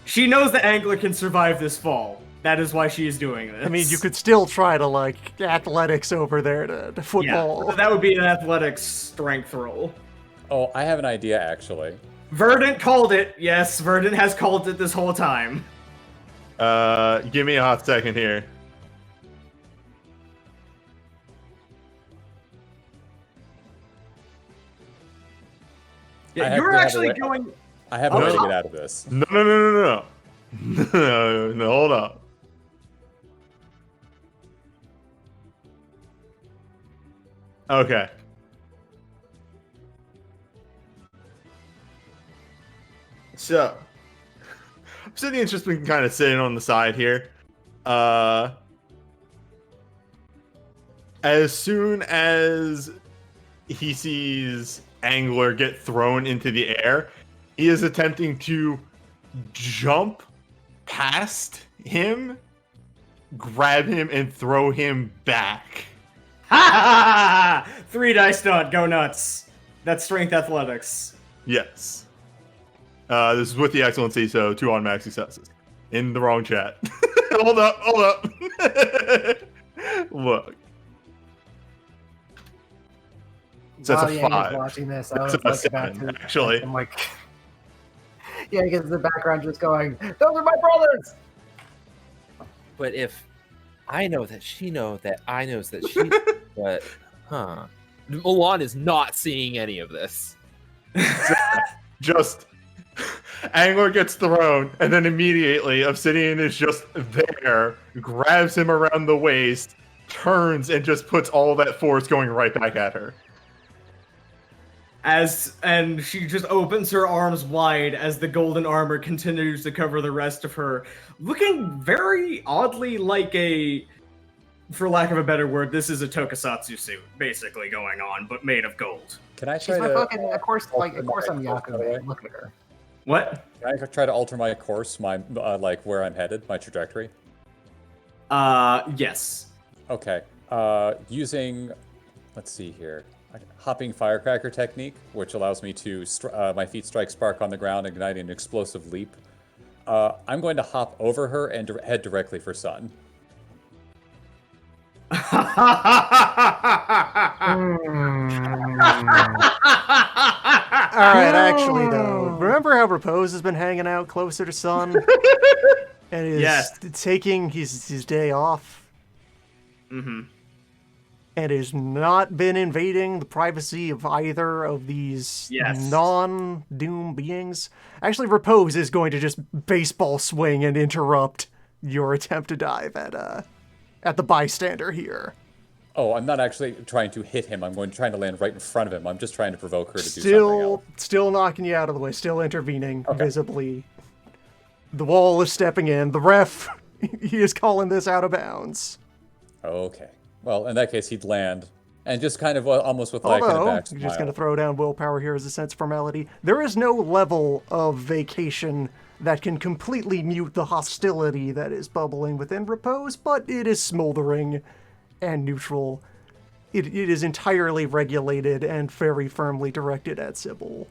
She knows the angler can survive this fall. That is why she is doing this. I mean, you could still try to, like, athletics over there to football. Yeah, that would be an athletics strength roll. Oh, I have an idea actually. Verdant called it. Yes, Verdant has called it this whole time. Give me a hot second here. I Yeah, have you're to have actually a way- going. I have a way to get out of this. No, no, no, no, no. No, hold up. Okay. So, Obsidian's just been kind of sitting on the side here. As soon as he sees Angler get thrown into the air, he is attempting to jump past him, grab him, and throw him back. Ha ha ha! 3 dice dot. Go nuts. That's strength athletics. Yes. This is with the excellency, so 2 automatic successes. In the wrong chat. Hold up, hold up. Look. So While that's a Yang is 5. watching this, I That's was a like about 7, to. actually. I'm like, yeah, because the background just going, "Those are my brothers." But if I know that she knows that I knows that she, but Milan is not seeing any of this. Just Angler gets thrown, and then immediately Obsidian is just there, grabs him around the waist, turns, and just puts all that force going right back at her. And she just opens her arms wide as the golden armor continues to cover the rest of her, looking very oddly like a, for lack of a better word, this is a tokusatsu suit, basically going on, but made of gold. Can I She's try my to? fucking, of course, alter of course my I'm course, by the way? Yakuza. Look at her. What? Can I try to alter my course, my like where I'm headed, my trajectory? Yes. Okay. Using, let's see here, hopping firecracker technique, which allows me to my feet strike spark on the ground, igniting an explosive leap. I'm going to hop over her and head directly for Sun. Alright, actually, though, remember how Repose has been hanging out closer to Sun? And is Yes. taking his day off? Mm-hmm. And has not been invading the privacy of either of these Yes. non-Doom beings? Actually, Repose is going to just baseball swing and interrupt your attempt to dive at the bystander here. Oh, I'm not actually trying to hit him. I'm trying to land right in front of him. I'm just trying to provoke her to do something else. Still knocking you out of the way, still intervening visibly. The wall is stepping in. The ref, he is calling this out of bounds. Okay. Well, in that case, he'd land And just kind of almost with like Although, a back you're just going to smile. throw down willpower here as a sense of formality. There is no level of vacation that can completely mute the hostility that is bubbling within Repose, but it is smoldering and neutral. It is entirely regulated and very firmly directed at Sybil.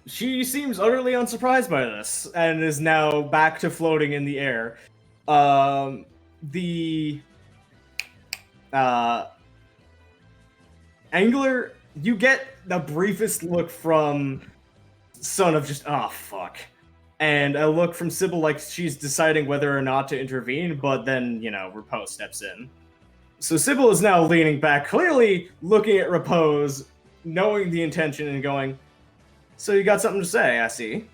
She seems utterly unsurprised by this and is now back to floating in the air. The Angler, you get the briefest look from Son of just, oh fuck. And a look from Sybil like she's deciding whether or not to intervene, but then, Repose steps in. So Sybil is now leaning back, clearly looking at Repose, knowing the intention and going, so you got something to say, I see.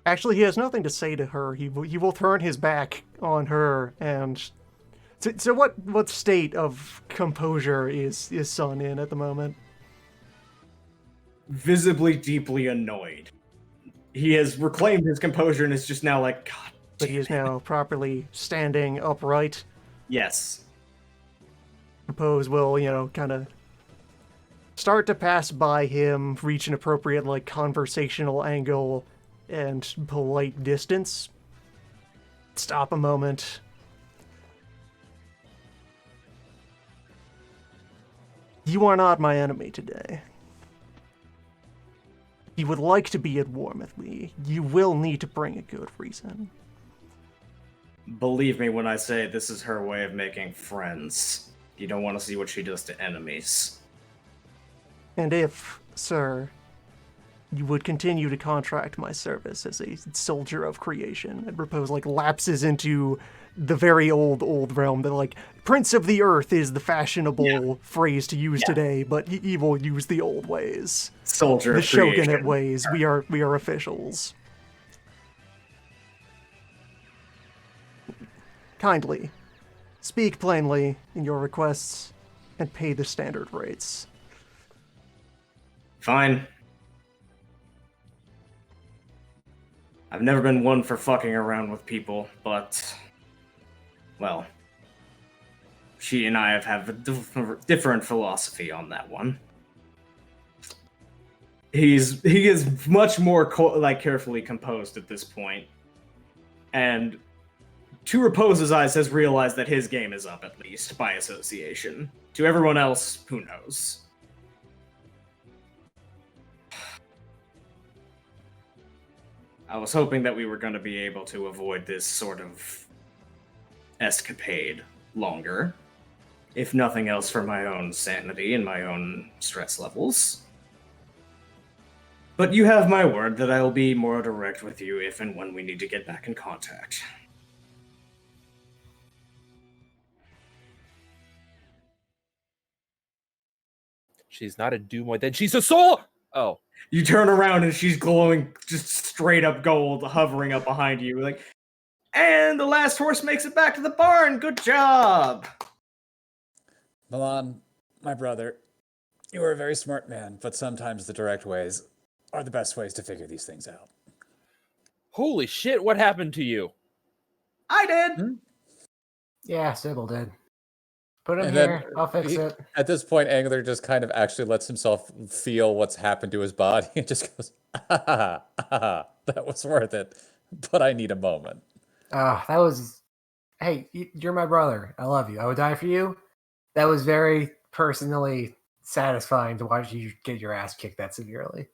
Actually, he has nothing to say to her. He will turn his back on her, and so what state of composure is Son in at the moment? Visibly deeply annoyed. He has reclaimed his composure and is just now like, God. But he is now properly standing upright. Yes. Repose will, kind of start to pass by him, reach an appropriate, conversational angle and polite distance. Stop a moment. You are not my enemy today. If you would like to be at war with me, you will need to bring a good reason. Believe me when I say this is her way of making friends. You don't want to see what she does to enemies. And if, sir, you would continue to contract my service as a soldier of creation, and Repose lapses into the very old realm that Prince of the Earth is the fashionable phrase to use today, but he will use the old ways. Soldier the of creation. shogunate ways. We are officials. Kindly, speak plainly in your requests and pay the standard rates. Fine. I've never been one for fucking around with people, but, well, she and I have a different philosophy on that one. He is much more carefully composed at this point, and to Repose's eyes has realized that his game is up, at least by association. To everyone else, who knows? I was hoping that we were going to be able to avoid this sort of escapade longer, if nothing else for my own sanity and my own stress levels. But you have my word that I will be more direct with you if and when we need to get back in contact. She's not a Doomoid, then she's a soul! Oh. You turn around and she's glowing just straight up gold, hovering up behind you. And the last horse makes it back to the barn. Good job! Milan, my brother, you are a very smart man, but sometimes the direct ways are the best ways to figure these things out. Holy shit, what happened to you? I did! Yeah, Sybil did. Put him And here. then I'll fix it. At this point, Angler just kind of actually lets himself feel what's happened to his body and just goes, that was worth it, but I need a moment. That was... Hey, you're my brother. I love you. I would die for you. That was very personally satisfying to watch you get your ass kicked that severely.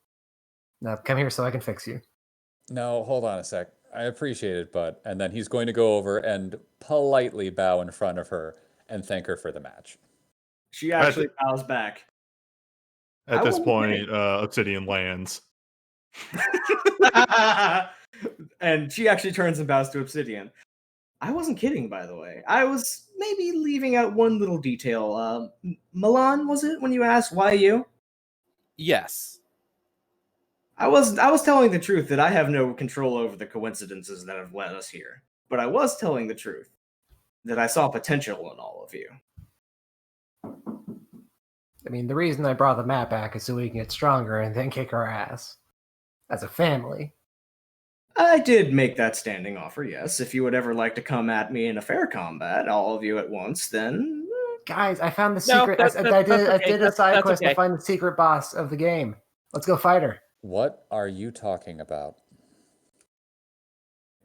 Now, come here so I can fix you. No, hold on a sec. I appreciate it, bud. And then he's going to go over and politely bow in front of her and thank her for the match. She actually bows back. At this point, Obsidian lands. And she actually turns and bows to Obsidian. I wasn't kidding, by the way. I was maybe leaving out one little detail. Milan, was it, when you asked why you? Yes. I was telling the truth that I have no control over the coincidences that have led us here. But I was telling the truth that I saw potential in all of you. I mean, the reason I brought the map back is so we can get stronger and then kick our ass. As a family. I did make that standing offer, yes. If you would ever like to come at me in a fair combat, all of you at once, then Guys, I found the No, secret. that's I okay. did a side That's quest okay. to find the secret boss of the game. Let's go fight her. What are you talking about?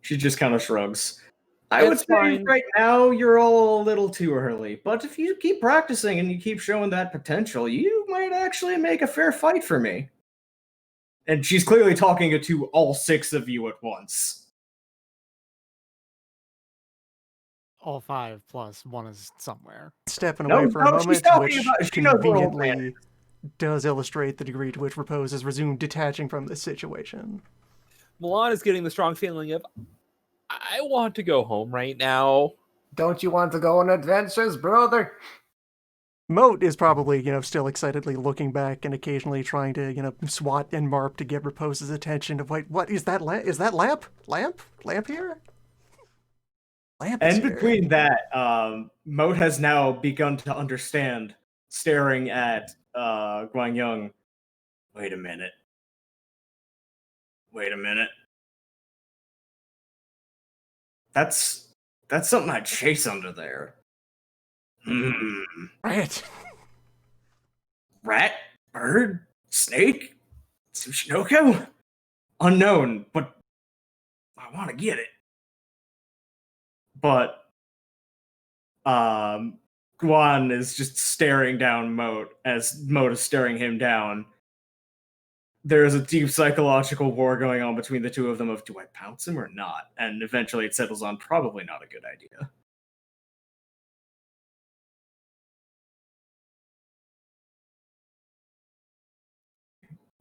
she just kind of shrugs. I would It's say fine. right now you're all a little too early, but if you keep practicing and you keep showing that potential, you might actually make a fair fight for me. And she's clearly talking to all 6 of you at once. All 5 plus 1 is somewhere. Stepping No, away for a no, she's moment, talking which about- she knows where old man conveniently does illustrate the degree to which Repose has resumed detaching from this situation. Milan is getting the strong feeling of, I want to go home right now. Don't you want to go on adventures, brother? Moat is probably, still excitedly looking back and occasionally trying to, swat and marp to get Repose's attention of, wait, what is that is that lamp? Lamp here? Lamp is And here. between that, Moat has now begun to understand, staring at Guan Yung. Wait a minute. That's something I'd chase under there. Right. Rat? Bird? Snake? Tsushinoko? Unknown, but I want to get it. But Guan is just staring down Moat as Moat is staring him down. There is a deep psychological war going on between the two of them of, do I pounce him or not? And eventually it settles on probably not a good idea.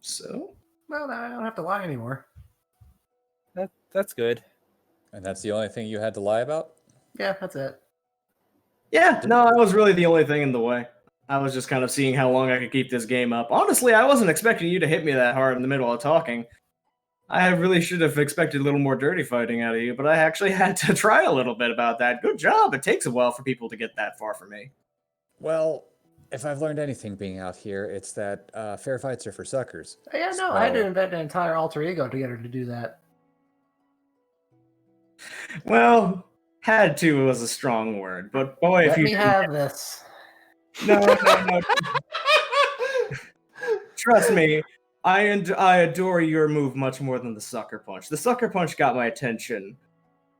So? Well, now I don't have to lie anymore. That's good. And that's the only thing you had to lie about? Yeah, that's it. Yeah, no, I was really the only thing in the way. I was just kind of seeing how long I could keep this game up. Honestly, I wasn't expecting you to hit me that hard in the middle of talking. I really should have expected a little more dirty fighting out of you, but I actually had to try a little bit about that. Good job. It takes a while for people to get that far for me. Well, if I've learned anything being out here, it's that fair fights are for suckers. Yeah, no, I had to So- invent an entire alter ego to get her to do that. Well, had to was a strong word, but boy, if Let you me have this. no. Trust me, I adore your move much more than the sucker punch. The sucker punch got my attention.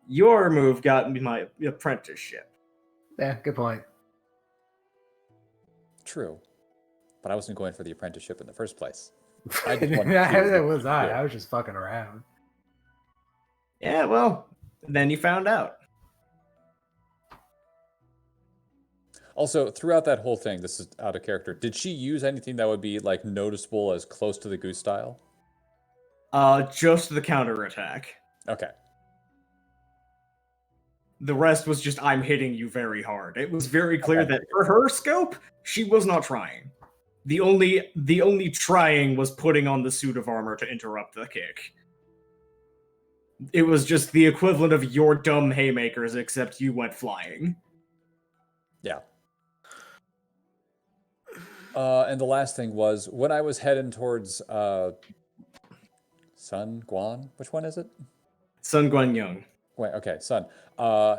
Your move got me my apprenticeship. Yeah, good point. True. But I wasn't going for the apprenticeship in the first place. I just wanted to It do- was I. Yeah. I was just fucking around. Yeah, well, then you found out. Also, throughout that whole thing, this is out of character, did she use anything that would be like noticeable as close to the goose style? Just the counterattack. Okay. The rest was just I'm hitting you very hard. It was very clear Okay. that for her scope, she was not trying. The only trying was putting on the suit of armor to interrupt the kick. It was just the equivalent of your dumb haymakers, except you went flying. Yeah. And the last thing was when I was heading towards Sun Guan. Which one is it? Sun Guan Yung. Wait, okay, Sun.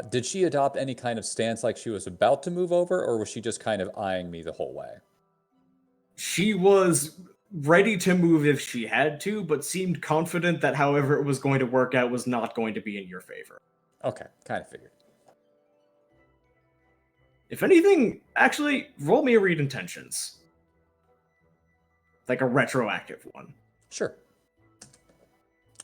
Did she adopt any kind of stance like she was about to move over, or was she just kind of eyeing me the whole way? She was ready to move if she had to, but seemed confident that however it was going to work out was not going to be in your favor. Okay, kind of figured. If anything, actually, roll me a read intentions. Like a retroactive one. Sure.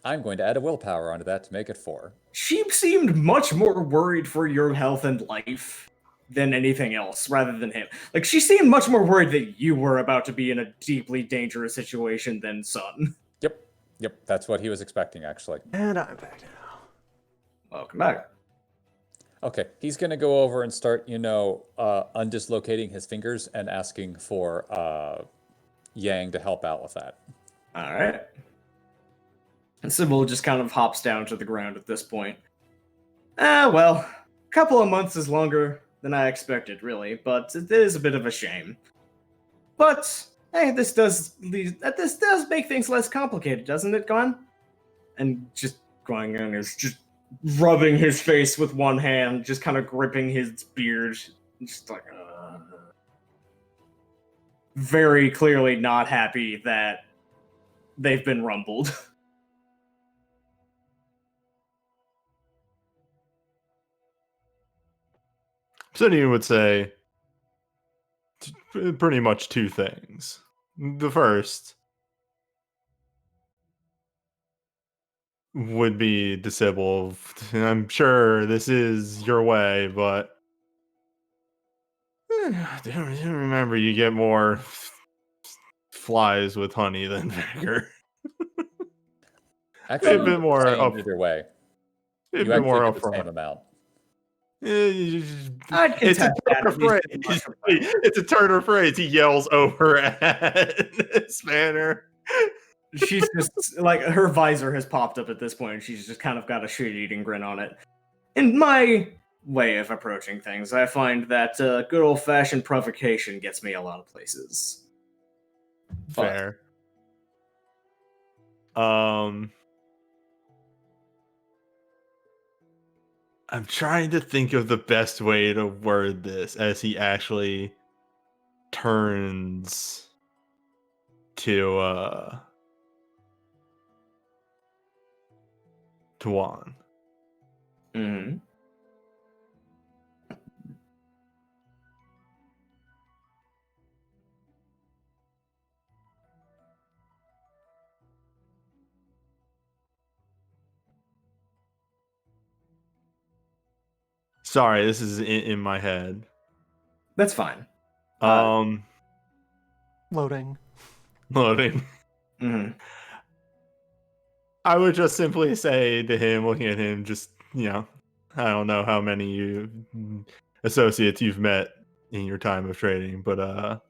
I'm going to add a willpower onto that to make it 4. She seemed much more worried for your health and life than anything else, rather than him. Like, she seemed much more worried that you were about to be in a deeply dangerous situation than Sun. Yep, that's what he was expecting, actually. And I'm back now. Welcome back. Okay, he's going to go over and start, undislocating his fingers and asking for Yang to help out with that. Alright. And Sybil just kind of hops down to the ground at this point. Well, a couple of months is longer than I expected, really, but it is a bit of a shame. But, hey, this does make things less complicated, doesn't it, Gone? And just going in is just rubbing his face with one hand, just kind of gripping his beard, just like very clearly not happy that they've been rumbled. Obsidian would say pretty much two things. The first would be disable. I'm sure this is your way, but remember, you get more flies with honey than vinegar. Actually, A bit more same up. either way. A You bit actually more get the same upfront. amount. I'd It's a contest that, turn of at least phrase. in my surprise. It's a turn of phrase. He yells over at Spanner. She's just like, her visor has popped up at this point, and she's just kind of got a shit-eating grin on it. In my way of approaching things, I find that good old-fashioned provocation gets me a lot of places. Fair. I'm trying to think of the best way to word this as he actually turns to Juan. Mm-hmm. Sorry, this is in my head. That's fine. Loading. Loading. Mm-hmm. I would just simply say to him, looking at him, just, I don't know how many associates you've met in your time of trading, but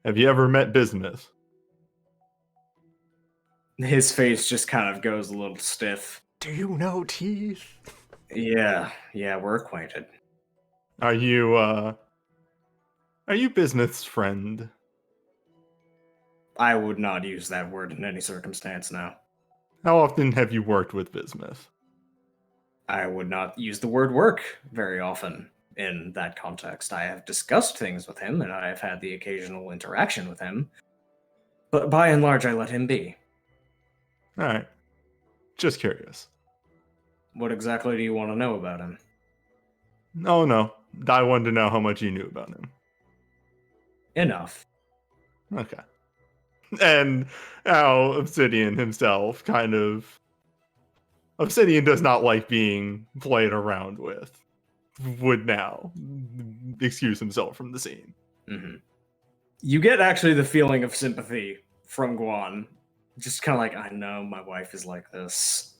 have you ever met Bismuth? His face just kind of goes a little stiff. Do you know teeth? Yeah, we're acquainted. Are you Bismuth's friend? I would not use that word in any circumstance now. How often have you worked with Bismuth? I would not use the word work very often in that context. I have discussed things with him, and I have had the occasional interaction with him. But by and large, I let him be. All right. Just curious. What exactly do you want to know about him? Oh, no. I wanted to know how much you knew about him. Enough. Okay. And how Obsidian himself Obsidian does not like being played around with. Would now excuse himself from the scene. Mm-hmm. You get actually the feeling of sympathy from Guan. Just kind of like, I know my wife is like this.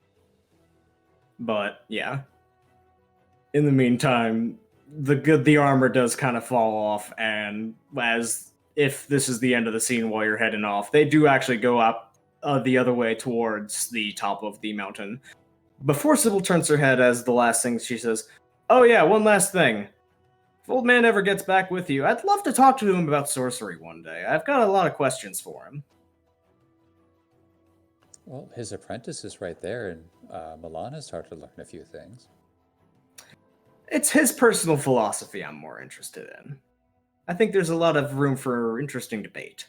But yeah. In the meantime, the armor does kind of fall off, and as if this is the end of the scene while you're heading off, they do actually go up the other way towards the top of the mountain. Before Sybil turns her head, as the last thing she says, "Oh yeah, one last thing. If old man ever gets back with you, I'd love to talk to him about sorcery one day. I've got a lot of questions for him." Well, his apprentice is right there, and Milan has started to learn a few things. It's his personal philosophy I'm more interested in. I think there's a lot of room for interesting debate.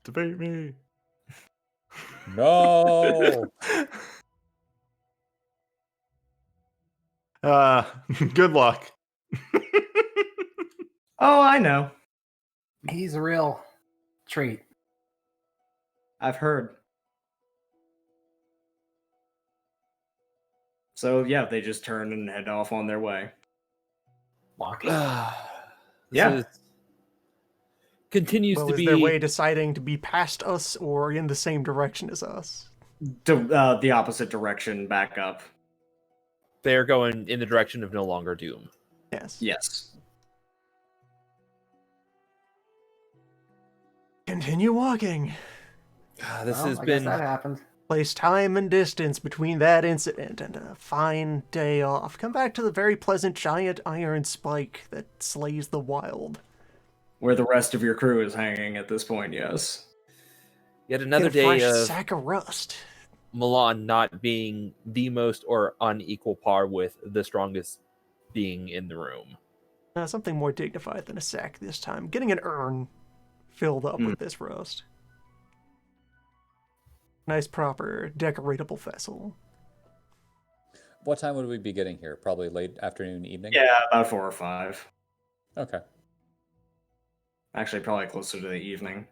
Debate me. No! Good luck. Oh, I know. He's a real treat. I've heard. So yeah, they just turn and head off on their way. Walking. Yeah. Continues Well, to is be their way deciding to be past us or in the same direction as us? The opposite direction, back up. they're going in the direction of no longer doom. Yes. Yes. Continue walking. This Well, has I guess been that happened. Place time and distance between that incident and a fine day off. Come back to the very pleasant giant iron spike that slays the wild. Where the rest of your crew is hanging at this point, yes. Yet another Get a fresh day of sack of rust. Milan not being the most or on equal par with the strongest being in the room. Something more dignified than a sack this time. Getting an urn filled up with this rust. Nice, proper, decoratable vessel. What time would we be getting here? Probably late afternoon, evening? Yeah, about 4 or 5. Okay. Actually, probably closer to the evening.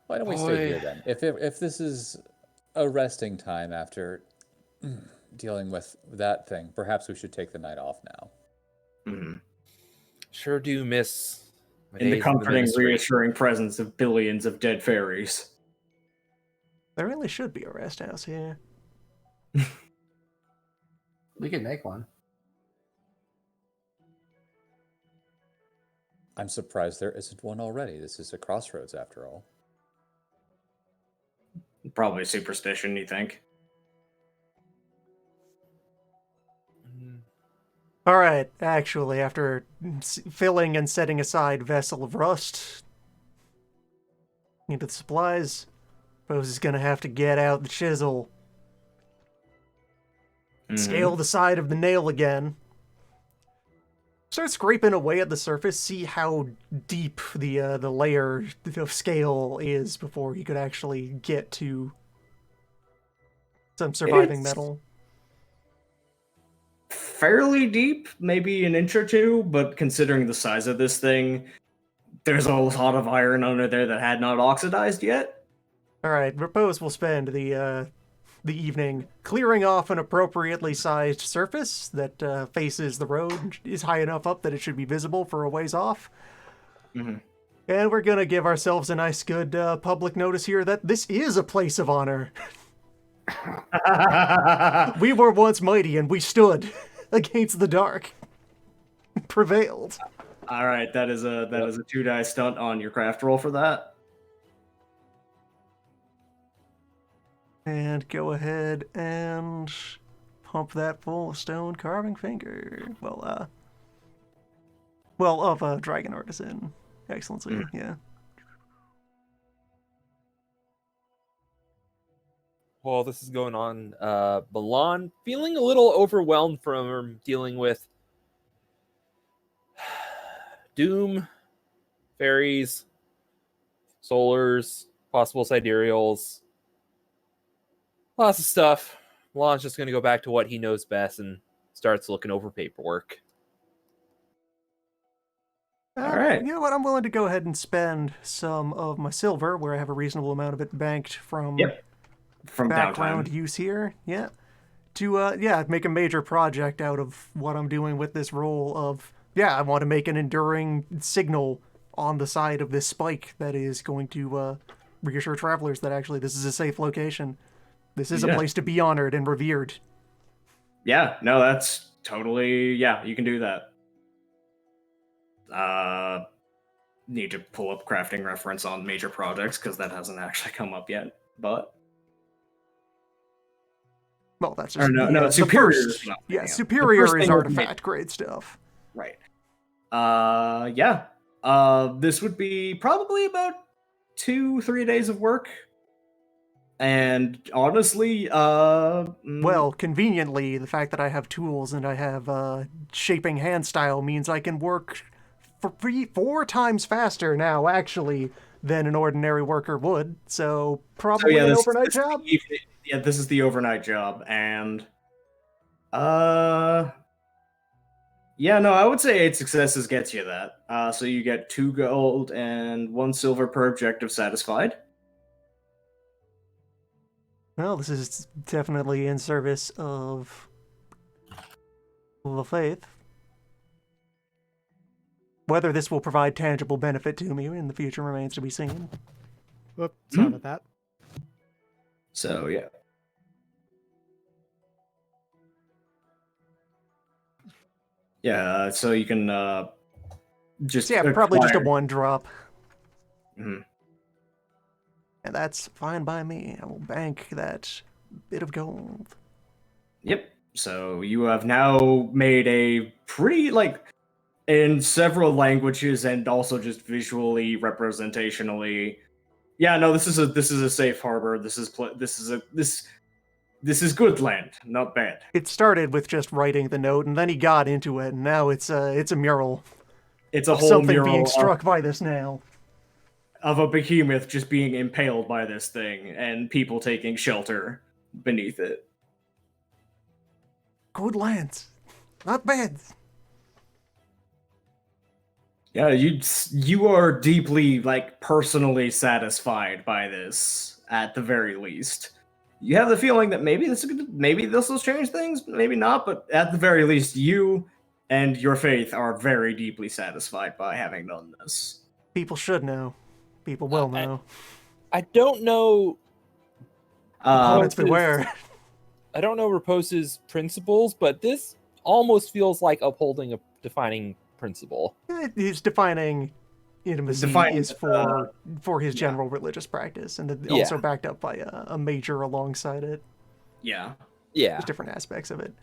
Why don't we stay here then? If this is a resting time after dealing with that thing, perhaps we should take the night off now. Mhm. Sure do miss my In the days comforting, ministry. reassuring presence of billions of dead fairies. There really should be a rest house here. We could make one. I'm surprised there isn't one already. This is a crossroads after all. Probably superstition, you think? All right, actually, after filling and setting aside vessel of rust into the supplies, Rose is gonna have to get out the chisel, scale the side of the nail again, start scraping away at the surface, see how deep the layer of scale is before he could actually get to some surviving metal. Fairly deep, maybe an inch or two, but considering the size of this thing, there's a lot of iron under there that had not oxidized yet. All right, Repose will spend the evening clearing off an appropriately sized surface that faces the road and is high enough up that it should be visible for a ways off. Mhm. And we're gonna give ourselves a nice, good public notice here that this is a place of honor. We were once mighty, and we stood against the dark, prevailed. All right, that is a 2-die stunt on your craft roll for that. And go ahead and pump that full of stone carving finger. Of a dragon artisan. Excellency, yeah. While this is going on, Milan feeling a little overwhelmed from dealing with doom, fairies, solars, possible sidereals, lots of stuff. Milan's just going to go back to what he knows best and starts looking over paperwork. All right. You know what? I'm willing to go ahead and spend some of my silver, where I have a reasonable amount of it banked from From background downtime. use here. Yeah. To make a major project out of what I'm doing with this roll of, I want to make an enduring signal on the side of this spike that is going to reassure travelers that actually this is a safe location. This is a place to be honored and revered. Yeah, no, that's totally, you can do that. Need to pull up crafting reference on major projects because that hasn't actually come up yet, but... Well, that's just no, the superior. first. Yeah, superior is artifact grade stuff. Right. This would be probably about 2-3 days of work. And honestly, well, conveniently, the fact that I have tools and I have shaping hand style means I can work for 4 times faster now, actually, than an ordinary worker would. So probably an overnight job. This is the overnight job, and I would say 8 successes gets you that. So you get 2 gold and 1 silver per objective satisfied. Well, this is definitely in service of the faith. Whether this will provide tangible benefit to me in the future remains to be seen. Whoop, sorry about that. So, yeah. Yeah, so you can just... probably just a 1 drop. Mm-hmm. And that's fine by me. I will bank that bit of gold. Yep. So you have now made a pretty, in several languages and also just visually, representationally, Yeah, no, this is a safe harbor. This is good land, not bad. It started with just writing the note, and then he got into it, and now it's a mural It's a of whole something being mural struck by this nail. of a behemoth just being impaled by this thing, and people taking shelter beneath it. Good lands, not bad. Yeah, you are deeply, like, personally satisfied by this, at the very least. You have the feeling that maybe this will change things, maybe not, but at the very least, you and your faith are very deeply satisfied by having done this. People should know. People will know. I don't know. Opponents Rapose's- beware. I don't know Rapose's principles, but this almost feels like upholding a defining principle. He's defining intimacy Defining is for his general religious practice, and Yeah. also backed up by a major alongside it. Yeah. Yeah. There's different aspects of it.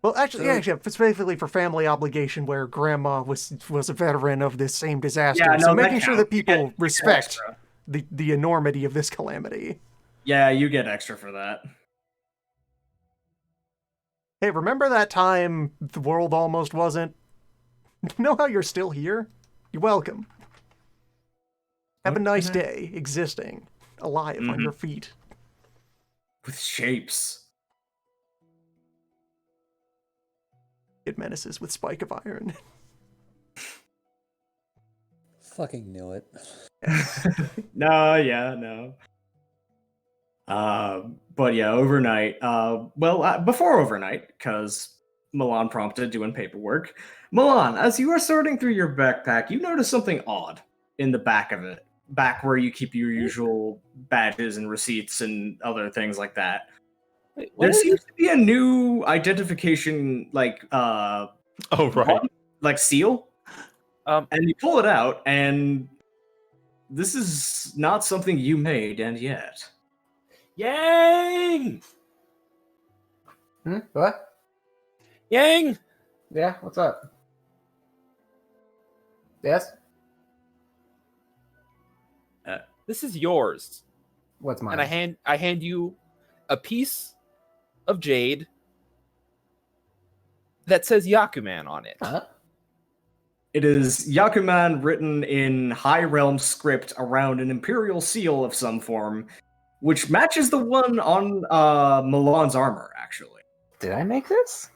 Well, actually, specifically for family obligation, where grandma was a veteran of this same disaster. Yeah, So no, that making sure that counts. You people get respect extra. the enormity of this calamity. Yeah, you get extra for that. Hey, remember that time the world almost wasn't? Know how you're still here? You're welcome. Have a nice day existing, alive on your feet. With shapes. It menaces with spike of iron. Fucking knew it. No. But yeah, overnight. Before overnight, because Milan prompted doing paperwork. Milan, as you are sorting through your backpack, you notice something odd in the back of it. Back where you keep your usual badges and receipts and other things like that. Wait, what There is seems to be a new identification, Oh right. like seal. Um, And you pull it out, and this is not something you made, and yet. Yang! What? Yang! Yeah, what's up? Yes? This is yours. What's mine? And I hand you a piece of jade that says Yakuman on it. Huh? It is Yakuman written in High Realm script around an imperial seal of some form, which matches the one on Milan's armor, actually. Did I make this?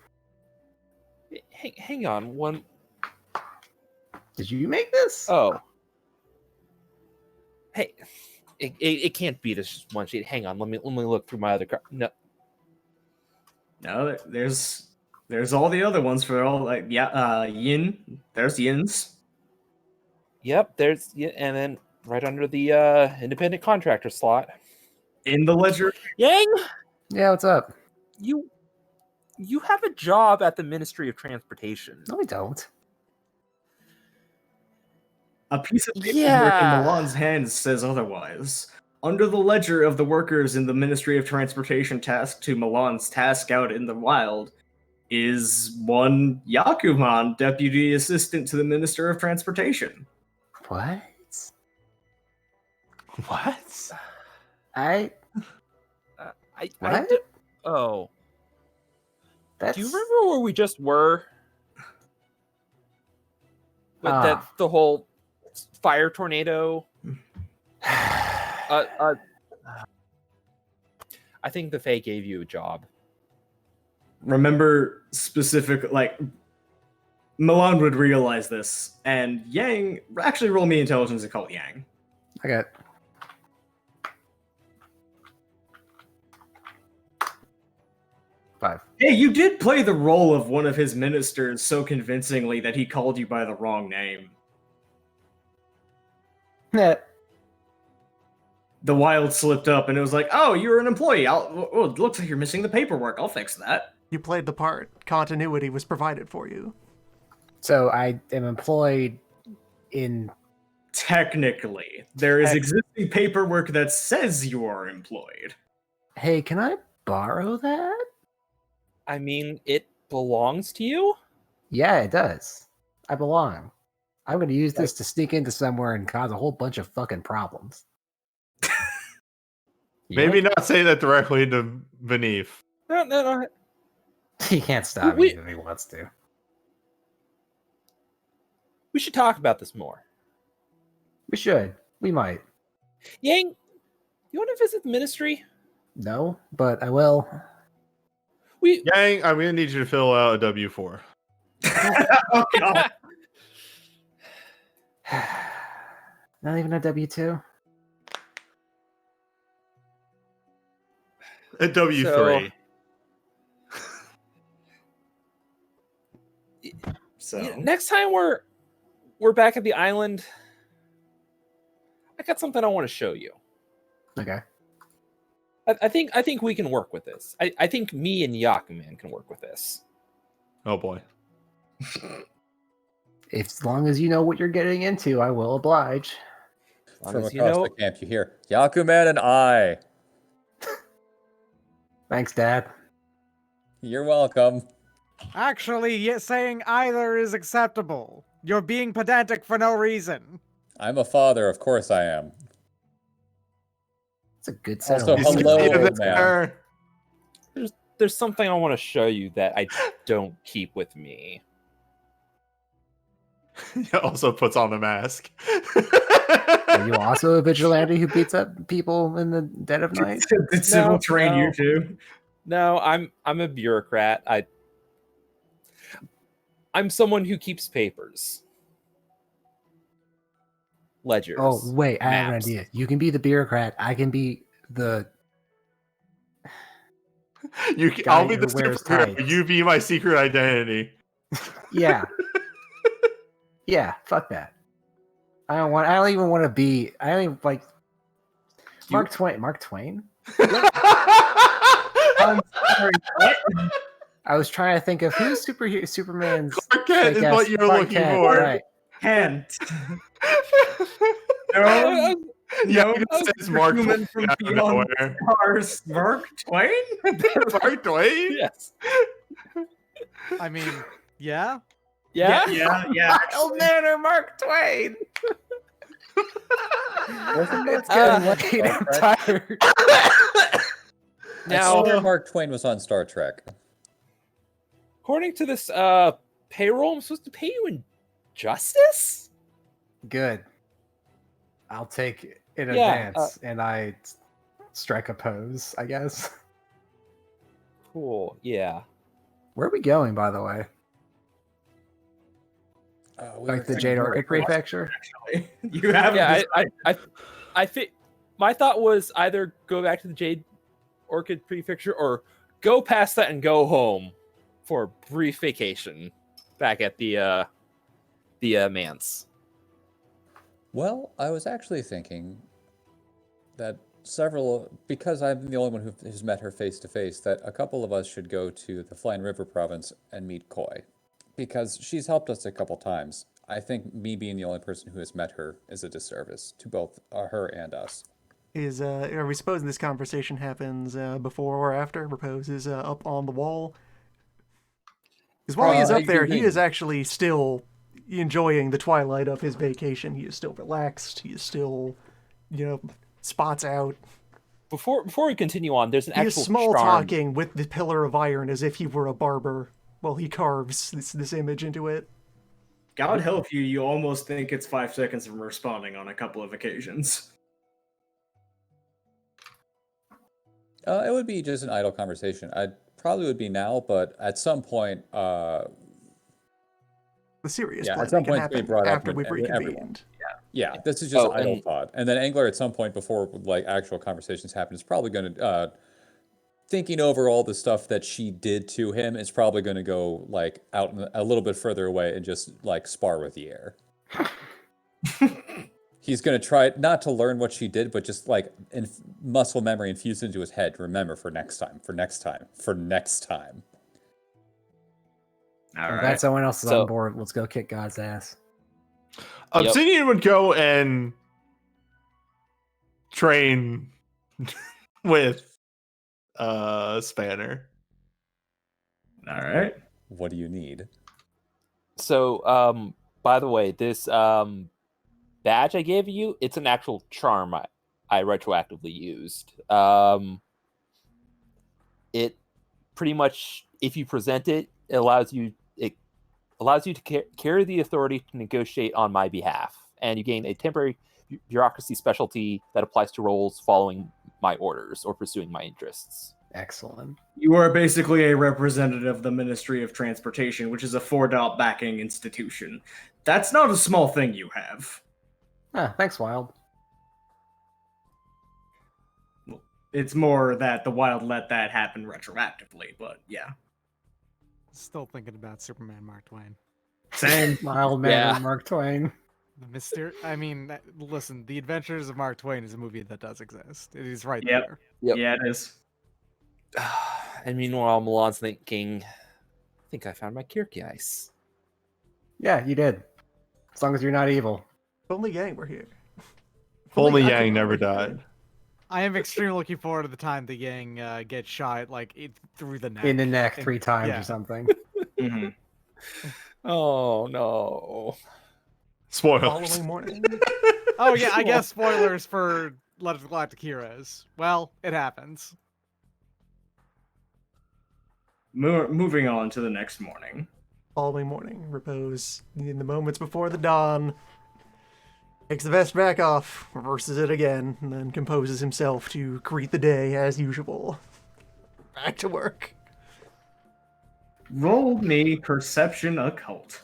Hang on one. Did you make this? Oh. Hey, it can't be this one sheet. Hang on, let me look through my other card. No, No, there's all the other ones for all, like, Yin. There's Yin's. yep, there's and then right under the independent contractor slot. In the ledger. Yang, Yeah, what's up? you have a job at the Ministry of Transportation. No, we don't. A piece of paperwork Yeah. in Milan's hands says otherwise. Under the ledger of the workers in the Ministry of Transportation tasked to Milan's task out in the wild is one Yakuman, deputy assistant to the Minister of Transportation. What? What? I What? Oh, that's do you remember where we just were? With Ah. the whole fire tornado. I think the Fae gave you a job. Remember specific, like, Milan would realize this, and Yang, actually roll me intelligence and call it Yang. I got 5. Hey, you did play the role of one of his ministers so convincingly that he called you by the wrong name. Yeah. The wild slipped up and it was like, oh, you're an employee. It looks like you're missing the paperwork. I'll fix that. You played the part. Continuity was provided for you. So I am employed in. Technically, there is existing paperwork that says you are employed. Hey, can I borrow that? I mean, it belongs to you? Yeah, it does. I belong. I'm going to use this to sneak into somewhere and cause a whole bunch of fucking problems. Maybe not say that directly to Beneath. No. He can't stop me if he wants to. We should talk about this more. We should. We might. Yang, you want to visit the ministry? No, but I will. Yang, I'm gonna need you to fill out a W-4. Oh god. Not even a W-2? A W-3. So Next time we're back at the island, I got something I want to show you. Okay. I think we can work with this. I think me and Yakuman can work with this. Oh boy. As long as you know what you're getting into, I will oblige. As long From as across the camp, you hear Yakuman and I. Thanks, Dad. You're welcome. Actually, saying either is acceptable. You're being pedantic for no reason. I'm a father, of course I am. It's a good set Also, of hello, words. old man. there's something I want to show you that I don't keep with me. He also puts on a mask. Are you also a vigilante who beats up people in the dead of night? did Sybil train no. you too? No, I'm a bureaucrat. I'm someone who keeps papers. Ledgers. Oh, wait, I have an maps. idea. You can be the bureaucrat. I can be the I'll be who the wears superhero. tights. You be my secret identity. Yeah. Yeah, fuck that. I don't even want to be. I don't even like Mark Twain. Mark Twain? I'm sorry, what? I was trying to think of who's Superman's. Clark Kent is fake-ass what you're Clark looking Kent, for. Right. Kent. No, Yeah, no, he just says Mark human Twain from out of beyond nowhere. stars. Mark Twain? Mark Twain? Yes. I mean, yeah? Yeah. Yeah. Old man or Mark Twain. Wasn't It's Mark getting Twain late. on I'm Star Trek? tired. I Now, swear Mark Twain was on Star Trek. according to this payroll, I'm supposed to pay you in justice? Good. I'll take it in Yeah, advance, and I strike a pose, I guess. Cool. Yeah. Where are we going, by the way? We Like were the thinking Jade we were Orchid close. Prefecture? You have Yeah, my thought was either go back to the Jade Orchid Prefecture or go past that and go home for a brief vacation back at the manse. Well, I was actually thinking that because I'm the only one who's met her face to face, that a couple of us should go to the Flying River province and meet Koi. Because she's helped us a couple times. I think me being the only person who has met her is a disservice to both her and us. Are we supposing this conversation happens before or after Repose is up on the wall? Because while he is up there, he is actually still enjoying the twilight of his vacation. He is still relaxed. He is still, spots out. Before we continue on, there's an He is actual small charm. talking with the pillar of iron as if he were a barber while he carves this image into it. God help you, you almost think it's 5 seconds from responding on a couple of occasions. It would be just an idle conversation. I probably would be now, but at some point, The serious Yeah, at part some can point it's gonna be happen brought up after with we've everyone. reconvened. yeah, this is just Oh, an idle and- thought. And then Angler, at some point before like actual conversations happen, is probably going to thinking over all the stuff that she did to him. Is probably going to go like out a little bit further away and just like spar with the air. He's going to try not to learn what she did, but just like muscle memory infused into his head. Remember for next time, for next time, for next time. All I'm right. glad someone else is So- on board. Let's go kick God's ass. Obsidian would go and train with Spanner. All right. What do you need? So, by the way, this badge I gave you, it's an actual charm I retroactively used. It pretty much, if you present it, it allows you to carry the authority to negotiate on my behalf, and you gain a temporary bureaucracy specialty that applies to roles following my orders or pursuing my interests. Excellent. You are basically a representative of the Ministry of Transportation, which is a 4-dot backing institution. That's not a small thing you have. Ah, thanks, Wild. It's more that the Wild let that happen retroactively, but yeah. Still thinking about Superman Mark Twain. Same. Wild Man Yeah. and Mark Twain. Listen, The Adventures of Mark Twain is a movie that does exist. It is right Yep. there. Yep. Yeah, it is. And meanwhile, Milan's thinking, I think I found my Kirky ice. Yeah, you did. As long as you're not evil. If only Yang were here. If only Akira Yang never were here. died. I am extremely looking forward to the time the Yang gets shot through the neck. In the neck And- 3 times yeah. or something. Mhm. Oh no. Spoilers. Following morning. Oh yeah, I guess spoilers for Legend of Galactic Heroes. Well, it happens. Moving on to the next morning. Following morning. Repose in the moments before the dawn. Takes the vest back off, reverses it again, and then composes himself to greet the day as usual. Back to work. Roll me Perception Occult.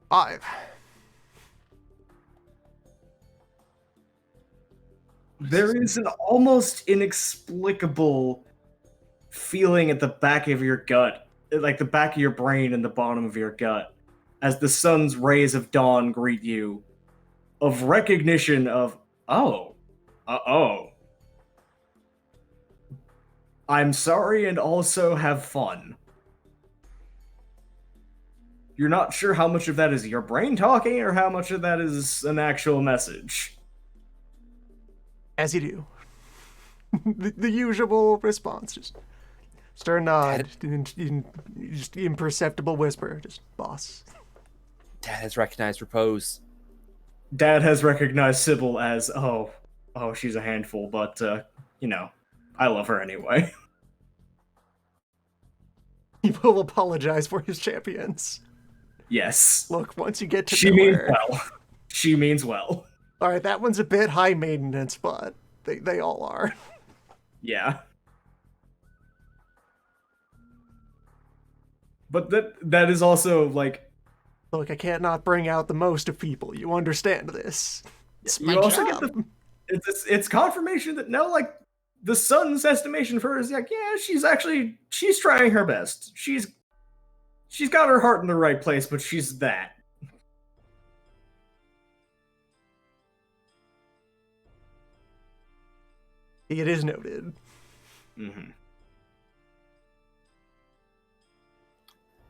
Five. There is an almost inexplicable feeling at the back of your gut, like the back of your brain and the bottom of your gut, as the sun's rays of dawn greet you, of recognition of, oh, I'm sorry and also have fun. You're not sure how much of that is your brain talking or how much of that is an actual message. As you do. the usual response. Just stern nod. Just imperceptible whisper. Just boss. Dad has recognized Repose. Dad has recognized Sybil as, oh, she's a handful, but, I love her anyway. He will apologize for his champions. Yes. Look, once you get to She means nowhere. well. She means well. Alright, that one's a bit high maintenance, but they all are. Yeah. But that is also, like, Look, I can't not bring out the most of people. You understand this. It's my you also job. get it's confirmation that, no, like, the sun's estimation for her is like, yeah, she's trying her best. She's got her heart in the right place, but she's that. It is noted. Mm-hmm.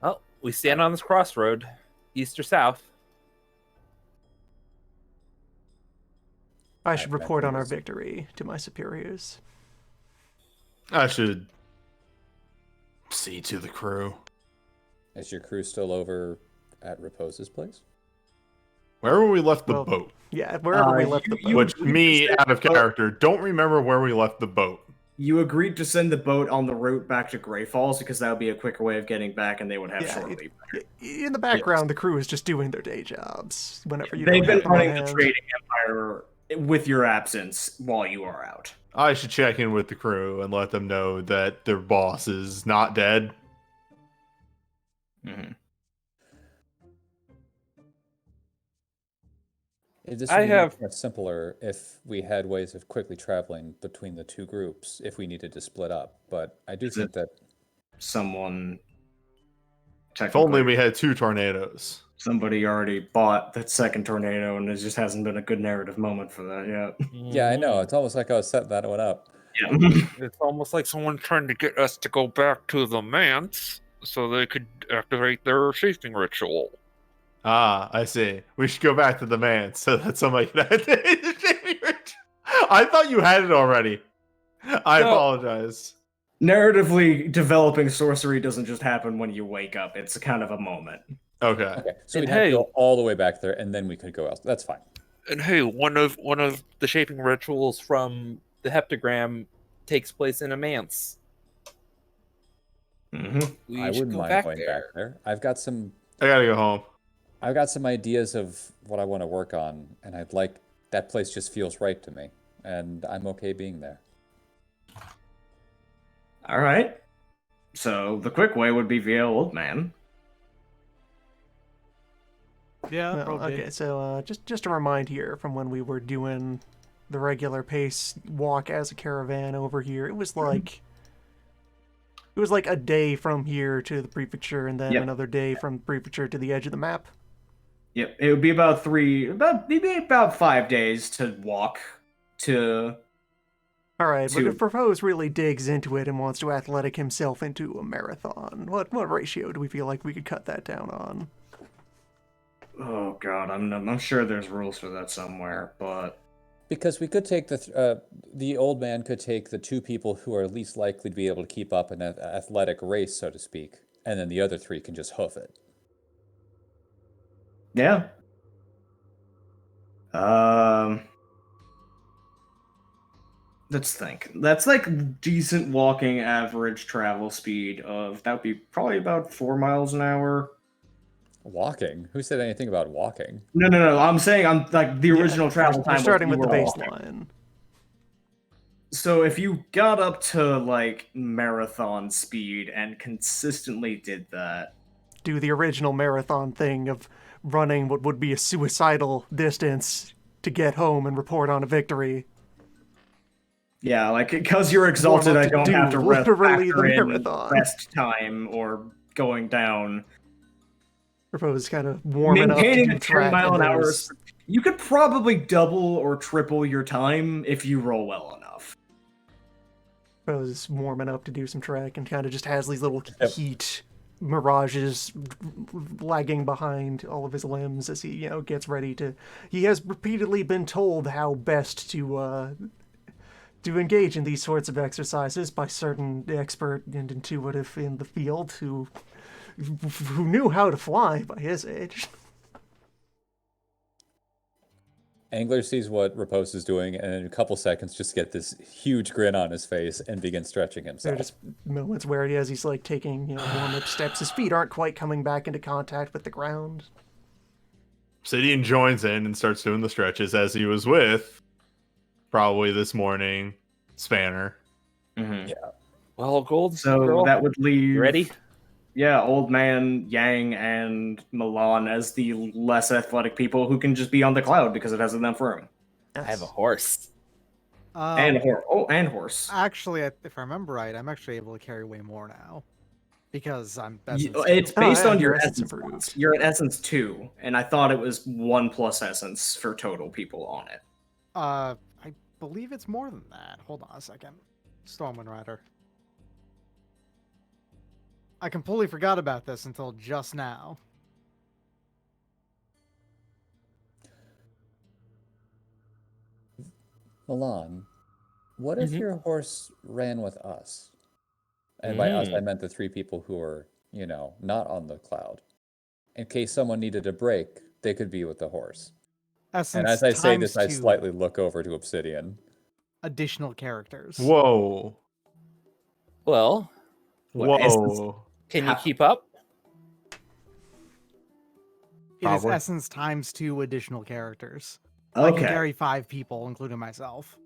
Well, we stand on this crossroad, east or south. I should report on our Adventures. victory to my superiors. I should see to the crew. Is your crew still over at Repose's place? Wherever we left the Well, boat. Yeah, wherever we left the boat. Which, you me, said out of the boat. character, don't remember where we left the boat. You agreed to send the boat on the route back to Grey Falls because that would be a quicker way of getting back, and they would have Yeah, short leave. In the background, the crew is just doing their day jobs. Whenever you They've don't been have them on running the hand. trading empire with your absence while you are out. I should check in with the crew and let them know that their boss is not dead. Mm-hmm. This I would be have- much more simpler if we had ways of quickly traveling between the two groups if we needed to split up. But I do Is think it- that Someone. If only Technically, we had 2 tornadoes. somebody already bought that second tornado, and there just hasn't been a good narrative moment for that yet. yeah, I know. It's almost like I was setting that one up. Yeah. It's almost like someone trying to get us to go back to the manse so they could activate their chasing ritual. Ah, I see. We should go back to the man so that somebody can activate the shaving ritual. I thought you had it already. I No. apologize. narratively, developing sorcery doesn't just happen when you wake up. It's kind of a moment. Okay. Okay, so And we'd have to hey- go all the way back there, and then we could go else. That's fine. And hey, one of the shaping rituals from the heptagram takes place in a manse. Mm-hmm. We I should wouldn't go mind back going there. back there. I've got some ideas of what I want to work on, and I'd like that place just feels right to me, and I'm okay being there. All right. So the quick way would be via Old Man. Yeah, Well, probably. okay, so just to remind here from when we were doing the regular pace walk as a caravan over here, it was like a day from here to the prefecture, and then Yep. another day from the prefecture to the edge of the map. Yep, it would be maybe about 5 days to walk to. All right, but To- if Propose really digs into it and wants to athletic himself into a marathon, what ratio do we feel like we could cut that down on? Oh God, I'm sure there's rules for that somewhere, but Because we could take the old man could take the two people who are least likely to be able to keep up an athletic race, so to speak, and then the other three can just hoof it. yeah. Let's think. That's like decent walking average travel speed of that would be probably about 4 miles an hour. Walking? Who said anything about walking? No. I'm saying I'm like the original travel time. We're starting was with the you were walking. baseline. So if you got up to like marathon speed and consistently did that, Do the original marathon thing of running what would be a suicidal distance to get home and report on a victory. yeah, like because you're exalted, Warm up I to don't do have to rest, literally factor the in marathon. rest time or going down. Propose kind of warming up to Maintaining do a 10 track mile and an hour, there's- you could probably double or triple your time if you roll well enough. Propose warming up to do some track and kind of just has these little Yep. heat mirages lagging behind all of his limbs as he, gets ready to. He has repeatedly been told how best to engage in these sorts of exercises by certain expert and intuitive in the field who knew how to fly by his age. Angler sees what Repose is doing, and in a couple seconds just get this huge grin on his face and begin stretching There himself. are just moments where as he's like taking warm-up steps, his feet aren't quite coming back into contact with the ground. Obsidian joins in and starts doing the stretches as he was with, probably this morning, Spanner. Mm-hmm. Yeah. Well, Gold So Girl, that would leave. you ready? Yeah, Old Man, Yang, and Milan as the less athletic people who can just be on the cloud because it has enough room. I have a horse. And horse. Actually, if I remember right, I'm actually able to carry way more now. Because I'm It's Oh, based yeah, on your your essence essence. improved. Loss. You're at essence 2, and I thought it was 1 plus essence for total people on it. I believe it's more than that. Hold on a second. Stormwind Rider. I completely forgot about this until just now. Milan, what if your horse ran with us? And by us, I meant the three people who are, not on the cloud. In case someone needed a break, they could be with the horse. Essence And as I say this, I times 2 slightly look over to Obsidian. additional characters. Whoa. Well, What, essence? Whoa. can you keep up? It is Probably. Essence times 2 additional characters. I can Okay, carry 5 people, including myself.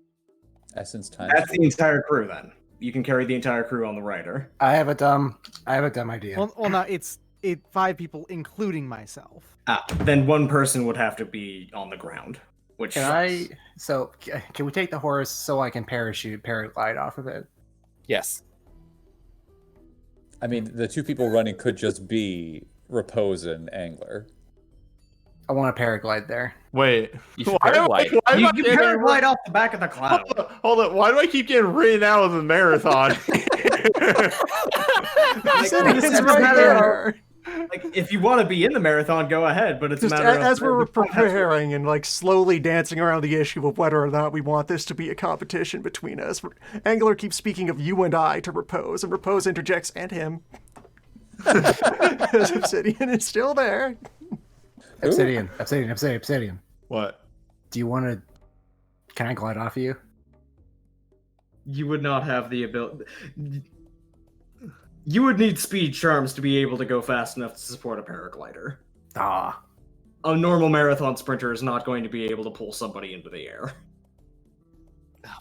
Essence times. that's the entire crew then. You can carry the entire crew on the rider. I have a dumb idea. Well, no, it's 5 people, including myself. Then one person would have to be on the ground. Which Can we take the horse so I can paraglide off of it? Yes. I mean, the two people running could just be Repose and Angler. I want to paraglide there. Wait. You should paraglide. why am you I can getting- paraglide off the back of the cloud. Hold on. Why do I keep getting written out of the marathon? He said this it's is right right there. Like, if you want to be in the marathon, go ahead. But it's Just a matter as of we're preparing and like slowly dancing around the issue of whether or not we want this to be a competition between us, Angler keeps speaking of you and I to Repose, and Repose interjects and him. As Obsidian is still there. Obsidian. What? Do you want to? Can I glide off you? You would not have the ability. You would need speed charms to be able to go fast enough to support a paraglider. Ah. A normal marathon sprinter is not going to be able to pull somebody into the air.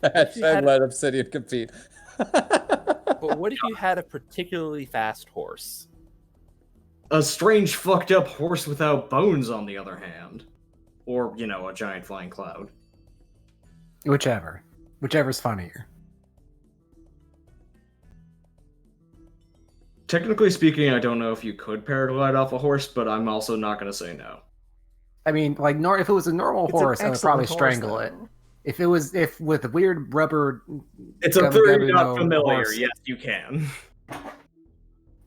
Hashtag let Obsidian compete. But what if you had a particularly fast horse? A strange, fucked up horse without bones, on the other hand. Or, you know, a giant flying cloud. Whichever's funnier. Technically speaking, I don't know if you could paraglide off a horse, but I'm also not going to say no. I mean, like, if it was a normal It's an horse, I would probably excellent horse, strangle it. though. If with weird rubber. It's a gum very gummy not no familiar. horse, Yes, you can.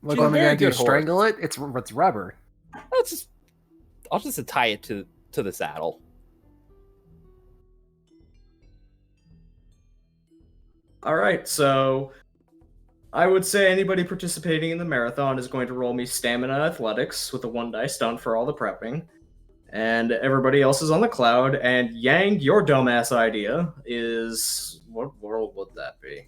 What She's a am I very gonna do? good horse. Strangle it? It's rubber. I'll just tie it to the saddle. All right, so I would say anybody participating in the marathon is going to roll me stamina athletics with a 1 dice done for all the prepping. And everybody else is on the cloud. And Yang, your dumbass idea is... What world would that be?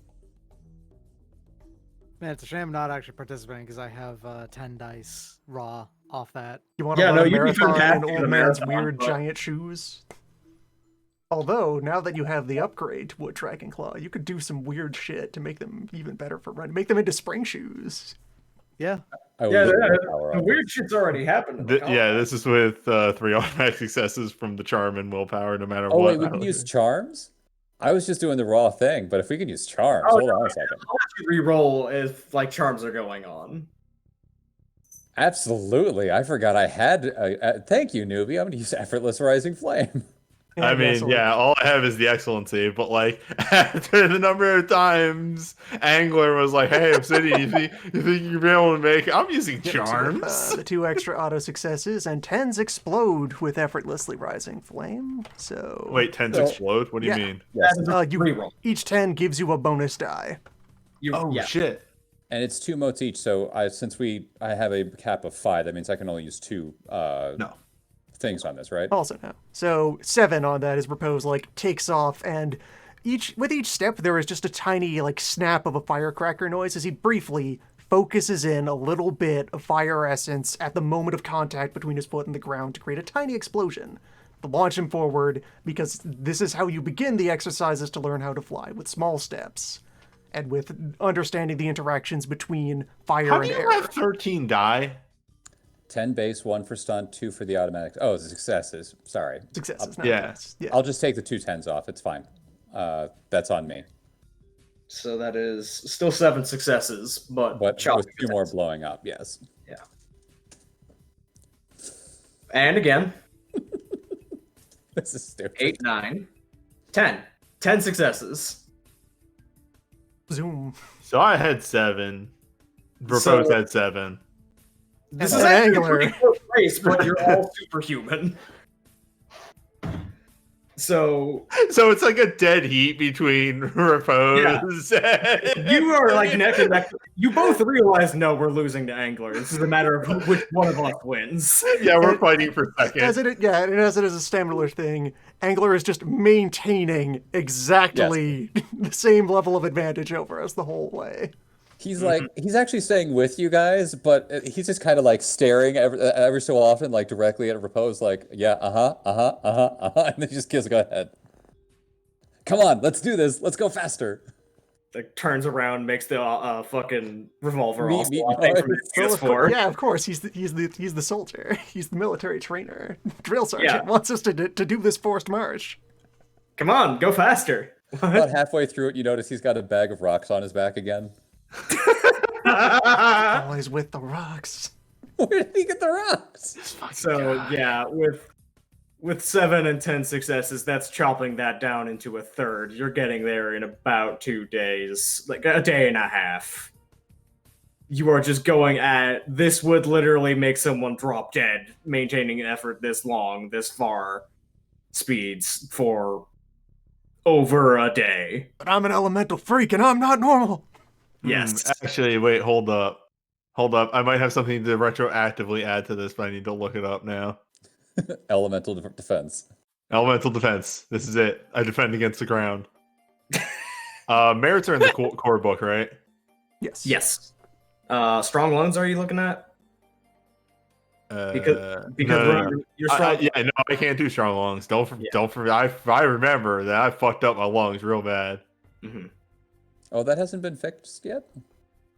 Man, it's a shame I'm not actually participating because I have 10 dice raw off that. You want to Yeah, run no, a you'd be marathon in fantastic in old a man's marathon, weird but- giant shoes? Although, now that you have the upgrade to Wood Dragon Claw, you could do some weird shit to make them even better for running. Make them into spring shoes. Yeah. I would Yeah, love the, to power the up. weird shit's already happened. in the Yeah, combat. this is with 3 automatic successes from the charm and willpower, no matter Oh what. wait, we can use charms? I was just doing the raw thing, but if we can use charms, Oh, hold on a second. I'll let you re-roll if like charms are going on. Absolutely, I forgot I had. Thank you, newbie. I'm gonna use effortless rising flame. I mean, guess, like, yeah, all I have is the excellent save, but like after the number of times Angler was like, "Hey, Obsidian, you think you'll be able to make it?" I'm using Yep, so with, charms. the 2 extra auto successes, and 10s explode with effortlessly rising flame. So Wait, 10s So- explode? What do you Yeah. mean? Yes, That is a you re-roll. each 10 gives you a bonus die. Oh yeah. shit! and it's 2 motes each. So since I have a cap of 5, that means I can only use 2 No. things on this, right? Also no. So 7 on that is Repose like takes off, and with each step there is just a tiny like snap of a firecracker noise as he briefly focuses in a little bit of fire essence at the moment of contact between his foot and the ground to create a tiny explosion to launch him forward, because this is how you begin the exercises to learn how to fly, with small steps and with understanding the interactions between fire How and do you air. have 13 die? 10 base, 1 for stunt, 2 for the automatic. Oh, successes. Sorry. Successes, not Yeah. miss. Yeah. I'll just take the 2 10s off. It's fine. That's on me. So that is still 7 successes, but But chopping with 2 more attempts. blowing up, yes. And again, This is stupid. 8, 9, 10. 10 successes. Zoom. So I had 7. Repose So- had 7. This And is an actually a angler. pretty close race, but you're all superhuman. So So it's like a dead heat between Repose and... you are like neck and neck. You both realize, no, we're losing to Angler. This is a matter of which one of us wins. Yeah, we're fighting for second. And as it is a stamina thing, Angler is just maintaining exactly the same level of advantage over us the whole way. He's like, he's actually staying with you guys, but he's just kind of like staring every so often, like directly at Repose, like, yeah, and then he just gives, go ahead. Come on, let's do this. Let's go faster. Like turns around, makes the fucking revolver Meat, also meat a thing from noise. the Well, of course, PS4. yeah, of course, he's the soldier. He's the military trainer. Drill sergeant Yeah. wants us to do this forced march. Come on, go faster. About halfway through it, you notice he's got a bag of rocks on his back again. Always with the rocks. Where did he get the rocks? So yeah, with 7 and 10 successes, that's chopping that down into a third. You're getting there in about 2 days, like a day and a half. you are just going at this would literally make someone drop dead maintaining an effort this long, this far speeds for over a day. But I'm an elemental freak and I'm not normal. Yes. Actually, wait, hold up. Hold up. I might have something to retroactively add to this, but I need to look it up now. Elemental defense. Elemental defense. This is it. I defend against the ground. Merits are in the core book, right? Yes. Yes. Strong lungs are you looking at? Because no. you're strong. No, I can't do strong lungs. Don't I remember that I fucked up my lungs real bad. Mm-hmm. Oh, that hasn't been fixed yet?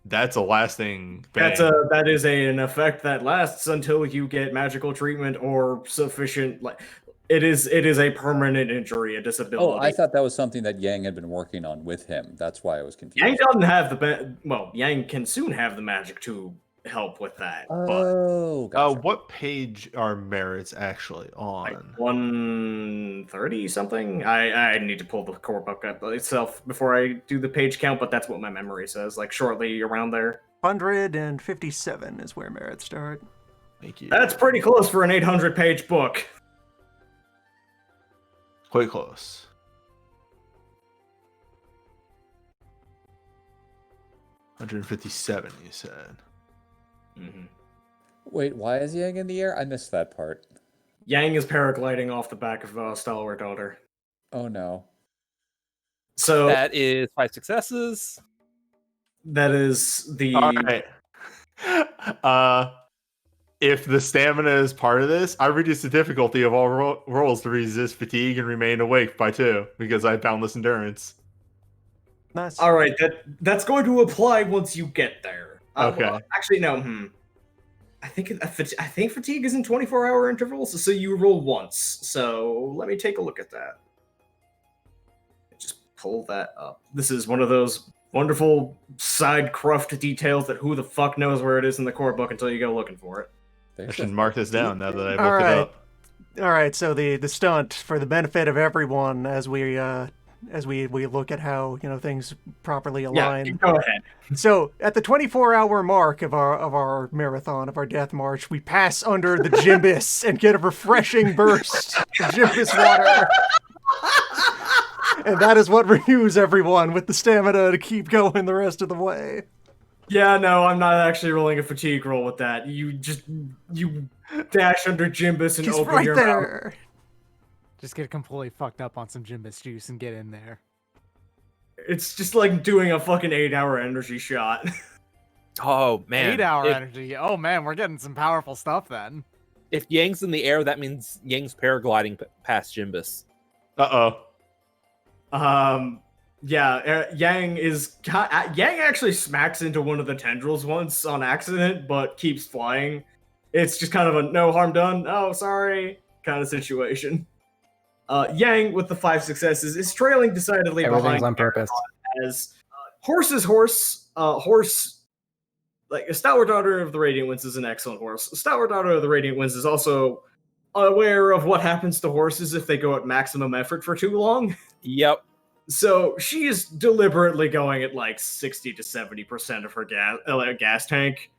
That's a lasting thing. That is an effect that lasts until you get magical treatment or sufficient. Like, it is a permanent injury, a disability. Oh, I thought that was something that Yang had been working on with him. That's why I was confused. Yang doesn't have Yang can soon have the magic to help with that. Oh, gotcha. What page are merits actually on? Like 130 something. I need to pull the core book up itself before I do the page count, but that's what my memory says. Like shortly around there. 157 is where merits start. Thank you. That's pretty close for an 800-page book. Quite close. $157, you said. Mm-hmm. Wait, why is Yang in the air? I missed that part. Yang is paragliding off the back of Stalwart Daughter. Oh no. So That is 5 successes. that is the. All right. If the stamina is part of this, I reduce the difficulty of all rolls to resist fatigue and remain awake by 2 because I have boundless endurance. Nice. All right, that's going to apply once you get there. Okay. Well, actually, no. I think fatigue is in 24-hour intervals, so you roll once. So let me take a look at that. Just pull that up. This is one of those wonderful side cruft details that who the fuck knows where it is in the core book until you go looking for it. I should mark this down now that I've All looked right. it up. All right, so the stunt for the benefit of everyone as we look at how things properly align. Yeah, go ahead. So at the 24-hour mark of our marathon, of our death march, we pass under the Jimbus and get a refreshing burst of Jimbus water. And that is what renews everyone with the stamina to keep going the rest of the way. Yeah, no, I'm not actually rolling a fatigue roll with that. You dash under Jimbus and He's open right your mouth. there. Just get completely fucked up on some Jimbus juice and get in there. It's just like doing a fucking 8-hour energy shot. Oh man, 8-hour if, energy. Oh man, we're getting some powerful stuff then. if Yang's in the air, that means Yang's paragliding past Jimbus. Yeah, Yang actually smacks into one of the tendrils once on accident, but keeps flying. It's just kind of a no harm done, oh sorry kind of situation. Yang with the 5 successes is trailing decidedly Everything's behind on purpose. as horse, like a Stalwart Daughter of the Radiant Winds is an excellent horse. Stalwart Daughter of the Radiant Winds is also aware of what happens to horses if they go at maximum effort for too long. Yep. So she is deliberately going at like 60 to 70% of her gas tank.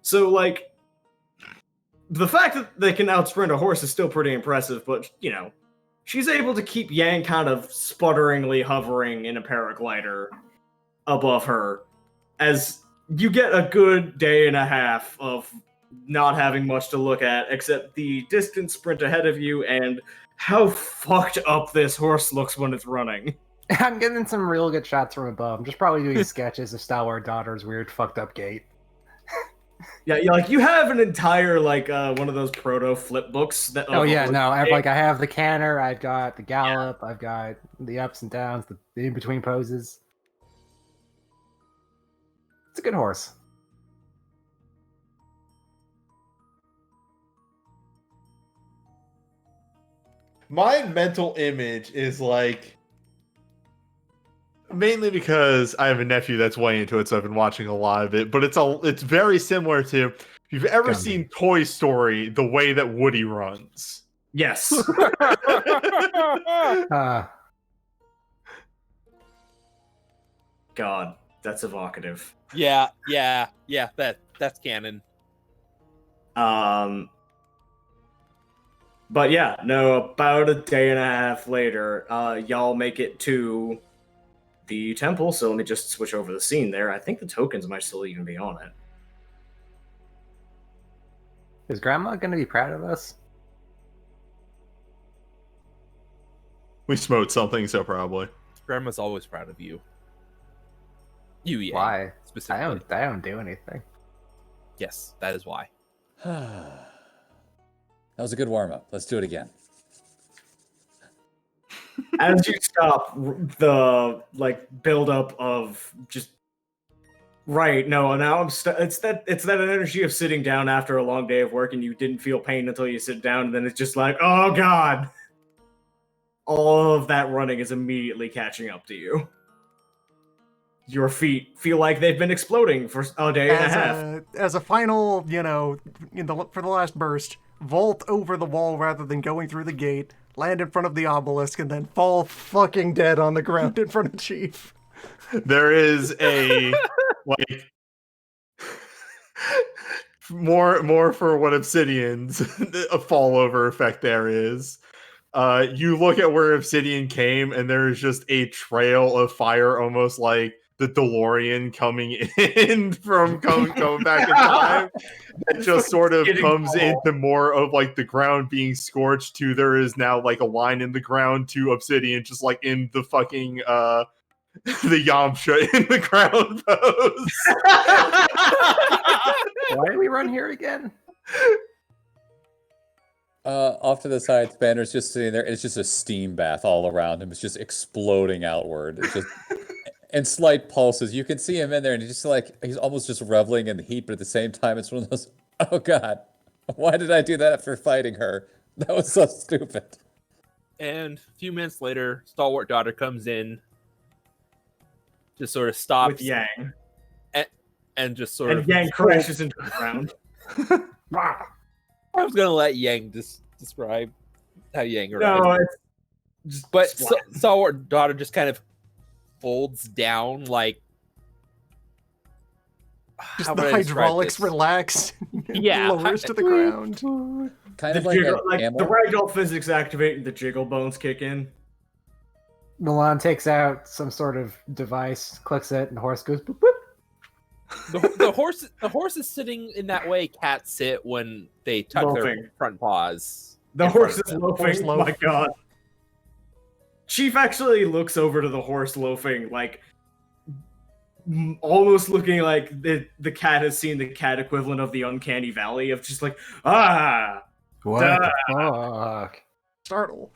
So like the fact that they can outsprint a horse is still pretty impressive, but she's able to keep Yang kind of sputteringly hovering in a paraglider above her as you get a good day and a half of not having much to look at except the distant sprint ahead of you and how fucked up this horse looks when it's running. I'm getting some real good shots from above. I'm just probably doing sketches of Stalwart Daughter's weird fucked up gait. Yeah, like you have an entire one of those proto flip books that. Oh yeah, no, I have the canter, I've got the gallop, I've got the ups and downs, the in between poses. It's a good horse. My mental image is like, mainly because I have a nephew that's way into it, so I've been watching a lot of it. But it's very similar to, if you've ever seen Toy Story, the way that Woody runs. Yes. God. That's evocative. Yeah. That's canon. But yeah, no, about a day and a half later, y'all make it to the temple, so let me just switch over the scene there. I think the tokens might still even be on it. Is Grandma gonna be proud of us? We smote something, so probably. Grandma's always proud of you. You, Yang, Why? specifically. I don't do anything. Yes, that is why. That was a good warm-up. Let's do it again. As you stop, the buildup of just right. No, now it's that energy of sitting down after a long day of work, and you didn't feel pain until you sit down, and then it's just like, oh god. All of that running is immediately catching up to you. Your feet feel like they've been exploding for a day and a half. As a final, for the last burst, vault over the wall rather than going through the gate, land in front of the obelisk, and then fall fucking dead on the ground in front of Chief. There is a more for what Obsidian's a fall over effect there is. You look at where Obsidian came, and there's just a trail of fire, almost like the DeLorean coming in from going back in time. It just sort of comes into more of like the ground being scorched to there is now like a line in the ground to Obsidian, just like in the fucking the Yamcha in the ground pose. Why did we run here again? Off to the side, Spanner's just sitting there. It's just a steam bath all around him. It's just exploding outward. It's just and slight pulses. You can see him in there, and he's almost just reveling in the heat. But at the same time, it's one of those. Oh God, why did I do that after fighting her? That was so stupid. And a few minutes later, Stalwart Daughter comes in, just sort of stops With Yang. And just sort of Yang crashes into the ground. I was gonna let Yang describe how Yang arrived. No, it's just but splat. Stalwart Daughter just kind of folds down like Just how the would I describe hydraulics this? relax. Yeah, lowers to the ground. Kind The of like jiggle, an like camel. the ragdoll physics activate and the jiggle bones kick in. Milan takes out some sort of device, clicks it, and the horse goes boop boop. The horse is sitting in that way cats sit when they tuck Loafing. their front paws. The in horse front is of them. Horse loafing. loaf. My god. Chief actually looks over to the horse loafing, like almost looking like the cat has seen the cat equivalent of the uncanny valley of just like, ah. What the fuck? Startle.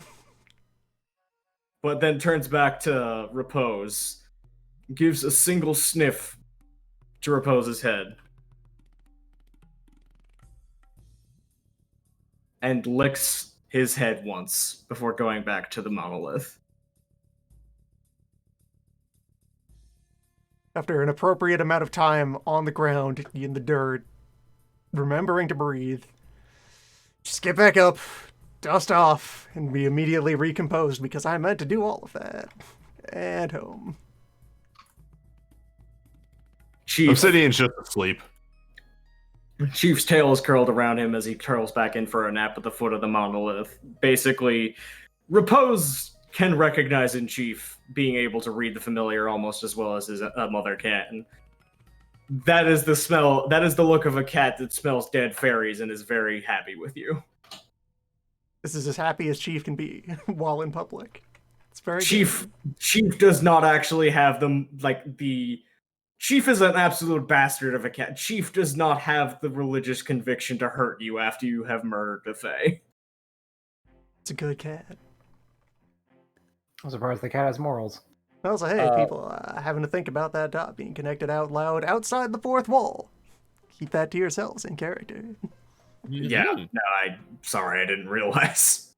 But then turns back to Repose, gives a single sniff to Repose's head, and licks his head once before going back to the monolith. After an appropriate amount of time on the ground in the dirt, remembering to breathe, just get back up, dust off, and be immediately recomposed because I meant to do all of that. And home. Obsidian's just asleep. Chief's tail is curled around him as he curls back in for a nap at the foot of the monolith. Basically, Repose can recognize in Chief being able to read the familiar almost as well as his mother can. That is the smell, that is the look of a cat that smells dead fairies and is very happy with you. This is as happy as Chief can be while in public. It's very Chief good. Chief does not actually have them Chief is an absolute bastard of a cat. Chief does not have the religious conviction to hurt you after you have murdered a fae. It's a good cat. I'm surprised the cat has morals. Also, hey, people, having to think about that dot being connected out loud outside the fourth wall. Keep that to yourselves in character. Yeah, no, sorry, I didn't realize.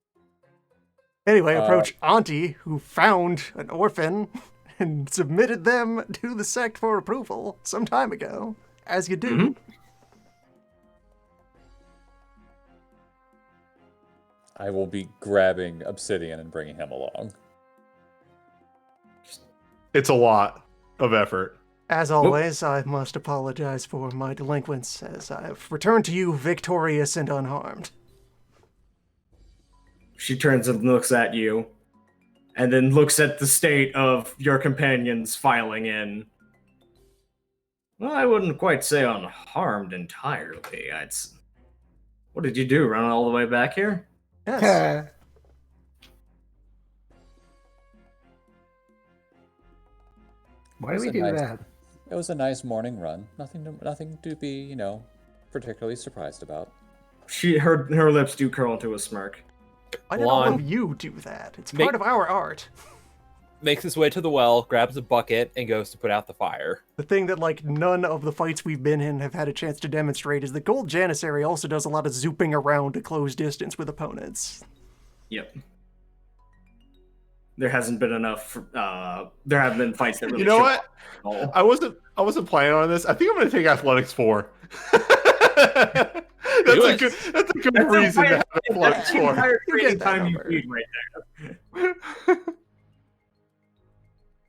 Anyway, approach Auntie, who found an orphan and submitted them to the sect for approval some time ago, as you do. Mm-hmm. I will be grabbing Obsidian and bringing him along. It's a lot of effort. As always, I must apologize for my delinquents, as I have returned to you victorious and unharmed. She turns and looks at you, and then looks at the state of your companions filing in. Well, I wouldn't quite say unharmed entirely. What did you do? Run all the way back here? Yes. Why do we do that? It was a nice morning run. Nothing to be, particularly surprised about. Her lips do curl into a smirk. Why did all Juan of you do that? It's part of our art. makes his way to the well, grabs a bucket, and goes to put out the fire. The thing that, like, none of the fights we've been in have had a chance to demonstrate is that Gold Janissary also does a lot of zooping around to close distance with opponents. Yep. There hasn't been enough. There haven't been fights that really. You know show what? up. I wasn't planning on this. I think I'm going to take Athletics 4. That's a good reason to have Athletics 4. Every time you feed right there.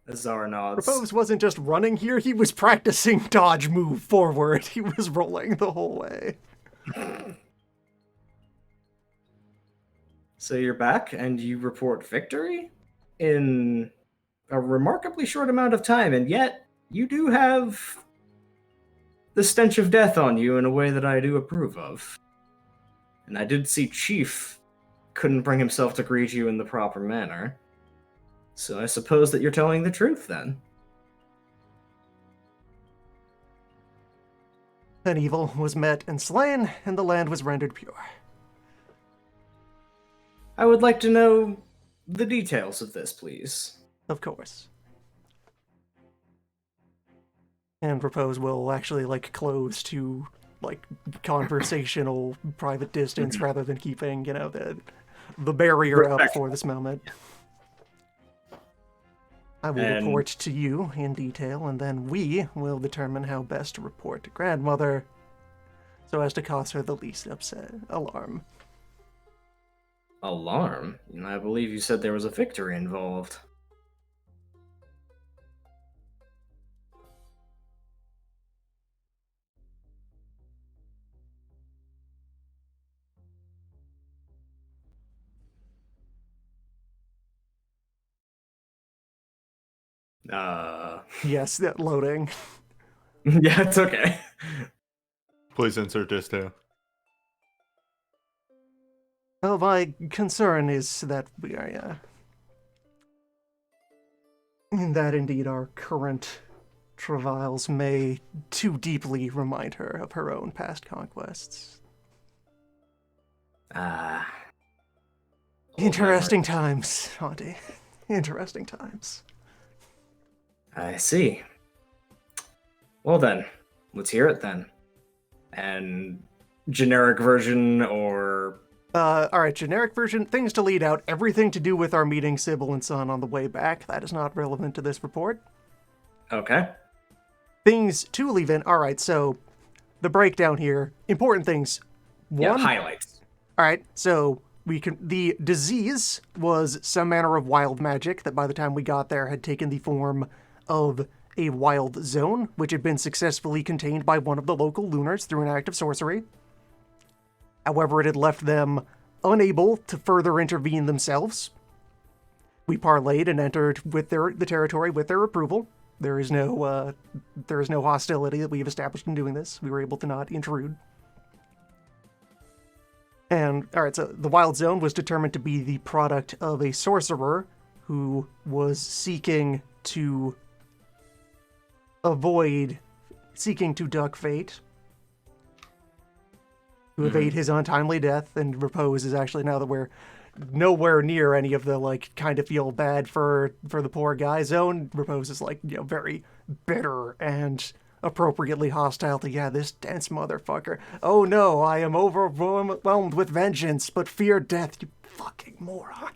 Azar nods. Propose wasn't just running here, he was practicing dodge move forward. He was rolling the whole way. So you're back and you report victory in a remarkably short amount of time, and yet you do have the stench of death on you in a way that I do approve of. And I did see Chief couldn't bring himself to greet you in the proper manner. So I suppose that you're telling the truth then. Then evil was met and slain, and the land was rendered pure. I would like to know the details of this, please. Of course. And Propose will actually, like, close to, like, conversational private distance rather than keeping, you know, the barrier up for this moment. I will report to you in detail, and then we will determine how best to report to Grandmother so as to cause her the least alarm. Alarm? I believe you said there was a victory involved. Yes, that loading. Yeah, it's okay. Please insert this too. Well, my concern is that we are, that indeed our current travails may too deeply remind her of her own past conquests. Interesting times, Auntie. Interesting times. I see. Well then, let's hear it then. And generic version or... Alright, generic version, things to lead out, everything to do with our meeting Sybil and Son on the way back. That is not relevant to this report. Okay. Things to leave in, alright, so the breakdown here, important things. One, highlights. Alright, so the disease was some manner of wild magic that by the time we got there had taken the form of a wild zone, which had been successfully contained by one of the local lunars through an act of sorcery. However, it had left them unable to further intervene themselves. We parlayed and entered with the territory with their approval. There is no hostility that we have established in doing this. We were able to not intrude. And, alright, so the wild zone was determined to be the product of a sorcerer who was seeking to duck fate, to evade his untimely death, and Repose is actually, now that we're nowhere near any of the, like, kind of feel bad for the poor guy zone, Repose is, like, you know, very bitter and appropriately hostile to, yeah, this dense motherfucker. Oh no, I am overwhelmed with vengeance, but fear death, you fucking moron.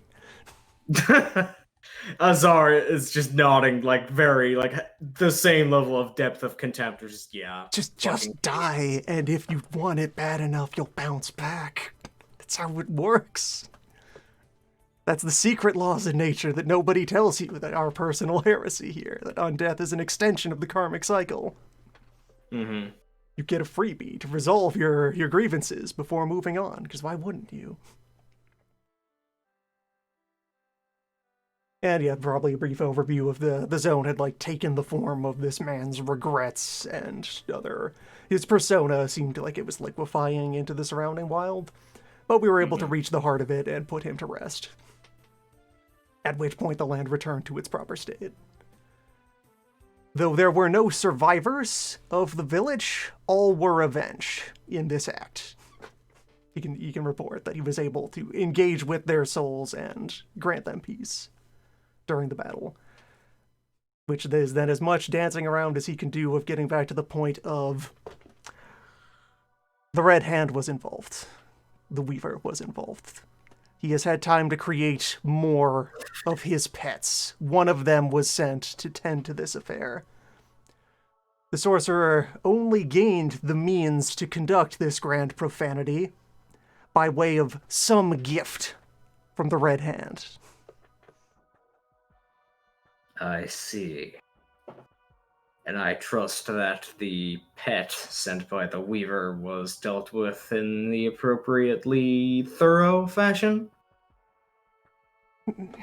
Azar is just nodding, like, very, like, the same level of depth of contempt, or just, yeah. Just die, and if you want it bad enough, you'll bounce back. That's how it works. That's the secret laws in nature that nobody tells you, that our personal heresy here, that undeath is an extension of the karmic cycle. Mm-hmm. You get a freebie to resolve your grievances before moving on, because why wouldn't you? And yeah, probably a brief overview of the zone had like taken the form of this man's regrets and his persona seemed like it was liquefying into the surrounding wild. But we were able to reach the heart of it and put him to rest. At which point the land returned to its proper state. Though there were no survivors of the village, all were avenged in this act. He can report that he was able to engage with their souls and grant them peace during the battle. Which is then as much dancing around as he can do of getting back to the point of the Red Hand was involved. The Weaver was involved. He has had time to create more of his pets. One of them was sent to tend to this affair. The sorcerer only gained the means to conduct this grand profanity by way of some gift from the Red Hand. I see. And I trust that the pet sent by the Weaver was dealt with in the appropriately thorough fashion?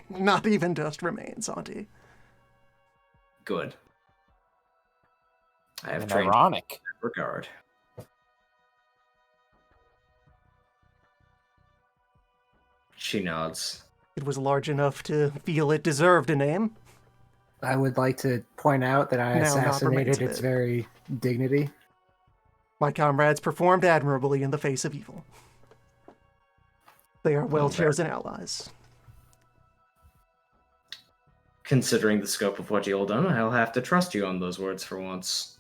Not even dust remains, Auntie. Good. I have And trained ironic. in that regard. She nods. It was large enough to feel it deserved a name. I would like to point out that I Now not remains assassinated of its it. very dignity. My comrades performed admirably in the face of evil. They are well-chosen allies. Considering the scope of what you've done, I'll have to trust you on those words for once.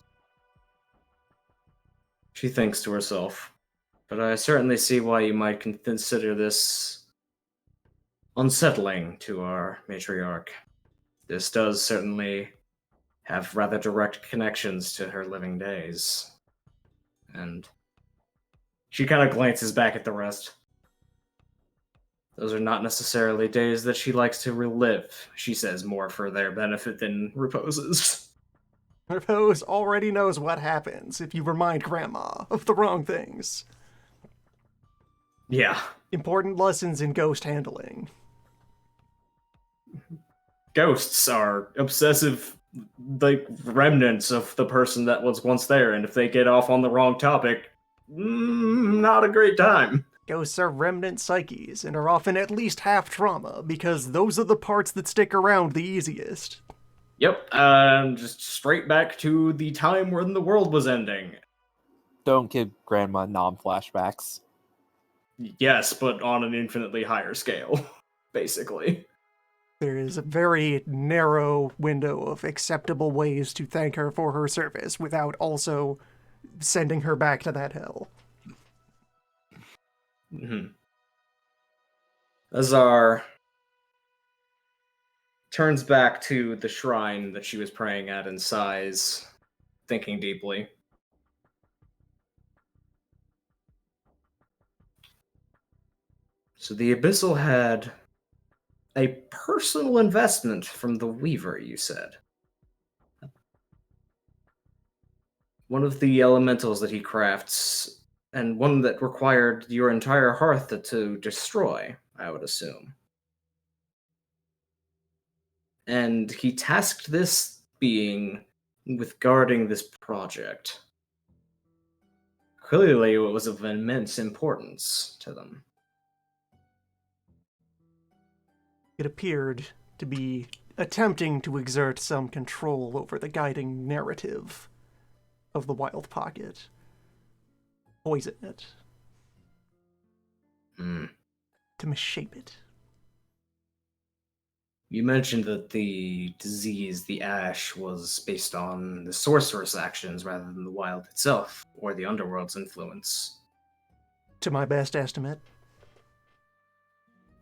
She thinks to herself, but I certainly see why you might consider this unsettling to our matriarch. This does certainly have rather direct connections to her living days. And she kind of glances back at the rest. Those are not necessarily days that she likes to relive, she says, more for their benefit than Repose's. Repose already knows what happens if you remind Grandma of the wrong things. Yeah. Important lessons in ghost handling. Ghosts are obsessive, like, remnants of the person that was once there, and if they get off on the wrong topic, not a great time. Ghosts are remnant psyches and are often at least half trauma because those are the parts that stick around the easiest. Yep, just straight back to the time when the world was ending. Don't give Grandma flashbacks. Yes, but on an infinitely higher scale, basically. There is a very narrow window of acceptable ways to thank her for her service without also sending her back to that hell. Mm-hmm. Azar turns back to the shrine that she was praying at and sighs, thinking deeply. So the Abyssal had a personal investment from the Weaver, you said. One of the elementals that he crafts, and one that required your entire hearth to destroy, I would assume. And he tasked this being with guarding this project. Clearly, it was of immense importance to them. It appeared to be attempting to exert some control over the guiding narrative of the Wild Pocket. Poison it. To misshape it. You mentioned that the disease, the ash, was based on the sorceress' actions rather than the wild itself, or the underworld's influence. To my best estimate.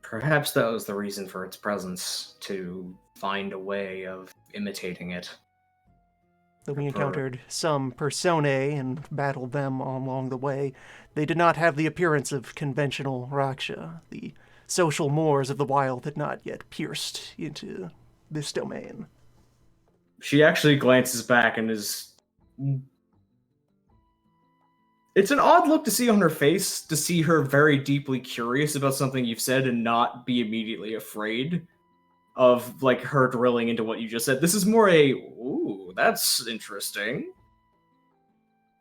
Perhaps that was the reason for its presence, to find a way of imitating it. Though we encountered some personae and battled them along the way, they did not have the appearance of conventional Raksha. The social mores of the wild had not yet pierced into this domain. She actually glances back and is. It's an odd look to see on her face, to see her very deeply curious about something you've said and not be immediately afraid of, like, her drilling into what you just said. This is more a, ooh, that's interesting.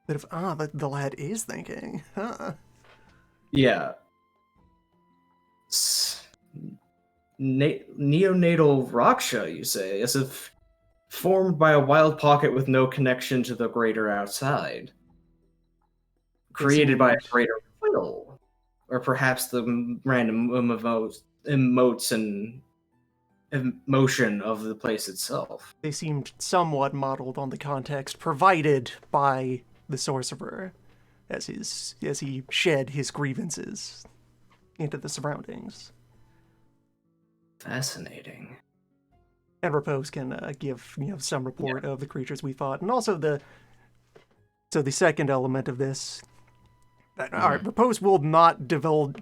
Bit of, the lad is thinking, huh? Yeah. Neonatal Raksha, you say, as if formed by a wild pocket with no connection to the greater outside. Created by a greater will. Or perhaps the random emotes and emotion of the place itself. They seemed somewhat modeled on the context provided by the sorcerer as he shed his grievances into the surroundings. Fascinating. And Repose can give some report of the creatures we fought, and also the second element of this. All right, Repose will not delve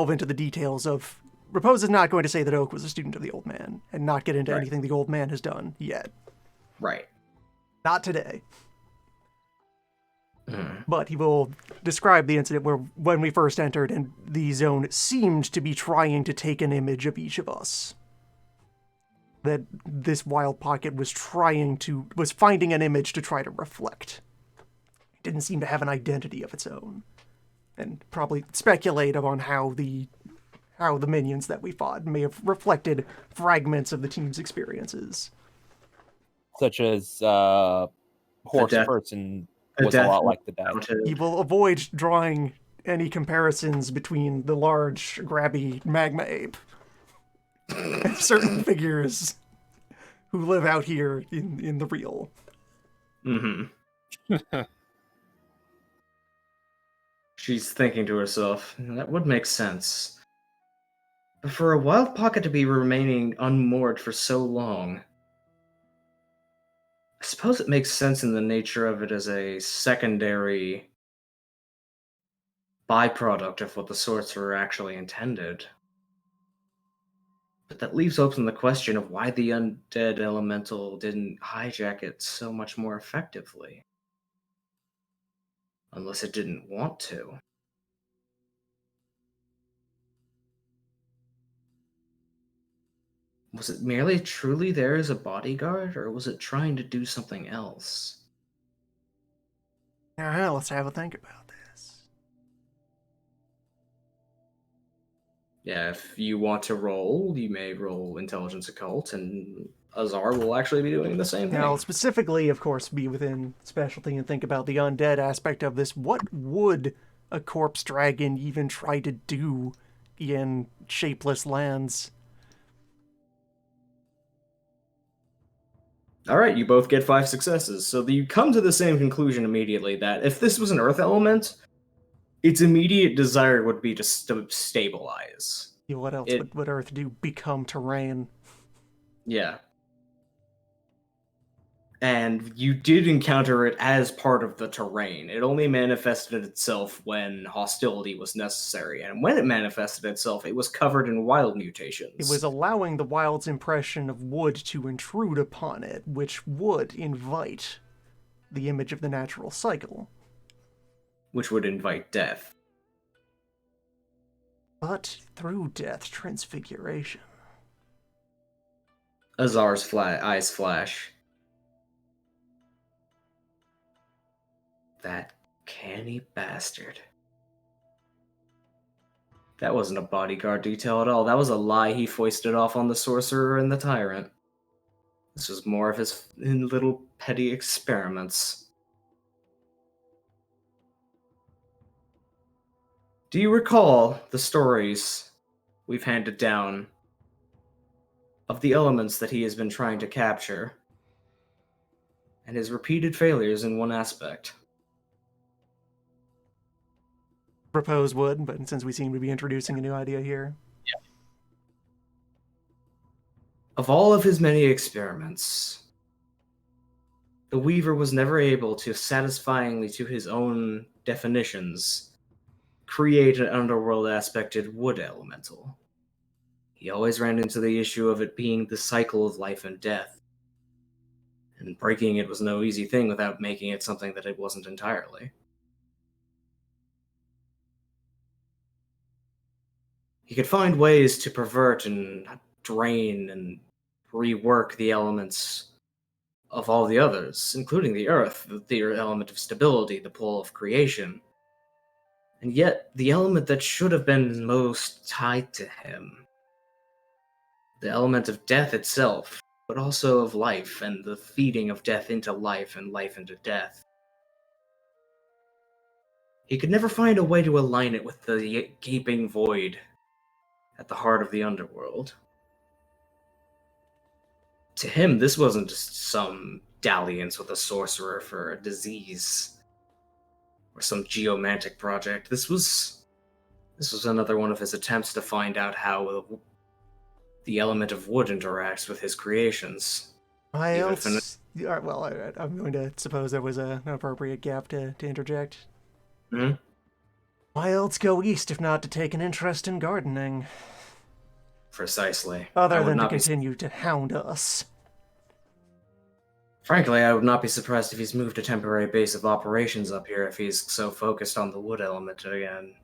into the details of. Repose is not going to say that Oak was a student of the old man, and not get into anything the old man has done yet. Right. Not today. But he will describe the incident where, when we first entered, and the zone seemed to be trying to take an image of each of us. That this wild pocket was finding an image to try to reflect. It didn't seem to have an identity of its own. And probably speculate on how the minions that we fought may have reflected fragments of the team's experiences. Such as horse person was a lot like the death. He will avoid drawing any comparisons between the large, grabby magma ape and certain figures who live out here in the real. Mm-hmm. She's thinking to herself, that would make sense. But for a wild pocket to be remaining unmoored for so long, I suppose it makes sense in the nature of it as a secondary byproduct of what the sorcerer actually intended. But that leaves open the question of why the undead elemental didn't hijack it so much more effectively. Unless it didn't want to. Was it merely truly there as a bodyguard, or was it trying to do something else? Now, let's have a think about this. Yeah, if you want to roll, you may roll Intelligence Occult, and Azar will actually be doing the same thing. Now, specifically, of course, be within specialty and think about the undead aspect of this. What would a corpse dragon even try to do in shapeless lands? Alright, you both get 5 successes. So you come to the same conclusion immediately that if this was an earth element, its immediate desire would be to stabilize. What else would Earth do? Become terrain. Yeah. And you did encounter it as part of the terrain. It only manifested itself when hostility was necessary. And when it manifested itself, it was covered in wild mutations. It was allowing the wild's impression of wood to intrude upon it, which would invite the image of the natural cycle. Which would invite death. But through death, transfiguration. Azar's eyes flash. That canny bastard. That wasn't a bodyguard detail at all. That was a lie he foisted off on the sorcerer and the tyrant. This was more of his little petty experiments. Do you recall the stories we've handed down of the elements that he has been trying to capture and his repeated failures in one aspect? Propose would, but since we seem to be introducing a new idea here. Yeah. Of all of his many experiments, the Weaver was never able to, satisfyingly to his own definitions, create an underworld aspected wood elemental. He always ran into the issue of it being the cycle of life and death. And breaking it was no easy thing without making it something that it wasn't entirely. He could find ways to pervert and drain and rework the elements of all the others, including the earth, the element of stability, the pull of creation. And yet, the element that should have been most tied to him, the element of death itself, but also of life and the feeding of death into life and life into death. He could never find a way to align it with the gaping void at the heart of the underworld. To him, this wasn't just some dalliance with a sorcerer for a disease or some geomantic project. This was another one of his attempts to find out how the element of wood interacts with his creations. Why Even if else? Well, I'm going to suppose there was an appropriate gap to interject. Hmm? Why else go east if not to take an interest in gardening? Precisely. Other than to continue to hound us. Frankly, I would not be surprised if he's moved a temporary base of operations up here if he's so focused on the wood element again.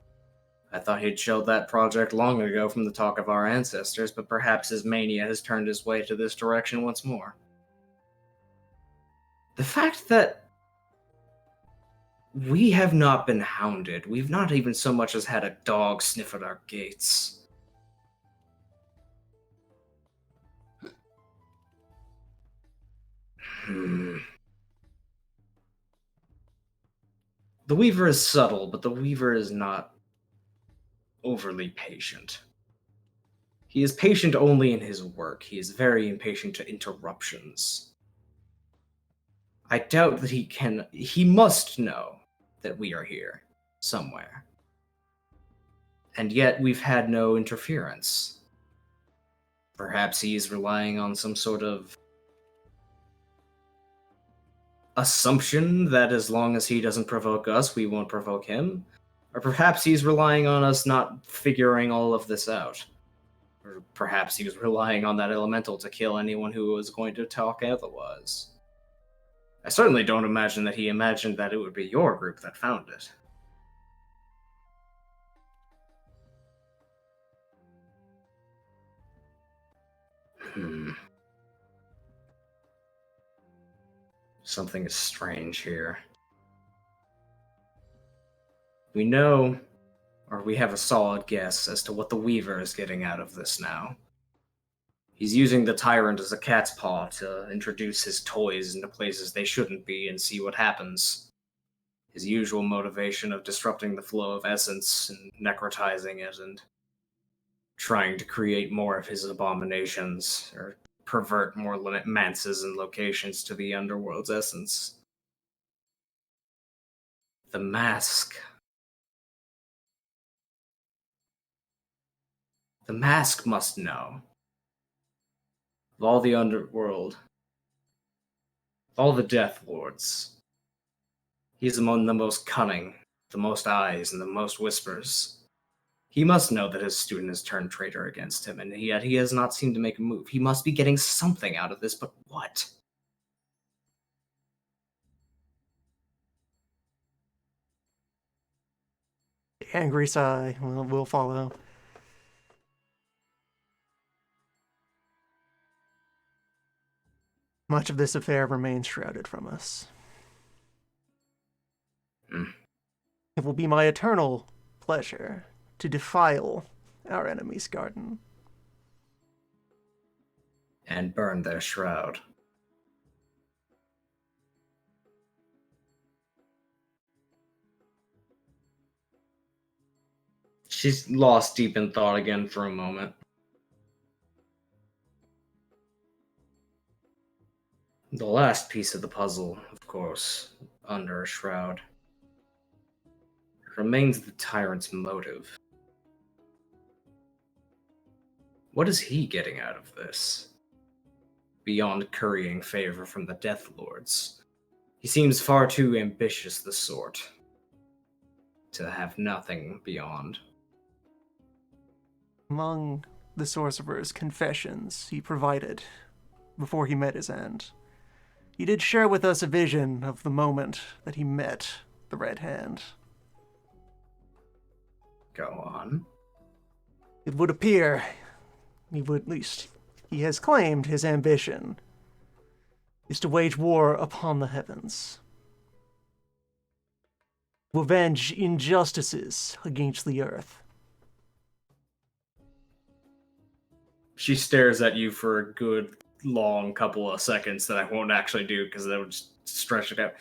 I thought he'd showed that project long ago from the talk of our ancestors, but perhaps his mania has turned his way to this direction once more. The fact that we have not been hounded, we've not even so much as had a dog sniff at our gates. The Weaver is subtle, but the Weaver is not overly patient. He is patient only in his work. He is very impatient to interruptions. I doubt that he must know that we are here, somewhere. And yet we've had no interference. Perhaps he's relying on some sort of assumption that as long as he doesn't provoke us, we won't provoke him. Or perhaps he's relying on us not figuring all of this out. Or perhaps he was relying on that elemental to kill anyone who was going to talk otherwise. I certainly don't imagine that he imagined that it would be your group that found it. Something is strange here. We know, or we have a solid guess as to what the Weaver is getting out of this now. He's using the Tyrant as a cat's paw to introduce his toys into places they shouldn't be and see what happens. His usual motivation of disrupting the flow of essence and necrotizing it and trying to create more of his abominations, or pervert more manses and locations to the underworld's essence. The mask. The mask must know. Of all the underworld, of all the Death Lords, he's among the most cunning, the most eyes, and the most whispers. He must know that his student has turned traitor against him, and yet he has not seemed to make a move. He must be getting something out of this, but what? The angry sigh will follow. Much of this affair remains shrouded from us. It will be my eternal pleasure to defile our enemy's garden. And burn their shroud. She's lost deep in thought again for a moment. The last piece of the puzzle, of course, under a shroud, remains the Tyrant's motive. What is he getting out of this? Beyond currying favor from the Death Lords. He seems far too ambitious the sort to have nothing beyond. Among the sorcerer's confessions he provided before he met his end. He did share with us a vision of the moment that he met the Red Hand. Go on. It would appear, at least, he has claimed his ambition is to wage war upon the heavens, to avenge injustices against the earth. She stares at you for a good long couple of seconds that I won't actually do because that would just stretch it out.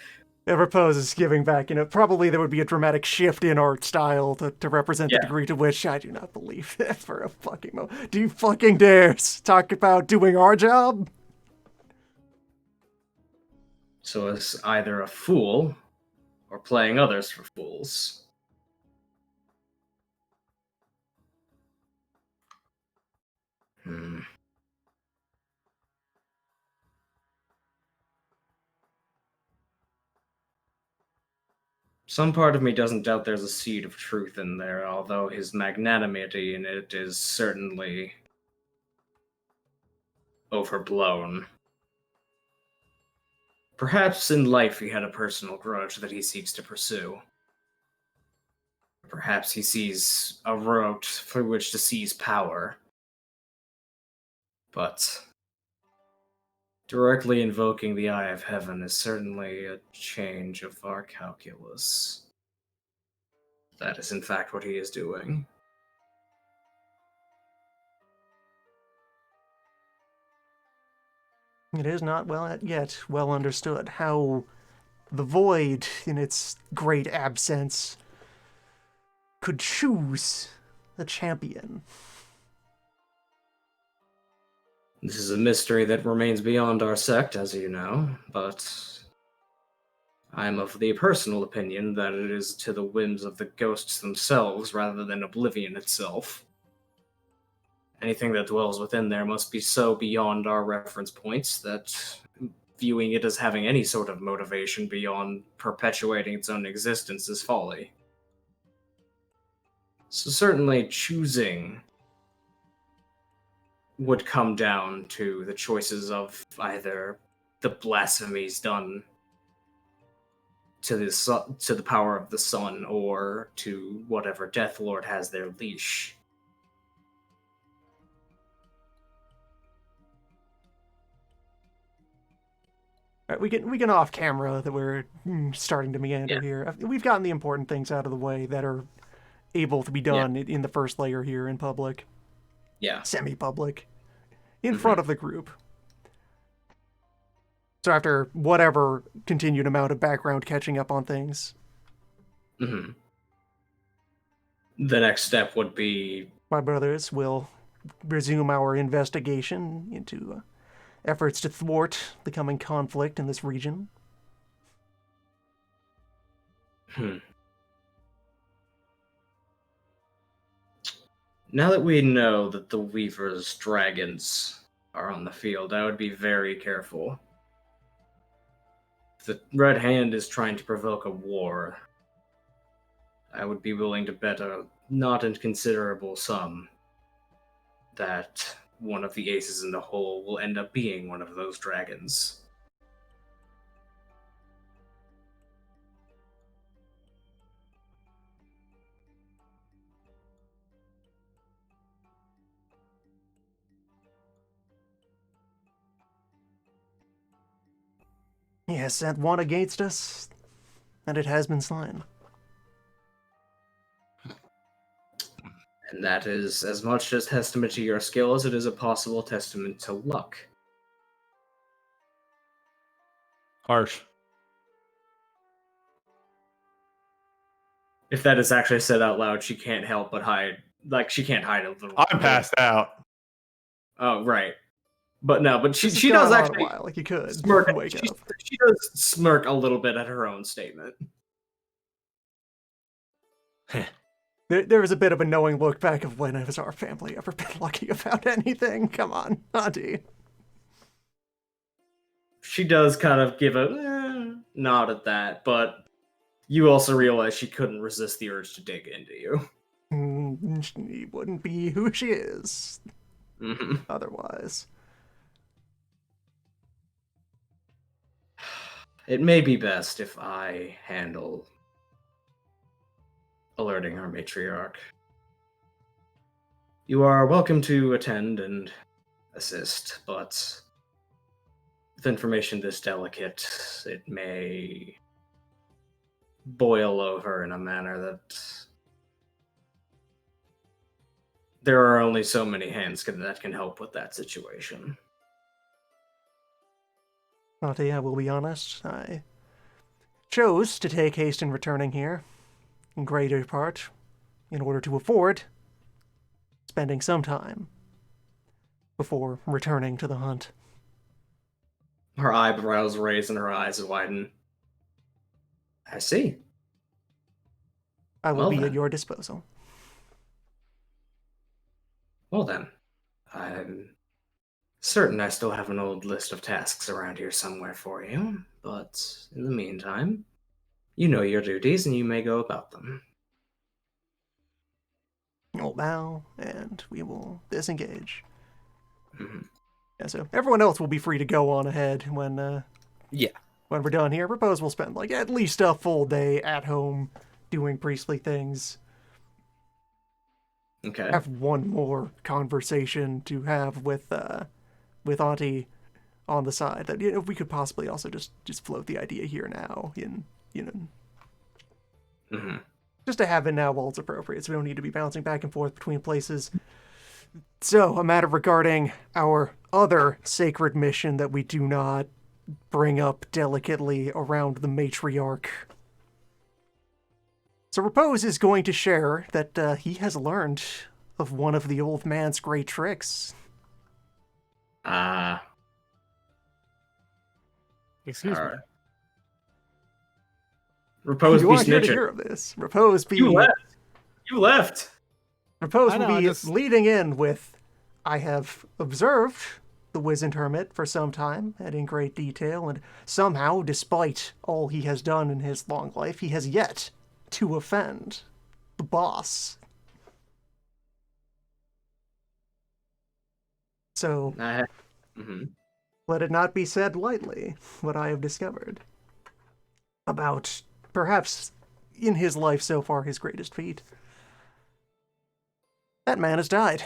Repose is giving back, probably there would be a dramatic shift in art style to represent the Yeah. degree to which I do not believe that for a fucking moment. Do you fucking dare talk about doing our job? So it's either a fool or playing others for fools. Hmm. Some part of me doesn't doubt there's a seed of truth in there, although his magnanimity in it is certainly overblown. Perhaps in life he had a personal grudge that he seeks to pursue. Perhaps he sees a route through which to seize power. But directly invoking the Eye of Heaven is certainly a change of our calculus. That is in fact what he is doing. It is not yet well understood how the void, in its great absence, could choose a champion. This is a mystery that remains beyond our sect, as you know, but I am of the personal opinion that it is to the whims of the ghosts themselves rather than oblivion itself. Anything that dwells within there must be so beyond our reference points that viewing it as having any sort of motivation beyond perpetuating its own existence is folly. So certainly choosing would come down to the choices of either the blasphemies done to the power of the sun or to whatever Death Lord has their leash. All right, we can off camera that we're starting to meander here. We've gotten the important things out of the way that are able to be done in the first layer here in public. Yeah. Semi-public. In front of the group. So after whatever continued amount of background catching up on things. Mm-hmm. The next step would be... My brothers will resume our investigation into efforts to thwart the coming conflict in this region. Now that we know that the Weaver's dragons are on the field, I would be very careful. If the Red Hand is trying to provoke a war, I would be willing to bet a not inconsiderable sum that one of the aces in the hole will end up being one of those dragons. He has sent one against us, and it has been slain. And that is as much a testament to your skill as it is a possible testament to luck. Harsh. If that is actually said out loud, she can't help but hide. Like, she can't hide a little. I'm passed out. Oh, right. But no, but she This has does gone on a actually while, like you could smirk. wake She, up. she does smirk a little bit at her own statement. There was a bit of a knowing look back of when has our family ever been lucky about anything? Come on, Auntie. She does kind of give a nod at that, but you also realize she couldn't resist the urge to dig into you. She wouldn't be who she is. Mhm. otherwise. It may be best if I handle alerting our matriarch. You are welcome to attend and assist, but with information this delicate, it may boil over in a manner that there are only so many hands that can help with that situation. Ati, I will be honest, I chose to take haste in returning here, in greater part, in order to afford spending some time before returning to the hunt. Her eyebrows raise and her eyes widen. I see. I will Well be at then. your disposal. Well then, I'm certain I still have an old list of tasks around here somewhere for you, but in the meantime, you know your duties and you may go about them. We'll bow, and we will disengage. Mhm. Yeah, so everyone else will be free to go on ahead when Yeah. when we're done here. Propose we'll spend like at least a full day at home doing priestly things. Okay. Have one more conversation to have with Auntie on the side. That we could possibly also just float the idea here now in Mhm. just to have it now while it's appropriate, so we don't need to be bouncing back and forth between places. So, a matter regarding our other sacred mission that we do not bring up delicately around the matriarch. So, Repose is going to share that he has learned of one of the old man's great tricks. Ah, Excuse me. alright. Repose You be aren't here to snitching. hear of this. Repose be You left. You left. Repose I will know, I be just- leading in with, I have observed the wizened hermit for some time and in great detail, and somehow, despite all he has done in his long life, he has yet to offend the boss. So, Mhm. let it not be said lightly what I have discovered about perhaps in his life so far his greatest feat. That man has died,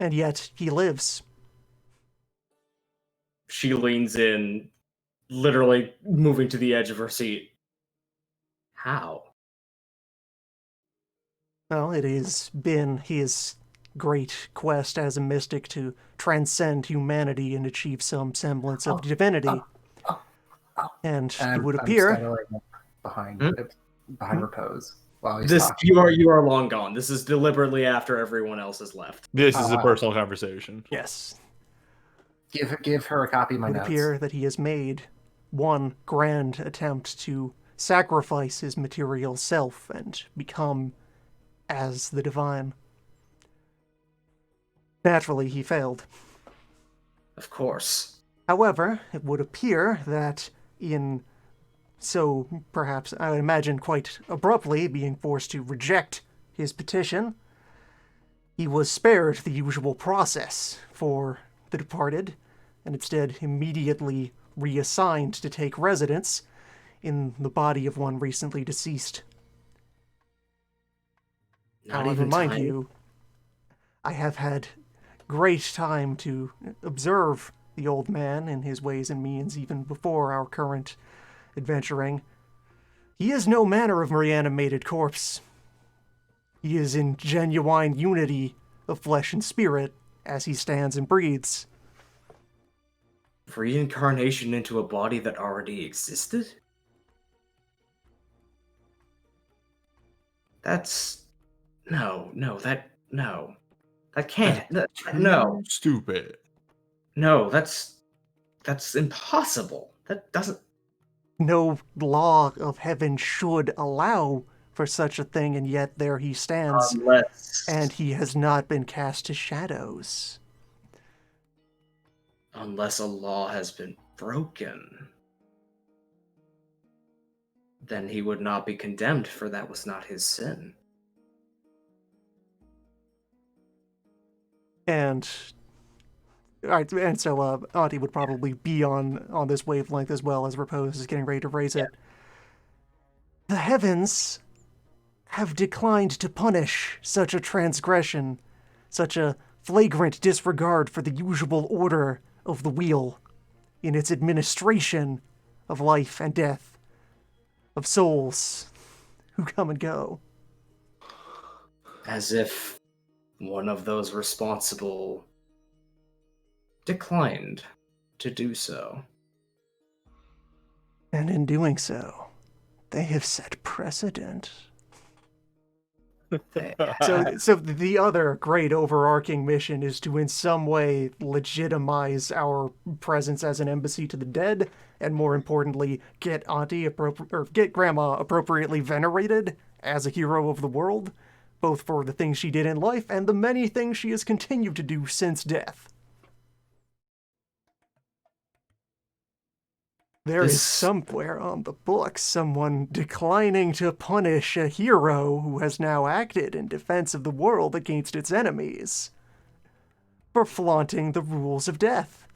and yet he lives. She leans in, literally moving to the edge of her seat. How? Well, it has been his great quest as a mystic to transcend humanity and achieve some semblance of divinity. And it would I'm appear, scuttling behind Hmm? behind Repose while he's This talking. you are long gone. This is deliberately after everyone else has left. This is a wow. personal conversation. yes, Give her a copy of my it would notes. appear that he has made one grand attempt to sacrifice his material self and become as the divine. Naturally, he failed. Of course. However, it would appear that in so perhaps I would imagine quite abruptly being forced to reject his petition, he was spared the usual process for the departed, and instead immediately reassigned to take residence in the body of one recently deceased. Not However, even mind time. you, I have had great time to observe the old man and his ways and means even before our current adventuring. He is no manner of reanimated corpse. He is in genuine unity of flesh and spirit as he stands and breathes. Reincarnation into a body that already existed? That's no. That can't. No. Stupid. No, that's impossible. That doesn't. No law of heaven should allow for such a thing, and yet there he stands, Unless and he has not been cast to shadows. unless a law has been broken, then he would not be condemned, for that was not his sin. And all right, and so Auntie would probably be on this wavelength as well as Repose is getting ready to raise it. The heavens have declined to punish such a transgression, such a flagrant disregard for the usual order of the wheel in its administration of life and death, of souls who come and go. As if one of those responsible declined to do so. And in doing so, they have set precedent. So the other great overarching mission is to in some way legitimize our presence as an embassy to the dead, and more importantly, get get Grandma appropriately venerated as a hero of the world, both for the things she did in life and the many things she has continued to do since death. There is somewhere on the books someone declining to punish a hero who has now acted in defense of the world against its enemies for flaunting the rules of death.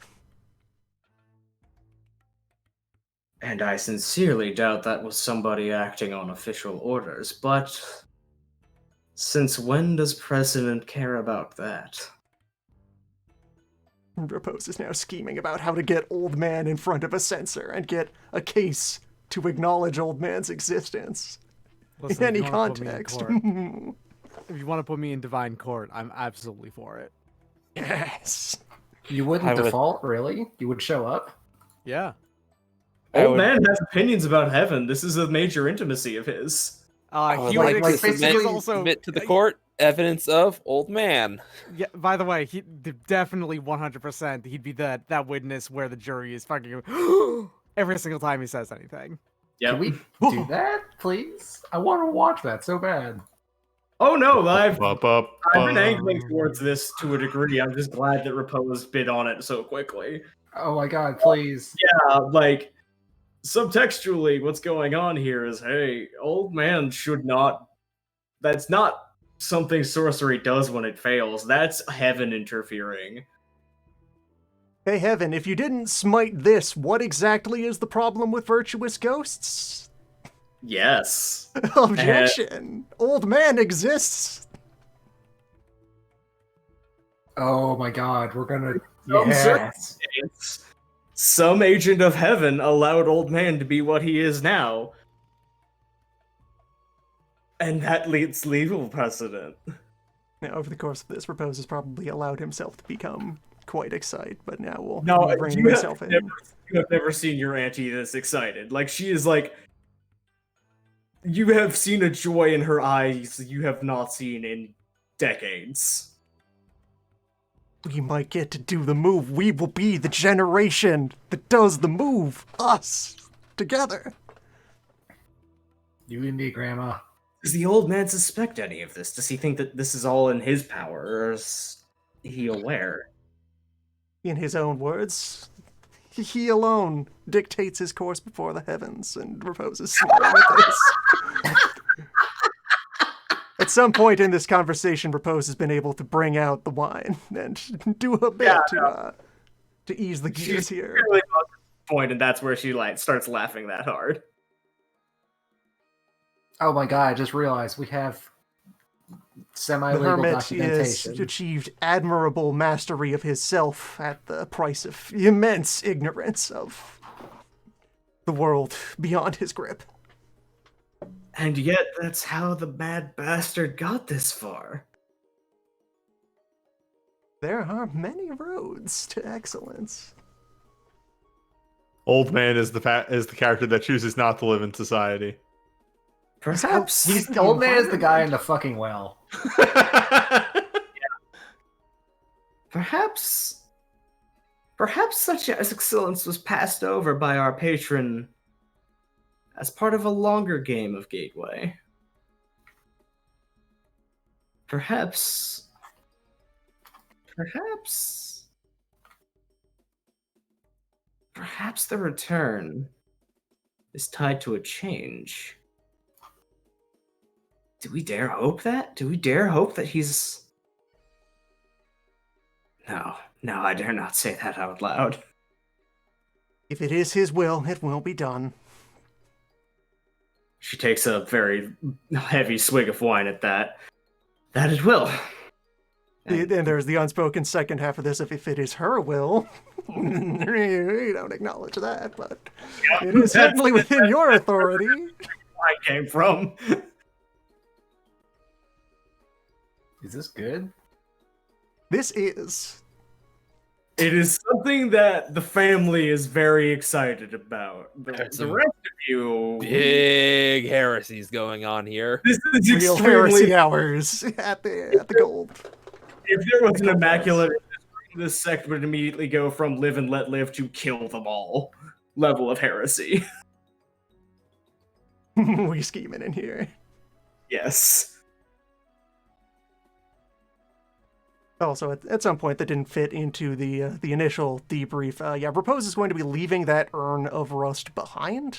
And I sincerely doubt that was somebody acting on official orders, but since when does President care about that? Repose is now scheming about how to get Old Man in front of a censor and get a case to acknowledge Old Man's existence. Listen, in any if you wanna put me in context. court- if you want to put me in divine court, I'm absolutely for it. Yes. You wouldn't I would- default, really? You would show up? Yeah. Old Man has opinions about heaven. This is a major intimacy of his. I would He like would to ex- submit, he's also submit to the court evidence of Old Man. Yeah. By the way, he definitely 100%. He'd be that witness where the jury is fucking every single time he says anything. Yep. Can we do that, please? I want to watch that so bad. Oh no, I've Up. been angling towards this to a degree. I'm just glad that Repose bid on it so quickly. Oh my god, please. Like subtextually, what's going on here is, hey, Old Man should not. That's not something sorcery does when it fails. That's heaven interfering. Hey, Heaven, if you didn't smite this, what exactly is the problem with virtuous ghosts? Yes. Objection! Old Man exists! Oh my god, we're gonna. Some Yes. circumstance, some agent of heaven allowed Old Man to be what he is now. And that leads legal precedent. Now, over the course of this, Repose has probably allowed himself to become quite excited, but now we'll No, rein you himself have, in. you have never seen your auntie this excited. Like, she is like. You have seen a joy in her eyes you have not seen in decades. We might get to do the move. We will be the generation that does the move. Us. Together. You and me, Grandma. Does the old man suspect any of this? Does he think that this is all in his power, or is he aware? In his own words, he alone dictates his course before the heavens and reposes with this. At some point in this conversation, Repose has been able to bring out the wine and do a bit to ease the gears here. Really not at this point, and that's where she like starts laughing that hard. Oh my god, I just realized we have The semi-legal hermit has documentation. achieved admirable mastery of his self at the price of immense ignorance of the world beyond his grip. And yet, that's how the mad bastard got this far. There are many roads to excellence. Old Man is the character that chooses not to live in society. Perhaps He's the old man is the guy in the fucking well. Perhaps such excellence was passed over by our patron as part of a longer game of Gateway. Perhaps the return is tied to a change. Do we dare hope that? Do we dare hope that he's No, I dare not say that out loud. If it is his will, it will be done. She takes a very heavy swig of wine at that. That it will. And there's the unspoken second half of this. If it is her will, we don't acknowledge that, but it is certainly within your authority. I came from. Is this good? This is. It is something that the family is very excited about. The Some rest of you, Big heresies going on here. this is Real extremely. heresy hours at the gold. If there was an immaculate, this sect would immediately go from live and let live to kill them all level of heresy. We scheming in here. Yes. Also, at some point that didn't fit into the initial debrief. Yeah, Repose is going to be leaving that urn of rust behind,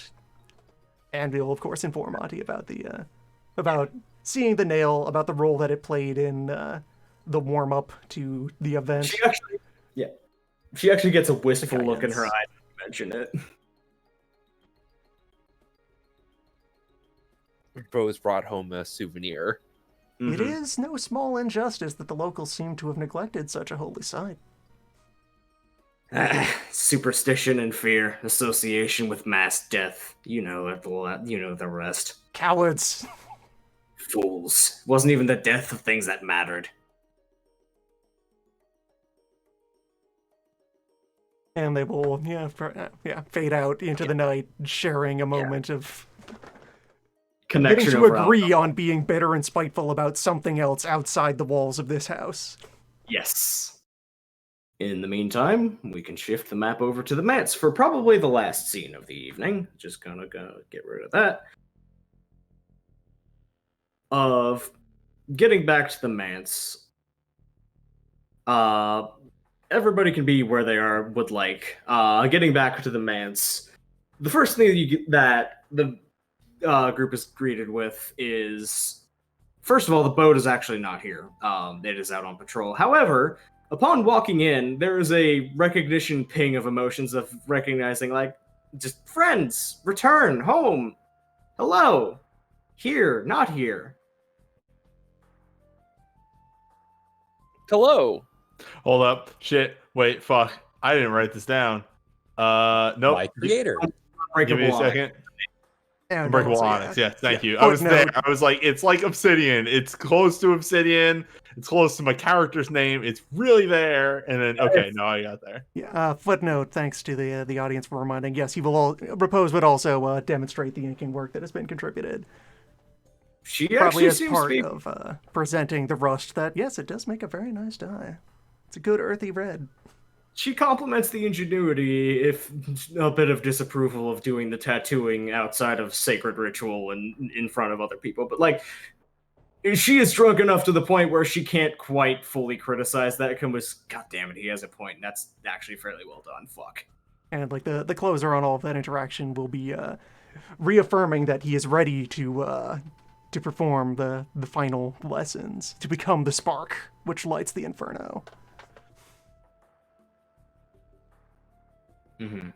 and we'll of course inform Monty about about seeing the nail, about the role that it played in the warm up to the event. She actually gets a wistful The look in her guidance. eye when you mention it. Rose brought home a souvenir. It Mhm. is no small injustice that the locals seem to have neglected such a holy site. Superstition and fear, association with mass death. You know it. You know the rest. Cowards! Fools. It wasn't even the death of things that mattered. And they will, fade out into the night, sharing a moment of getting Connection to over agree on being bitter and spiteful about something else outside the walls of this house. Yes. In the meantime, we can shift the map over to the Mets for probably the last scene of the evening. Just gonna get rid of that. Of getting back to the manse. Everybody can be where they would like. Getting back to the manse. The first thing that the group is greeted with is, first of all, the boat is actually not here. It is out on patrol. However, upon walking in, there is a recognition ping of emotions of recognizing, like, just friends, return, home, hello, here, not here. Hello. Hold up. Shit. Wait. Fuck. I didn't write this down. Nope. My creator. Give me a Unbreakable Onyx. second. And Unbreakable also, Onyx. Yes. Thank yeah, you. I was there. footnote. I was like, it's like Obsidian. It's close to Obsidian. It's close to my character's name. It's really there. And then, okay, no, I got there. Yeah, footnote, thanks to the audience for reminding. Yes, he will Repose would also demonstrate the inking work that has been contributed. She Probably actually as seems part to be. of presenting the rust that, yes, it does make a very nice dye. It's a good earthy red. She compliments the ingenuity, if a bit of disapproval of doing the tattooing outside of sacred ritual and in front of other people. But, like, she is drunk enough to the point where she can't quite fully criticize that. Because, God damn it, he has a point, and that's actually fairly well done. Fuck. And like the closer on all of that interaction will be reaffirming that he is ready to perform the final lessons, to become the spark which lights the inferno. Mm-hmm.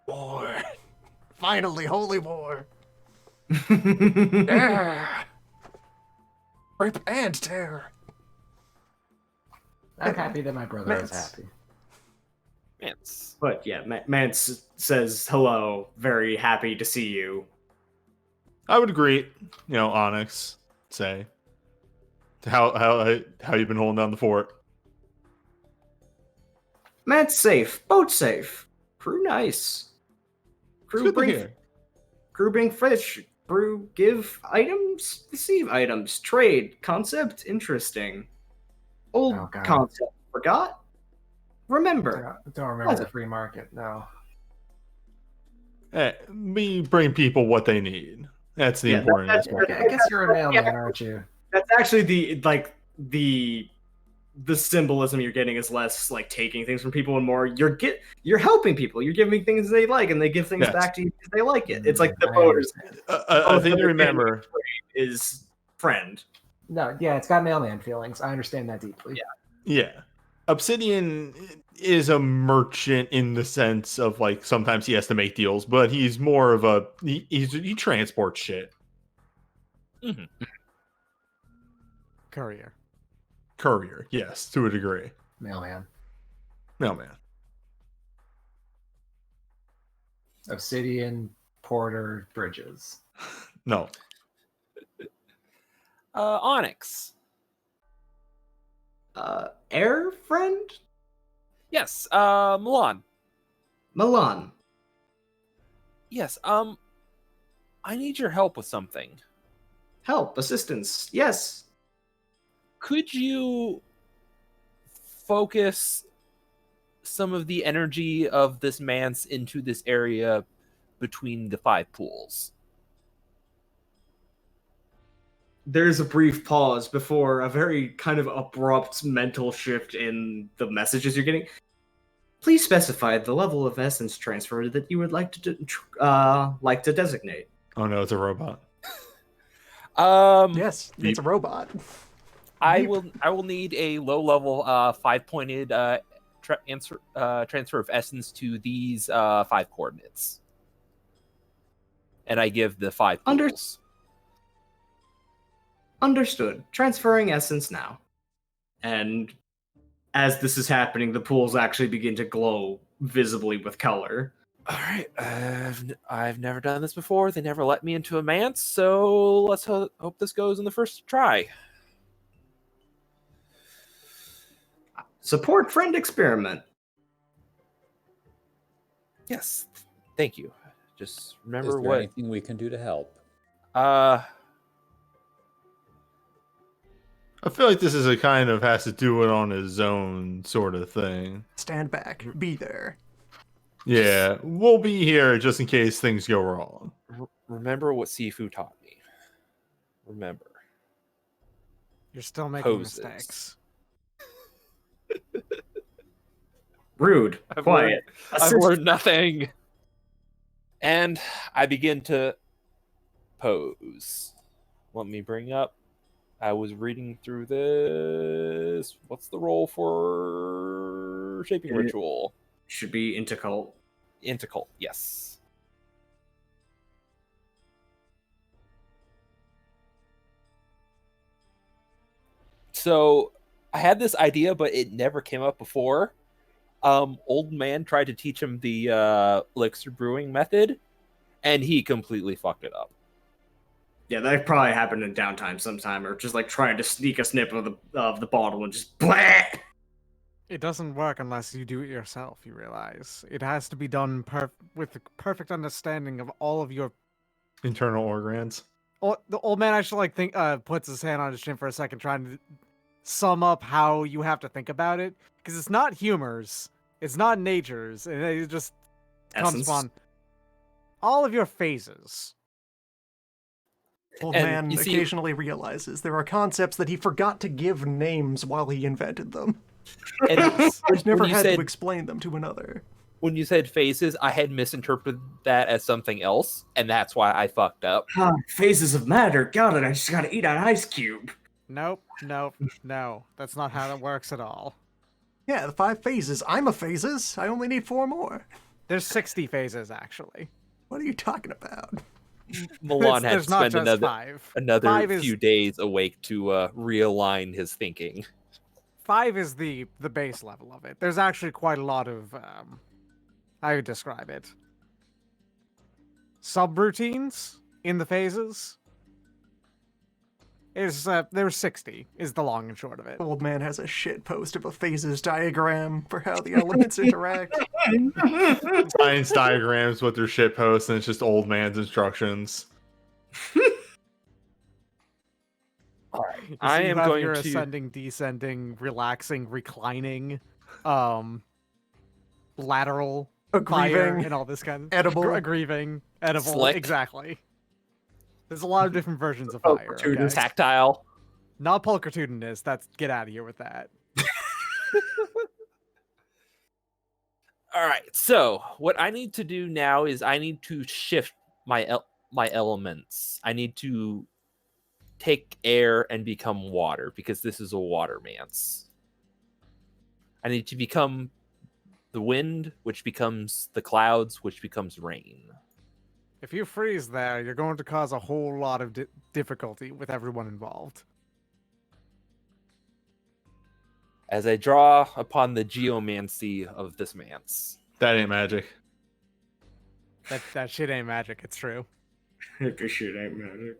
War. Finally, holy war. Yeah. Rip and tear. I'm happy that my brother is Mance. happy. Mance. But yeah, Mance says hello, very happy to see you. I would agree. Onyx. Say. How you been holding down the fort? Mance safe, boat safe, crew nice. It's good to hear. Crew bring fish, brew give items, receive items, trade, concept interesting. Old Oh, God. concept, forgot? Remember. Don't remember the free market, no. Hey, we bring people what they need. That's the Yeah, important aspect. I guess you're a mailman, aren't you? That's actually the symbolism you're getting is less like taking things from people and more you're helping people. You're giving things they like and they give things Yes. back to you because they like it. It's like the I voters I think to remember. is friend. No, yeah, it's got mailman feelings. I understand that deeply. Yeah. Yeah. Obsidian is a merchant in the sense of like sometimes he has to make deals, but he's more of a he transports shit. Courier. Courier, yes, to a degree. Mailman. Mailman. Obsidian, Porter, Bridges. No. Onyx. Air friend? Yes. Milan. Milan. Yes. I need your help with something. Help, assistance. Yes. Could you focus some of the energy of this manse into this area between the 5 pools? There's a brief pause before a very kind of abrupt mental shift in the messages you're getting. Please specify the level of essence transfer that you would like to designate. Oh no, it's a robot. Yes, Beep. it's a robot. I Beep. will need a low level 5-pointed transfer of essence to these 5 coordinates. And I give the 5 pools. Understood. Transferring essence now. And as this is happening, the pools actually begin to glow visibly with color. All right, I've never done this before. They never let me into a manse, so let's hope this goes in the first try. Support friend experiment. Yes, thank you. Just remember Is there what. anything we can do to help? I feel like this is a kind of has to do it on his own sort of thing. Stand back. Be there. Yeah, we'll be here just in case things go wrong. Remember what Sifu taught me. Remember. You're still making Poses. mistakes. Rude. Quiet. I've learned nothing. And I begin to pose. Let me bring up. I was reading through this. What's the role for shaping ritual? Should be intercult. Intercult, yes. So I had this idea, but it never came up before. Old man tried to teach him the elixir brewing method, and he completely fucked it up. Yeah, that probably happened in downtime sometime, or just like trying to sneak a snip of the bottle and just blah. It doesn't work unless you do it yourself, you realize. It has to be done with the perfect understanding of all of your... Internal organs. The old man actually puts his hand on his chin for a second, trying to sum up how you have to think about it. Because it's not humors, it's not natures, and it just comes Essence. on all of your phases. Old And man you see- occasionally realizes there are concepts that he forgot to give names while he invented them. And He's never when you had said to explain them to another. when you said phases, I had misinterpreted that as something else, and that's why I fucked up. Phases of matter. Got it. I just gotta eat an ice cube. Nope, no. That's not how that works at all. Yeah, the 5 phases. I'm a phases. I only need 4 more. There's 60 phases, actually. What are you talking about? Milan had There's to not spend just 5. another 5 is, few days awake to realign his thinking. 5 is the base level of it. There's actually quite a lot of, how you describe it? Subroutines in the phases. There's 60 is the long and short of it. Old man has a shit post of a phases diagram for how the elements interact. Science diagrams with their shit posts, and it's just old man's instructions. All right, So I you am have going your to. ascending, descending, relaxing, reclining, lateral, fire, Aggrieving, and all this kind of edible. aggrieving, edible, Slick. Exactly. There's a lot of different versions of fire. Okay? Tactile. Not pulchritudinous. That's get out of here with that. All right. So what I need to do now is I need to shift my elements. I need to take air and become water because this is a water manse. I need to become the wind, which becomes the clouds, which becomes rain. If you freeze there, you're going to cause a whole lot of difficulty with everyone involved. As I draw upon the geomancy of this manse. That ain't magic. That shit ain't magic, it's true. This shit ain't magic.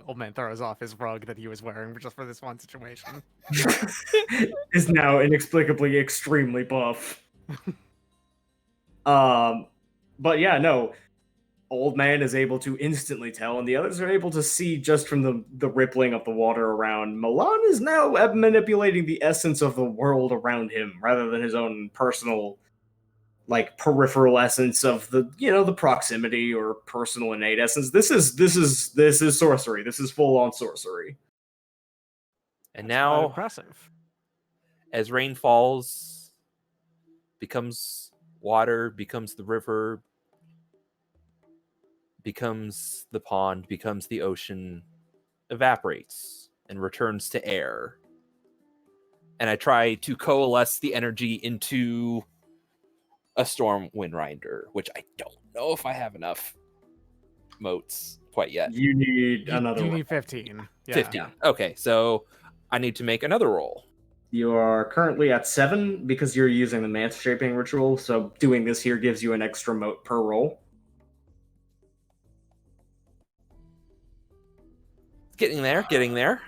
Old man throws off his rug that he was wearing just for this one situation. Is now inexplicably extremely buff. But yeah, no. Old man is able to instantly tell, and the others are able to see just from the rippling of the water around. Milan is now manipulating the essence of the world around him, rather than his own personal, like, peripheral essence of the proximity or personal innate essence. This is sorcery. This is full on sorcery. And Quite now, impressive. as rain falls, becomes water, becomes the river, becomes the pond, becomes the ocean, evaporates and returns to air. And I try to coalesce the energy into a storm wind rider, which I don't know if I have enough motes quite yet. You need another You roll. need 15. Yeah. 15. Okay, so I need to make another roll. You are currently at 7 because you're using the manse shaping ritual, so doing this here gives you an extra mote per roll. Getting there, getting there.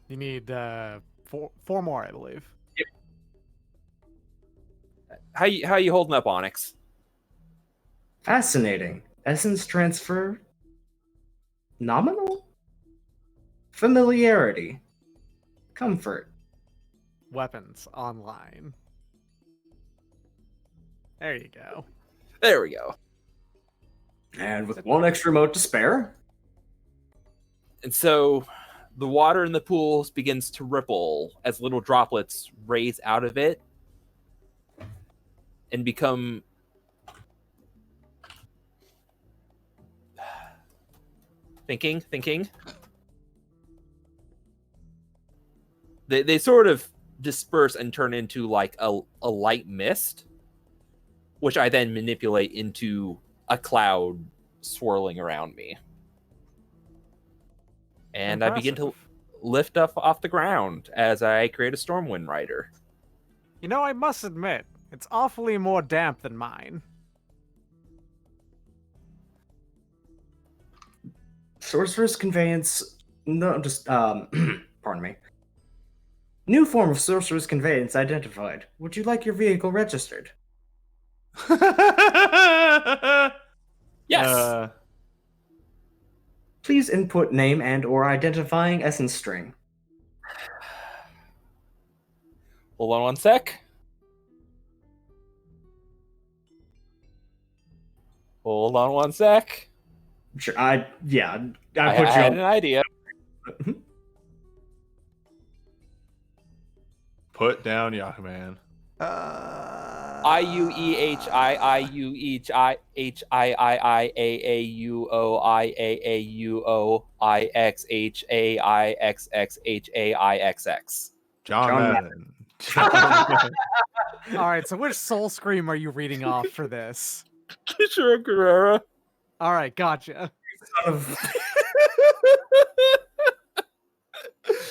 You need four more, I believe. How you holding up, Onyx? Fascinating. Essence transfer. Nominal? Familiarity. Comfort. Weapons online. There you go. There we go. And with one extra mote to spare. And so the water in the pools begins to ripple as little droplets raise out of it and become thinking. They sort of disperse and turn into like a light mist, which I then manipulate into a cloud swirling around me. And I begin to lift up off the ground as I create a Stormwind Rider. You know, I must admit, it's awfully more damp than mine. Sorcerer's Conveyance. No, just, pardon me. New form of Sorcerer's Conveyance identified. Would you like your vehicle registered? Yes! Please input name and/or identifying essence string. Hold on one sec. Hold on one sec. Sure, I put you had on. an idea. Put down Yakuman. IUEHIIUHIIAUOIAAUOIXHAIXXHAIXX. John Madden. All right, so which soul scream are you reading off for this? Kishiro Guerrera. All right, gotcha. Son of-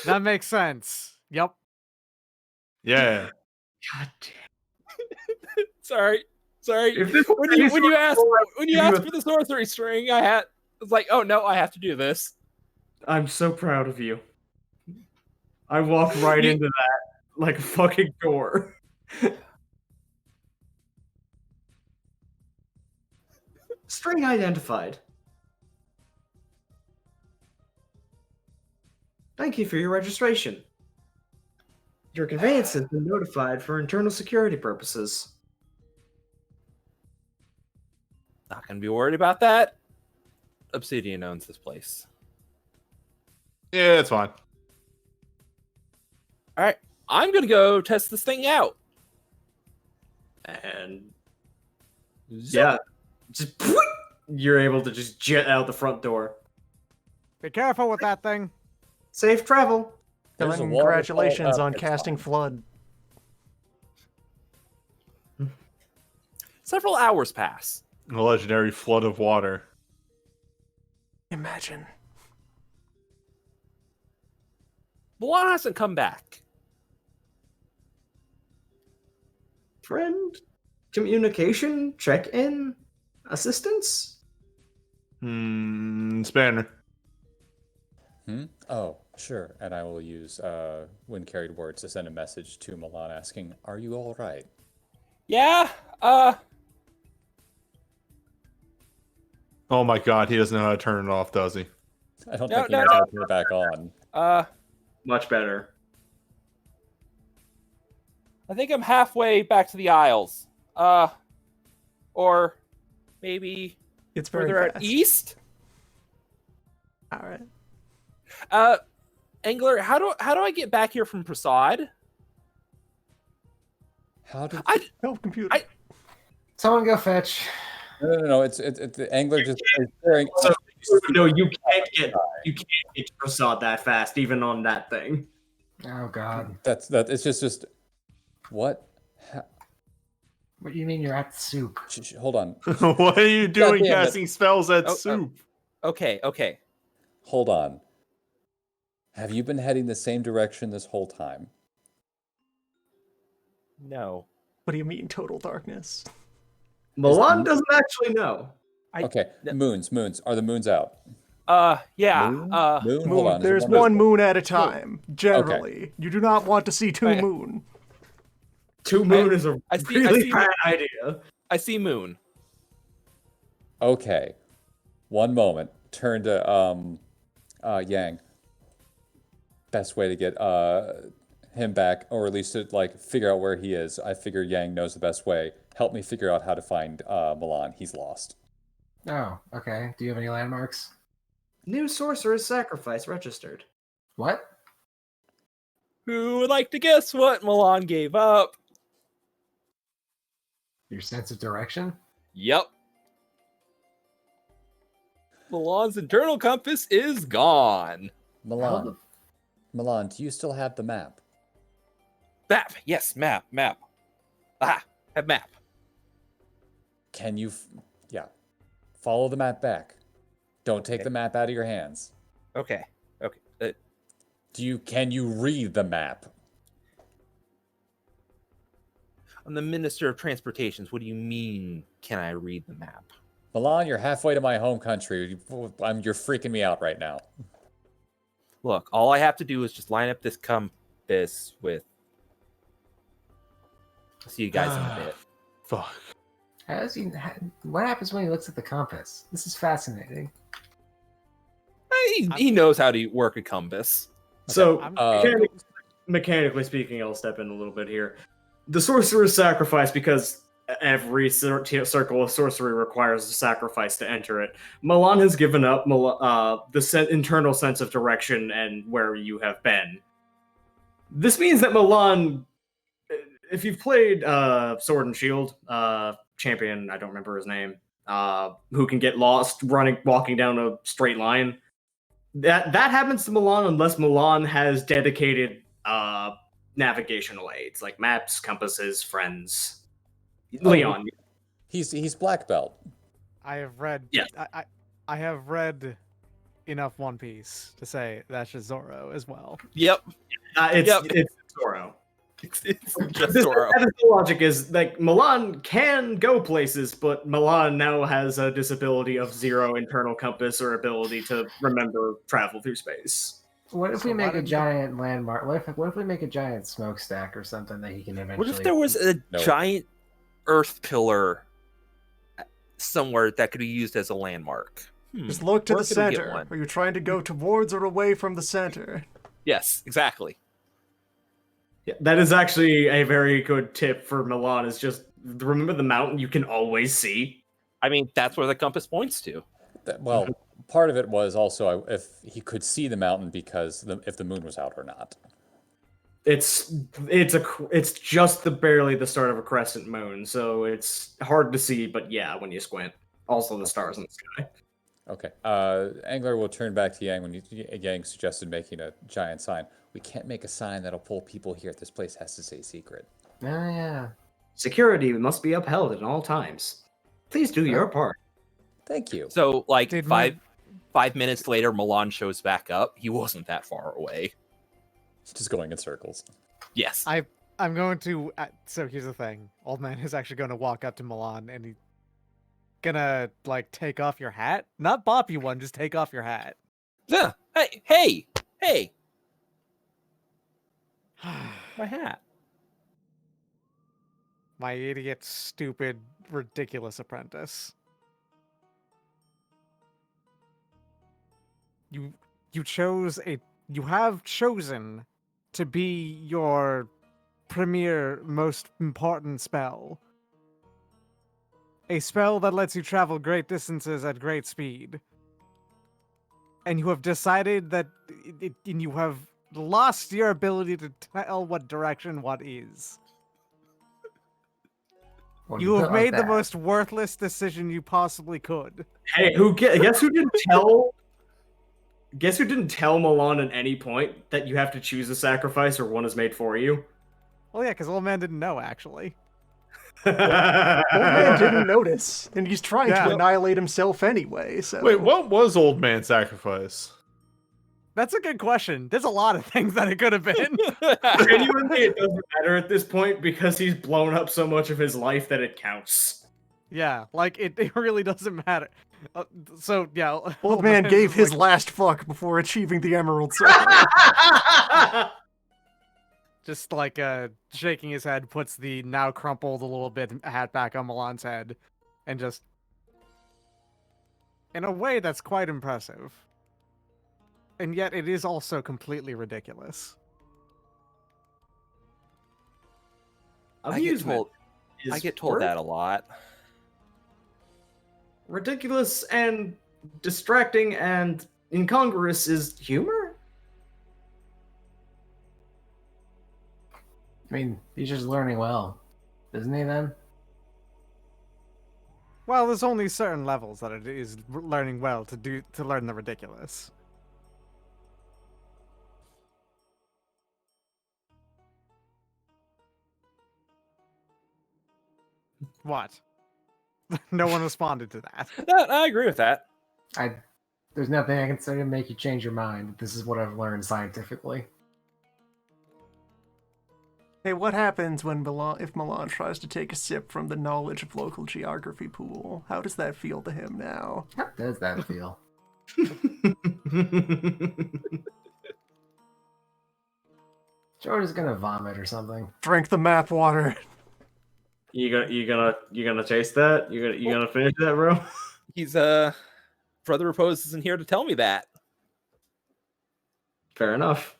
That makes sense. Yep. Yeah. God damn. Sorry. If this When was you any asked sort of- when you asked for the sorcery string, I was like, oh no, I have to do this. I'm so proud of you. I walked right into that like a fucking door. String identified. Thank you for your registration. Your conveyance has been notified for internal security purposes. Not gonna be worried about that. Obsidian owns this place. Yeah, it's fine. All right, I'm gonna go test this thing out. And yeah, just you're able to just jet out the front door. Be careful with that thing. Safe travel. There's a Congratulations waterfall on up casting top. Flood. Several hours pass. A legendary flood of water. Imagine. Milan hasn't come back. Friend, communication, check-in, assistance. Spanner. Oh, sure. And I will use Wind Carried Words to send a message to Milan asking, "Are you all right?" Yeah, Oh my god, he doesn't know how to turn it off, does he? I don't No, think he no, knows no. how to turn it back on. Much better. I think I'm halfway back to the Isles. Or maybe It's very further fast. east. All right. Angler, how do I get back here from Prasad? How did? No computer. Someone go fetch. No. It's the angler just is staring. So, no, you can't get to Prasad that fast, even on that thing. Oh God. That. It's just. What? What do you mean you're at the soup? Hold on. What are you doing damn it. casting spells at Oh, soup? Okay. Hold on. Have you been heading the same direction this whole time? No. What do you mean, total darkness? Milan doesn't actually know. Okay. Moons. Are the moons out? Yeah. Moon? Uh, Moon? Hold Moon. on. is it There's moon? one moon at a time. Generally, you do not want to see two Okay. moon. Two moon is a I see- really I see- bad idea. I see moon. Okay. One moment. Turn to Yang. Best way to get him back, or at least to like figure out where he is. I figure Yang knows the best way. Help me figure out how to find Milan. He's lost. Oh, okay. Do you have any landmarks? New sorcerer's sacrifice registered. What? Who would like to guess what Milan gave up? Your sense of direction? Yep. Milan's internal compass is gone. Milan. Milan, do you still have the map? Map. Yes, map. Have map. Can you? Yeah. Follow the map back. Don't take the map out of your hands. Okay. Can you read the map? I'm the Minister of Transportations. What do you mean, can I read the map? Milan, you're halfway to my home country. You're freaking me out right now. Look, all I have to do is just line up this compass with... I'll see you guys in a bit. Fuck. What happens when he looks at the compass? This is fascinating. He knows how to work a compass. So, I'm- mechanically speaking, I'll step in a little bit here. The sorcerer's sacrifice, because every circle of sorcery requires a sacrifice to enter it. Milan has given up the internal sense of direction and where you have been. This means that Milan, if you've played Sword and Shield, champion, I don't remember his name, who can get lost walking down a straight line, that happens to Milan unless Milan has dedicated navigational aids like maps, compasses, friends. Leon. He's black belt. I have read. Yes. I have read enough One Piece to say that's just Zoro as well. Yep. It's Zoro. It's just The Zoro. logic is like Milan can go places, but Milan now has a disability of 0 internal compass or ability to remember travel through space. What if So we why make a didn't you- giant landmark? What if we make a giant smokestack or something that he can eventually? What if there was a No. giant earth pillar somewhere that could be used as a landmark? Just look to Where the could we get center. one? Are you trying to go towards or away from the center? Yes, exactly. Yeah, that is actually a very good tip for Milan. Is just remember the mountain you can always see. I mean, that's where the compass points to. Well, part of it was also if he could see the mountain because if the moon was out or not. It's just barely the start of a crescent moon, so it's hard to see. But yeah, when you squint, also the stars in the sky. Okay. Angler will turn back to Yang when Yang suggested making a giant sign. We can't make a sign that'll pull people here. This place has to stay secret. Oh, yeah. Security must be upheld at all times. Please do your part. Thank you. So, like, Did 5 minutes later, Milan shows back up. He wasn't that far away. Just going in circles. Yes. I'm going to. So here's the thing. Old man is actually going to walk up to Milan and he's gonna like take off your hat. Not bop you one. Just take off your hat. Yeah. Hey. My hat. My idiot, stupid, ridiculous apprentice. You have chosen to be your premier most important spell. A spell that lets you travel great distances at great speed. And you have decided that you have lost your ability to tell what direction what is. When You put have it like made the that. most worthless decision you possibly could. Hey, guess who didn't tell? Guess who didn't tell Milan at any point that you have to choose a sacrifice or one is made for you? Well, yeah, because old man didn't know, actually. Old man didn't notice, and he's trying Yeah. to annihilate himself anyway. So Wait, what was Old Man Sacrifice? That's a good question. There's a lot of things that it could have been. Genuinely, it doesn't matter at this point because he's blown up so much of his life that it counts. Yeah, like, it really doesn't matter. So, yeah. Old man gave is his like, last fuck before achieving the Emerald Circle. just like shaking his head, puts the now crumpled a little bit hat back on Milan's head, and just, in a way that's quite impressive. And yet it is also completely ridiculous. I get told that a lot. Ridiculous and distracting and incongruous is humor? I mean, he's just learning well, isn't he? Then. Well, there's only certain levels that it is learning well to learn the ridiculous. What? No one responded to that. I agree with that. There's nothing I can say to make you change your mind. This is what I've learned scientifically. Hey, what happens when if Milan tries to take a sip from the knowledge of local geography pool? How does that feel to him now? How does that feel? Jordan's gonna vomit or something. Drink the map water. You gonna taste that? You gonna finish that, bro? He's Brother Repose isn't here to tell me that. Fair enough.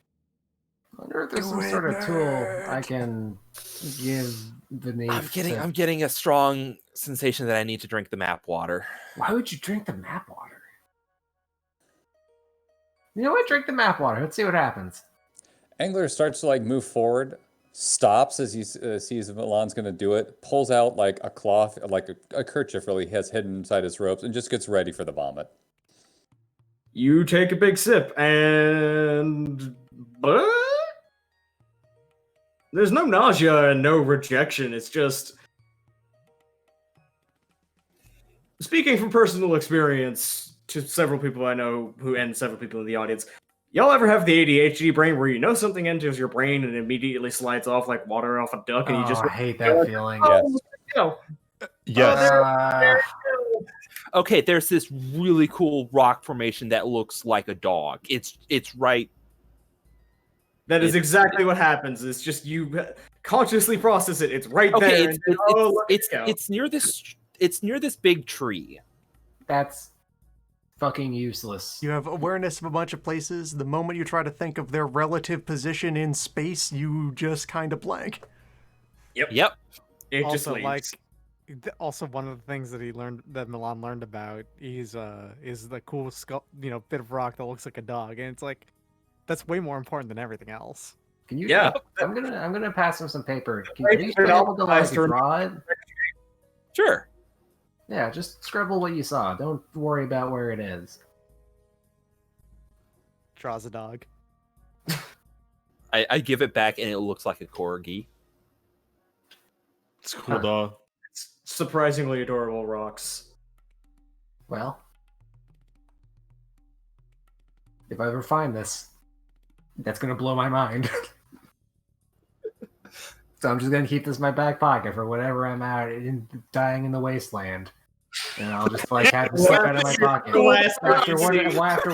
I wonder if there's some Do it, sort of tool nerd. I can give beneath. I'm getting a strong sensation that I need to drink the map water. Why would you drink the map water? You know what? Drink the map water. Let's see what happens. Angler starts to like move forward, stops as he sees Milan's going to do it, pulls out like a cloth, like a kerchief really he has hidden inside his robes, and just gets ready for the vomit. You take a big sip and there's no nausea and no rejection. It's just speaking from personal experience to several people I know and several people in the audience. Y'all ever have the ADHD brain where you know something enters your brain and immediately slides off like water off a duck and you just I hate that feeling. oh, go. Yes. Okay, there's this really cool rock formation that looks like a dog. It's right. That is exactly what happens. It's just you consciously process it. It's right Okay, there. and then, look at you. it's near this. It's near this big tree. That's fucking useless. You have awareness of a bunch of places. The moment you try to think of their relative position in space, you just kind of blank. Yep. It just Also, leaves. like, also one of the things that Milan learned about is the cool bit of rock that looks like a dog, and it's like that's way more important than everything else. Can you? Yeah. I'm gonna pass him some paper. Can Right, you put it be all able to like nice to draw it? Sure. Yeah, just scribble what you saw. Don't worry about where it is. Draws a dog. I give it back, and it looks like a corgi. It's cool, dog. It's surprisingly adorable rocks. Well, if I ever find this, that's gonna blow my mind. So I'm just gonna keep this in my back pocket for whatever I'm out dying in the wasteland, and I'll just like have this slip out of my pocket. After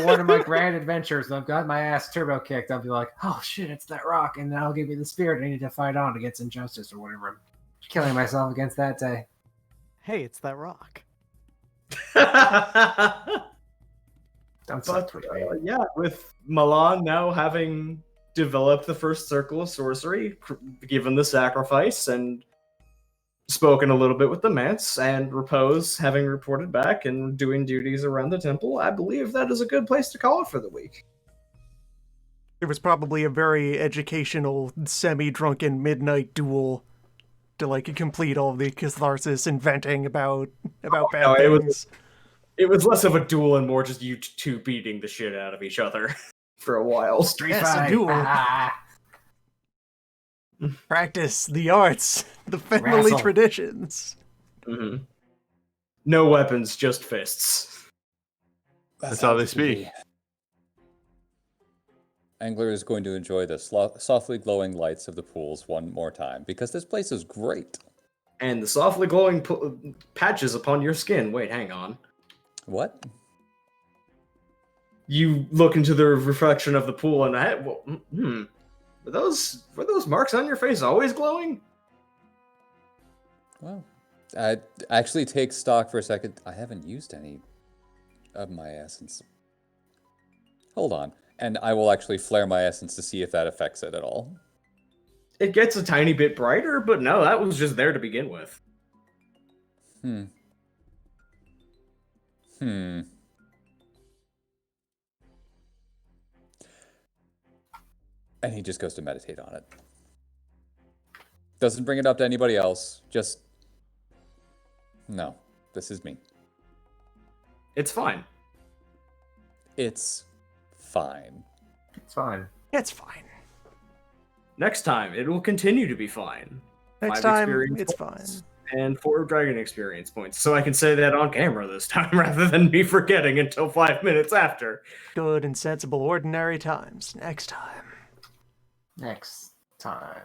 one of my grand adventures, I've got my ass turbo kicked. I'll be like, "Oh shit, it's that rock," and that'll give me the spirit I need to fight on against injustice or whatever I'm killing myself against that day. Hey, it's that rock. Don't But tweet me. yeah, with Milan now having developed the first circle of sorcery, given the sacrifice, and spoken a little bit with the Mance, and Repose having reported back and doing duties around the temple, I believe that is a good place to call it for the week. It was probably a very educational, semi-drunken midnight duel to like complete all the catharsis and venting about bad no, things. It was less of a duel and more just you two beating the shit out of each other for a while. Yes, a duel. Practice the arts, the family Wrestle. traditions. Mm-hmm. No weapons, just fists. That's how they speak. Angler is going to enjoy the softly glowing lights of the pools one more time because this place is great. And the softly glowing patches upon your skin. Wait, hang on. What? You look into the reflection of the pool, and were those marks on your face always glowing? Well, I actually take stock for a second. I haven't used any of my essence. Hold on. And I will actually flare my essence to see if that affects it at all. It gets a tiny bit brighter, but no, that was just there to begin with. And he just goes to meditate on it. Doesn't bring it up to anybody else. Just... No, this is me. It's fine. It's fine. It's fine. It's fine. Next time, it will continue to be fine. Next 5 time, experience it's points fine. And 4 dragon experience points. So I can say that on camera this time rather than me forgetting until 5 minutes after. Good and sensible ordinary times. Next time. Next time.